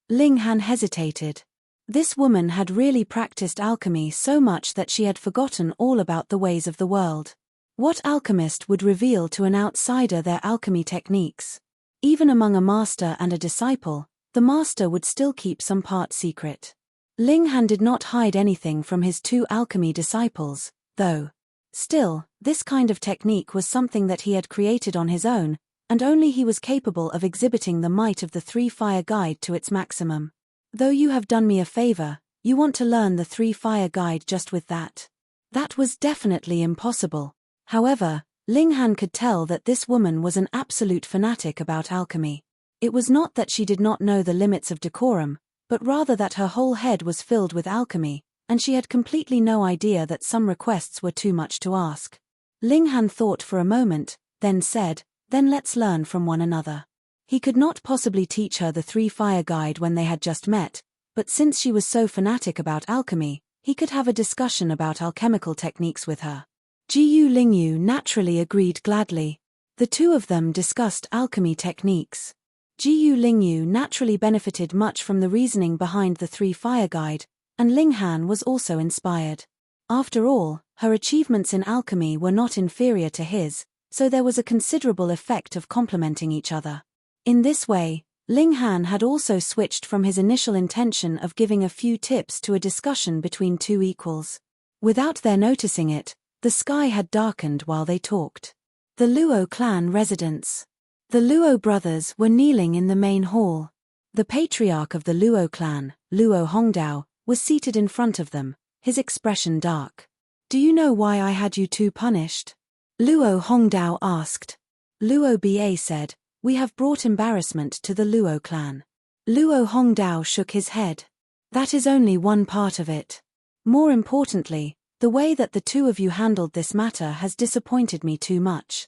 Ling Han hesitated. This woman had really practiced alchemy so much that she had forgotten all about the ways of the world. What alchemist would reveal to an outsider their alchemy techniques? Even among a master and a disciple, the master would still keep some part secret. Ling Han did not hide anything from his two alchemy disciples, though. Still, this kind of technique was something that he had created on his own, and only he was capable of exhibiting the might of the Three-Fire Guide to its maximum. "Though you have done me a favor, you want to learn the Three-Fire Guide just with that?" That was definitely impossible. However, Ling Han could tell that this woman was an absolute fanatic about alchemy. It was not that she did not know the limits of decorum, but rather that her whole head was filled with alchemy, and she had completely no idea that some requests were too much to ask. Ling Han thought for a moment, then said, "Then let's learn from one another." He could not possibly teach her the Three-Fire Guide when they had just met, but since she was so fanatic about alchemy, he could have a discussion about alchemical techniques with her. Jiyu Lingyu naturally agreed gladly. The two of them discussed alchemy techniques. Jiyu Lingyu naturally benefited much from the reasoning behind the Three-Fire Guide, and Ling Han was also inspired. After all, her achievements in alchemy were not inferior to his, so there was a considerable effect of complementing each other. In this way, Ling Han had also switched from his initial intention of giving a few tips to a discussion between two equals. Without their noticing it, the sky had darkened while they talked. The Luo clan residence. The Luo brothers were kneeling in the main hall. The patriarch of the Luo clan, Luo Hongdao, was seated in front of them, his expression dark. "Do you know why I had you two punished?" Luo Hongdao asked. Luo Ba said, "We have brought embarrassment to the Luo clan." Luo Hongdao shook his head. "That is only one part of it. More importantly, the way that the two of you handled this matter has disappointed me too much.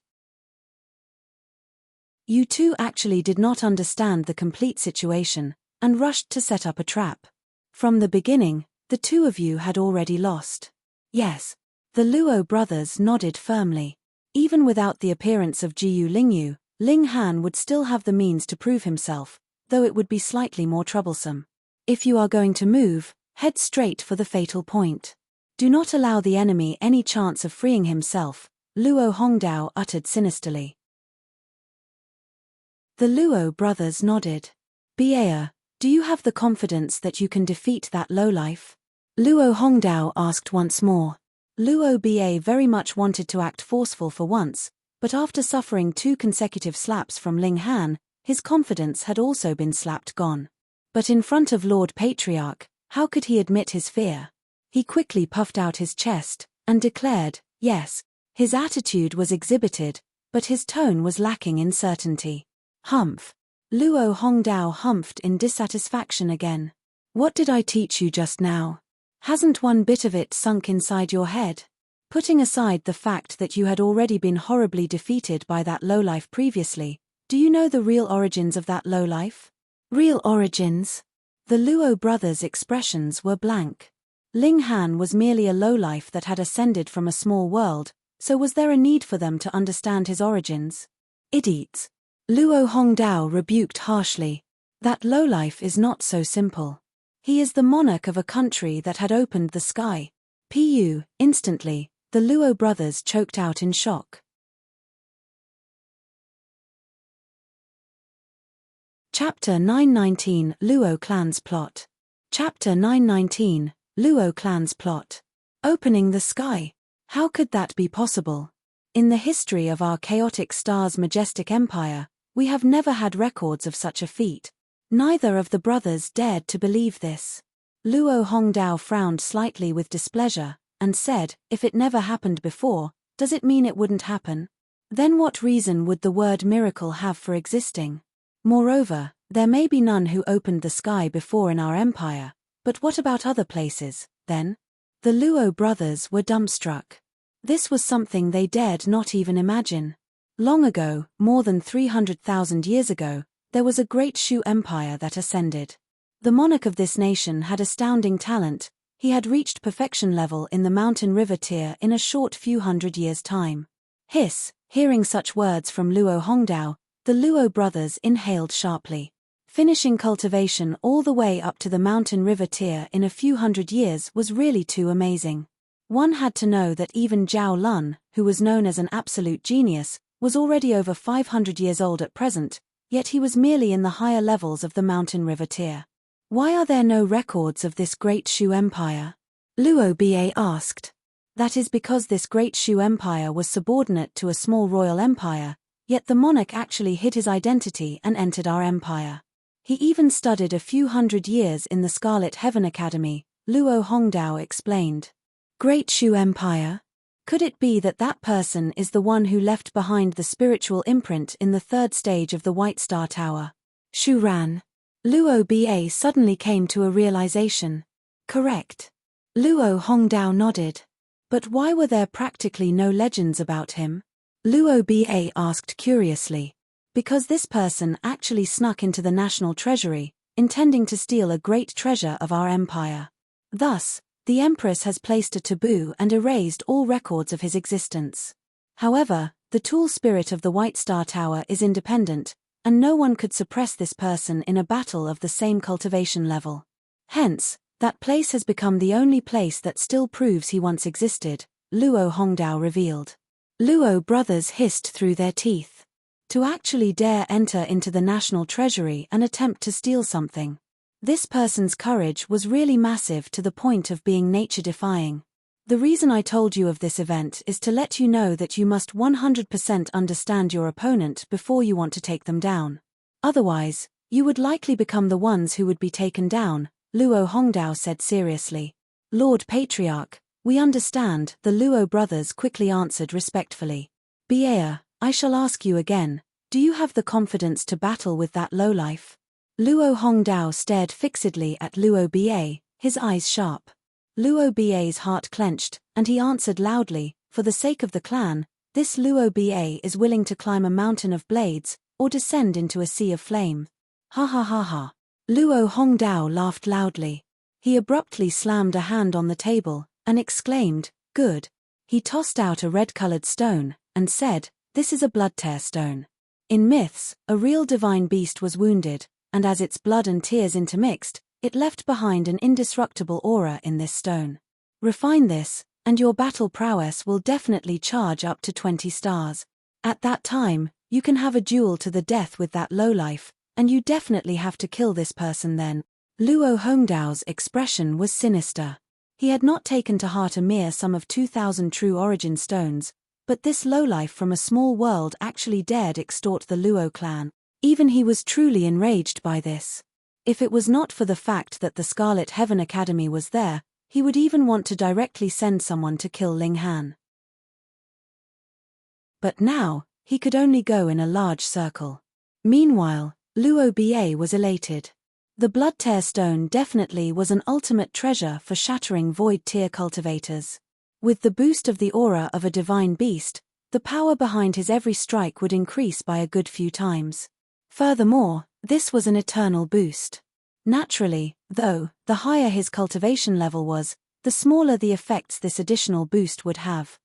You two actually did not understand the complete situation, and rushed to set up a trap. From the beginning, the two of you had already lost." "Yes. The Luo brothers nodded firmly. Even without the appearance of Jiyu Lingyu, Ling Han would still have the means to prove himself, though it would be slightly more troublesome. If you are going to move, head straight for the fatal point. Do not allow the enemy any chance of freeing himself, Luo Hongdao uttered sinisterly. The Luo brothers nodded. Ba, do you have the confidence that you can defeat that lowlife? Luo Hongdao asked once more. Luo Ba very much wanted to act forceful for once, but after suffering 2 consecutive slaps from Ling Han, his confidence had also been slapped gone. But in front of Lord Patriarch, how could he admit his fear? He quickly puffed out his chest, and declared, yes. His attitude was exhibited, but his tone was lacking in certainty. Humph. Luo Hongdao humphed in dissatisfaction again. What did I teach you just now? Hasn't one bit of it sunk inside your head? Putting aside the fact that you had already been horribly defeated by that lowlife previously, do you know the real origins of that lowlife? Real origins? The Luo brothers' expressions were blank. Ling Han was merely a lowlife that had ascended from a small world, so was there a need for them to understand his origins? Idiots. Luo Hongdao rebuked harshly. That lowlife is not so simple. He is the monarch of a country that had opened the sky. Instantly, the Luo brothers choked out in shock. Chapter 919 Luo Clan's Plot. Chapter 919 Luo Clan's Plot. Opening the sky. How could that be possible? In the history of our chaotic star's majestic empire, we have never had records of such a feat. Neither of the brothers dared to believe this. Luo Hongdao frowned slightly with displeasure, and said, if it never happened before, does it mean it wouldn't happen? Then what reason would the word miracle have for existing? Moreover, there may be none who opened the sky before in our empire, but what about other places, then? The Luo brothers were dumbstruck. This was something they dared not even imagine. Long ago, more than 300,000 years ago, there was a great Shu empire that ascended. The monarch of this nation had astounding talent. He had reached perfection level in the mountain river tier in a short few hundred years' time. Hiss, hearing such words from Luo Hongdao, the Luo brothers inhaled sharply. Finishing cultivation all the way up to the mountain river tier in a few hundred years was really too amazing. One had to know that even Zhao Lun, who was known as an absolute genius, was already over 500 years old at present, yet he was merely in the higher levels of the mountain river tier. Why are there no records of this great Shu empire? Luo Ba asked. That is because this great Shu empire was subordinate to a small royal empire, yet the monarch actually hid his identity and entered our empire. He even studied a few hundred years in the Scarlet Heaven Academy, Luo Hongdao explained. Great Shu empire? Could it be that that person is the one who left behind the spiritual imprint in the 3rd stage of the White Star Tower? Shu Ran. Luo Ba suddenly came to a realization. Correct. Luo Hongdao nodded. But why were there practically no legends about him? Luo Ba asked curiously. Because this person actually snuck into the national treasury, intending to steal a great treasure of our empire. Thus, the Empress has placed a taboo and erased all records of his existence. However, the tool spirit of the White Star Tower is independent, and no one could suppress this person in a battle of the same cultivation level. Hence, that place has become the only place that still proves he once existed, Luo Hongdao revealed. Luo brothers hissed through their teeth. To actually dare enter into the national treasury and attempt to steal something. This person's courage was really massive to the point of being nature-defying. The reason I told you of this event is to let you know that you must 100% understand your opponent before you want to take them down. Otherwise, you would likely become the ones who would be taken down, Luo Hongdao said seriously. Lord Patriarch, we understand, the Luo brothers quickly answered respectfully. Ba, I shall ask you again, do you have the confidence to battle with that lowlife? Luo Hongdao stared fixedly at Luo Ba, his eyes sharp. Luo Ba's heart clenched, and he answered loudly, for the sake of the clan, this Luo Ba is willing to climb a mountain of blades, or descend into a sea of flame. Ha ha ha ha. Luo Hongdao laughed loudly. He abruptly slammed a hand on the table, and exclaimed, good. He tossed out a red-colored stone, and said, "This is a blood-tear stone." In myths, a real divine beast was wounded, and as its blood and tears intermixed, it left behind an indestructible aura in this stone. Refine this, and your battle prowess will definitely charge up to 20 stars. At that time, you can have a duel to the death with that lowlife, and you definitely have to kill this person then. Luo Hongdao's expression was sinister. He had not taken to heart a mere sum of 2,000 true origin stones, but this lowlife from a small world actually dared extort the Luo clan. Even he was truly enraged by this. If it was not for the fact that the Scarlet Heaven Academy was there, he would even want to directly send someone to kill Ling Han. But now, he could only go in a large circle. Meanwhile, Luo Ba was elated. The blood-tear stone definitely was an ultimate treasure for shattering void tier cultivators. With the boost of the aura of a divine beast, the power behind his every strike would increase by a good few times. Furthermore, this was an eternal boost. Naturally, though, the higher his cultivation level was, the smaller the effects this additional boost would have.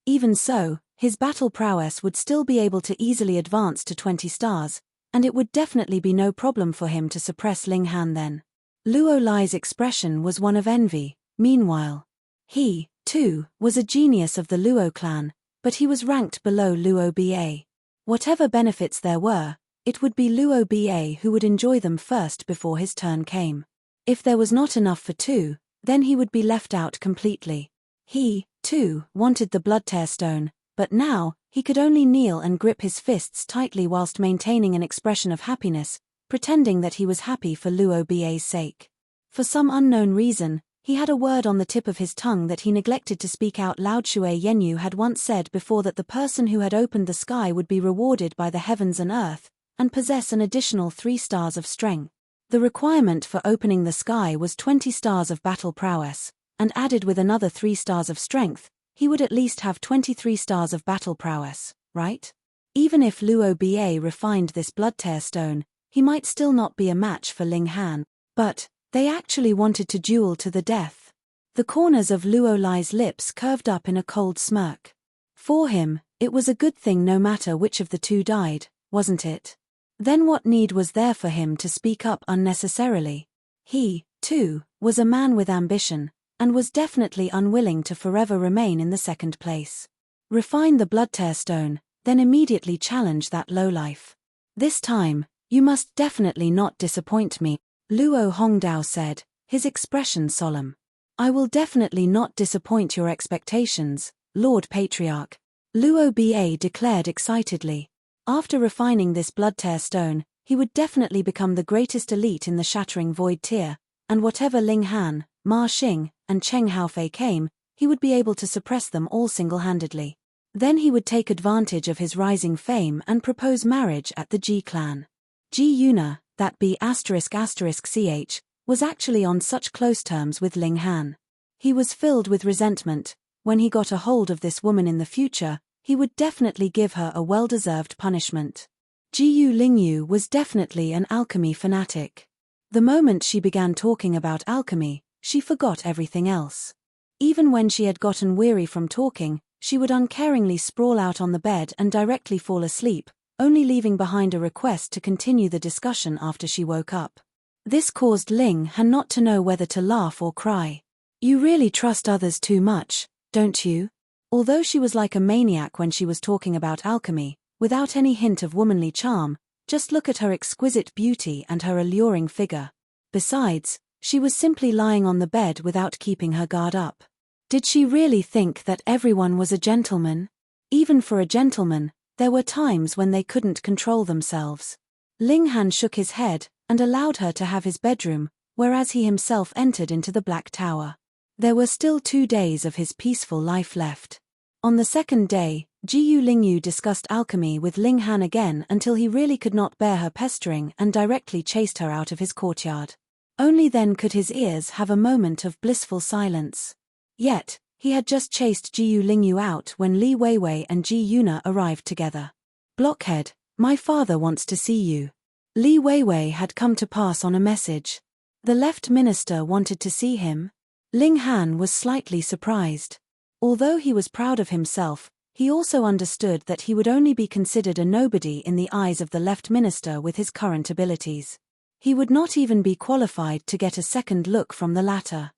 Even so, his battle prowess would still be able to easily advance to 20 stars, and it would definitely be no problem for him to suppress Ling Han then. Luo Lai's expression was one of envy. Meanwhile, he, too, was a genius of the Luo clan, but he was ranked below Luo Ba. Whatever benefits there were, it would be Luo Ba who would enjoy them first before his turn came. If there was not enough for two, then he would be left out completely. He, too, wanted the blood-tear stone, but now, he could only kneel and grip his fists tightly whilst maintaining an expression of happiness, pretending that he was happy for Luo Ba's sake. For some unknown reason, he had a word on the tip of his tongue that he neglected to speak out loud. Shui Yenyu had once said before that the person who had opened the sky would be rewarded by the heavens and earth, and possess an additional 3 stars of strength. The requirement for opening the sky was 20 stars of battle prowess, and added with another 3 stars of strength, he would at least have 23 stars of battle prowess, right? Even if Luo Ba refined this blood-tear stone, he might still not be a match for Ling Han, but they actually wanted to duel to the death. The corners of Luo Lai's lips curved up in a cold smirk. For him, it was a good thing no matter which of the two died, wasn't it? Then what need was there for him to speak up unnecessarily? He, too, was a man with ambition, and was definitely unwilling to forever remain in the second place. Refine the blood-tear stone, then immediately challenge that lowlife. This time, you must definitely not disappoint me, Luo Hongdao said, his expression solemn. I will definitely not disappoint your expectations, Lord Patriarch, Luo Ba declared excitedly. After refining this blood-tear stone, he would definitely become the greatest elite in the shattering void tier, and whatever Ling Han, Ma Xing, and Cheng Haofei came, he would be able to suppress them all single-handedly. Then he would take advantage of his rising fame and propose marriage at the Ji clan. Ji Yuna, that be ***ch, was actually on such close terms with Ling Han. He was filled with resentment. When he got a hold of this woman in the future, he would definitely give her a well-deserved punishment. Jiyu Lingyu was definitely an alchemy fanatic. The moment she began talking about alchemy, she forgot everything else. Even when she had gotten weary from talking, she would uncaringly sprawl out on the bed and directly fall asleep, only leaving behind a request to continue the discussion after she woke up. This caused Ling Han not to know whether to laugh or cry. You really trust others too much, don't you? Although she was like a maniac when she was talking about alchemy, without any hint of womanly charm, just look at her exquisite beauty and her alluring figure. Besides, she was simply lying on the bed without keeping her guard up. Did she really think that everyone was a gentleman? Even for a gentleman, there were times when they couldn't control themselves. Ling Han shook his head and allowed her to have his bedroom, whereas he himself entered into the Black Tower. There were still 2 days of his peaceful life left. On the second day, Jiyu Lingyu discussed alchemy with Ling Han again until he really could not bear her pestering and directly chased her out of his courtyard. Only then could his ears have a moment of blissful silence. Yet, he had just chased Jiyu Lingyu out when Li Weiwei and Ji Yuna arrived together. Blockhead, my father wants to see you. Li Weiwei had come to pass on a message. The left minister wanted to see him. Ling Han was slightly surprised. Although he was proud of himself, he also understood that he would only be considered a nobody in the eyes of the left minister with his current abilities. He would not even be qualified to get a second look from the latter.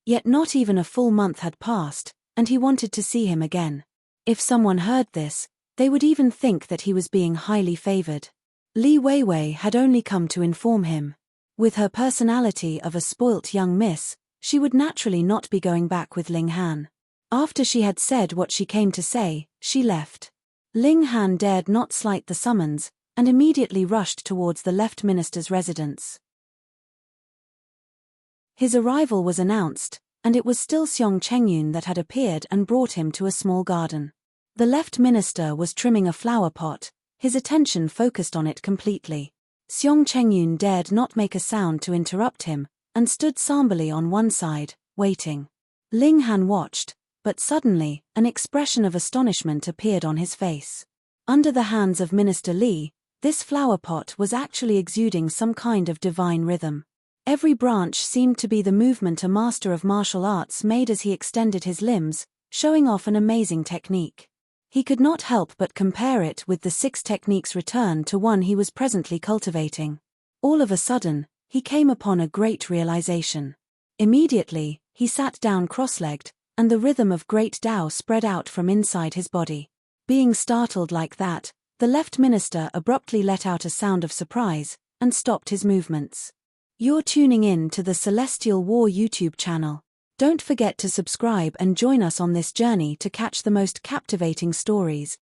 Yet not even a full month had passed, and he wanted to see him again. If someone heard this, they would even think that he was being highly favored. Li Weiwei had only come to inform him. With her personality of a spoilt young miss, she would naturally not be going back with Ling Han. After she had said what she came to say, she left. Ling Han dared not slight the summons, and immediately rushed towards the left minister's residence. His arrival was announced, and it was still Xiong Chengyun that had appeared and brought him to a small garden. The left minister was trimming a flower pot, his attention focused on it completely. Xiong Chengyun dared not make a sound to interrupt him, and stood somberly on one side, waiting. Ling Han watched, but suddenly, an expression of astonishment appeared on his face. Under the hands of Minister Li, this flower pot was actually exuding some kind of divine rhythm. Every branch seemed to be the movement a master of martial arts made as he extended his limbs, showing off an amazing technique. He could not help but compare it with the 6 techniques return to one he was presently cultivating. All of a sudden, he came upon a great realization. Immediately, he sat down cross-legged, and the rhythm of great Tao spread out from inside his body. Being startled like that, the left minister abruptly let out a sound of surprise, and stopped his movements. You're tuning in to the Celestial War YouTube channel. Don't forget to subscribe and join us on this journey to catch the most captivating stories.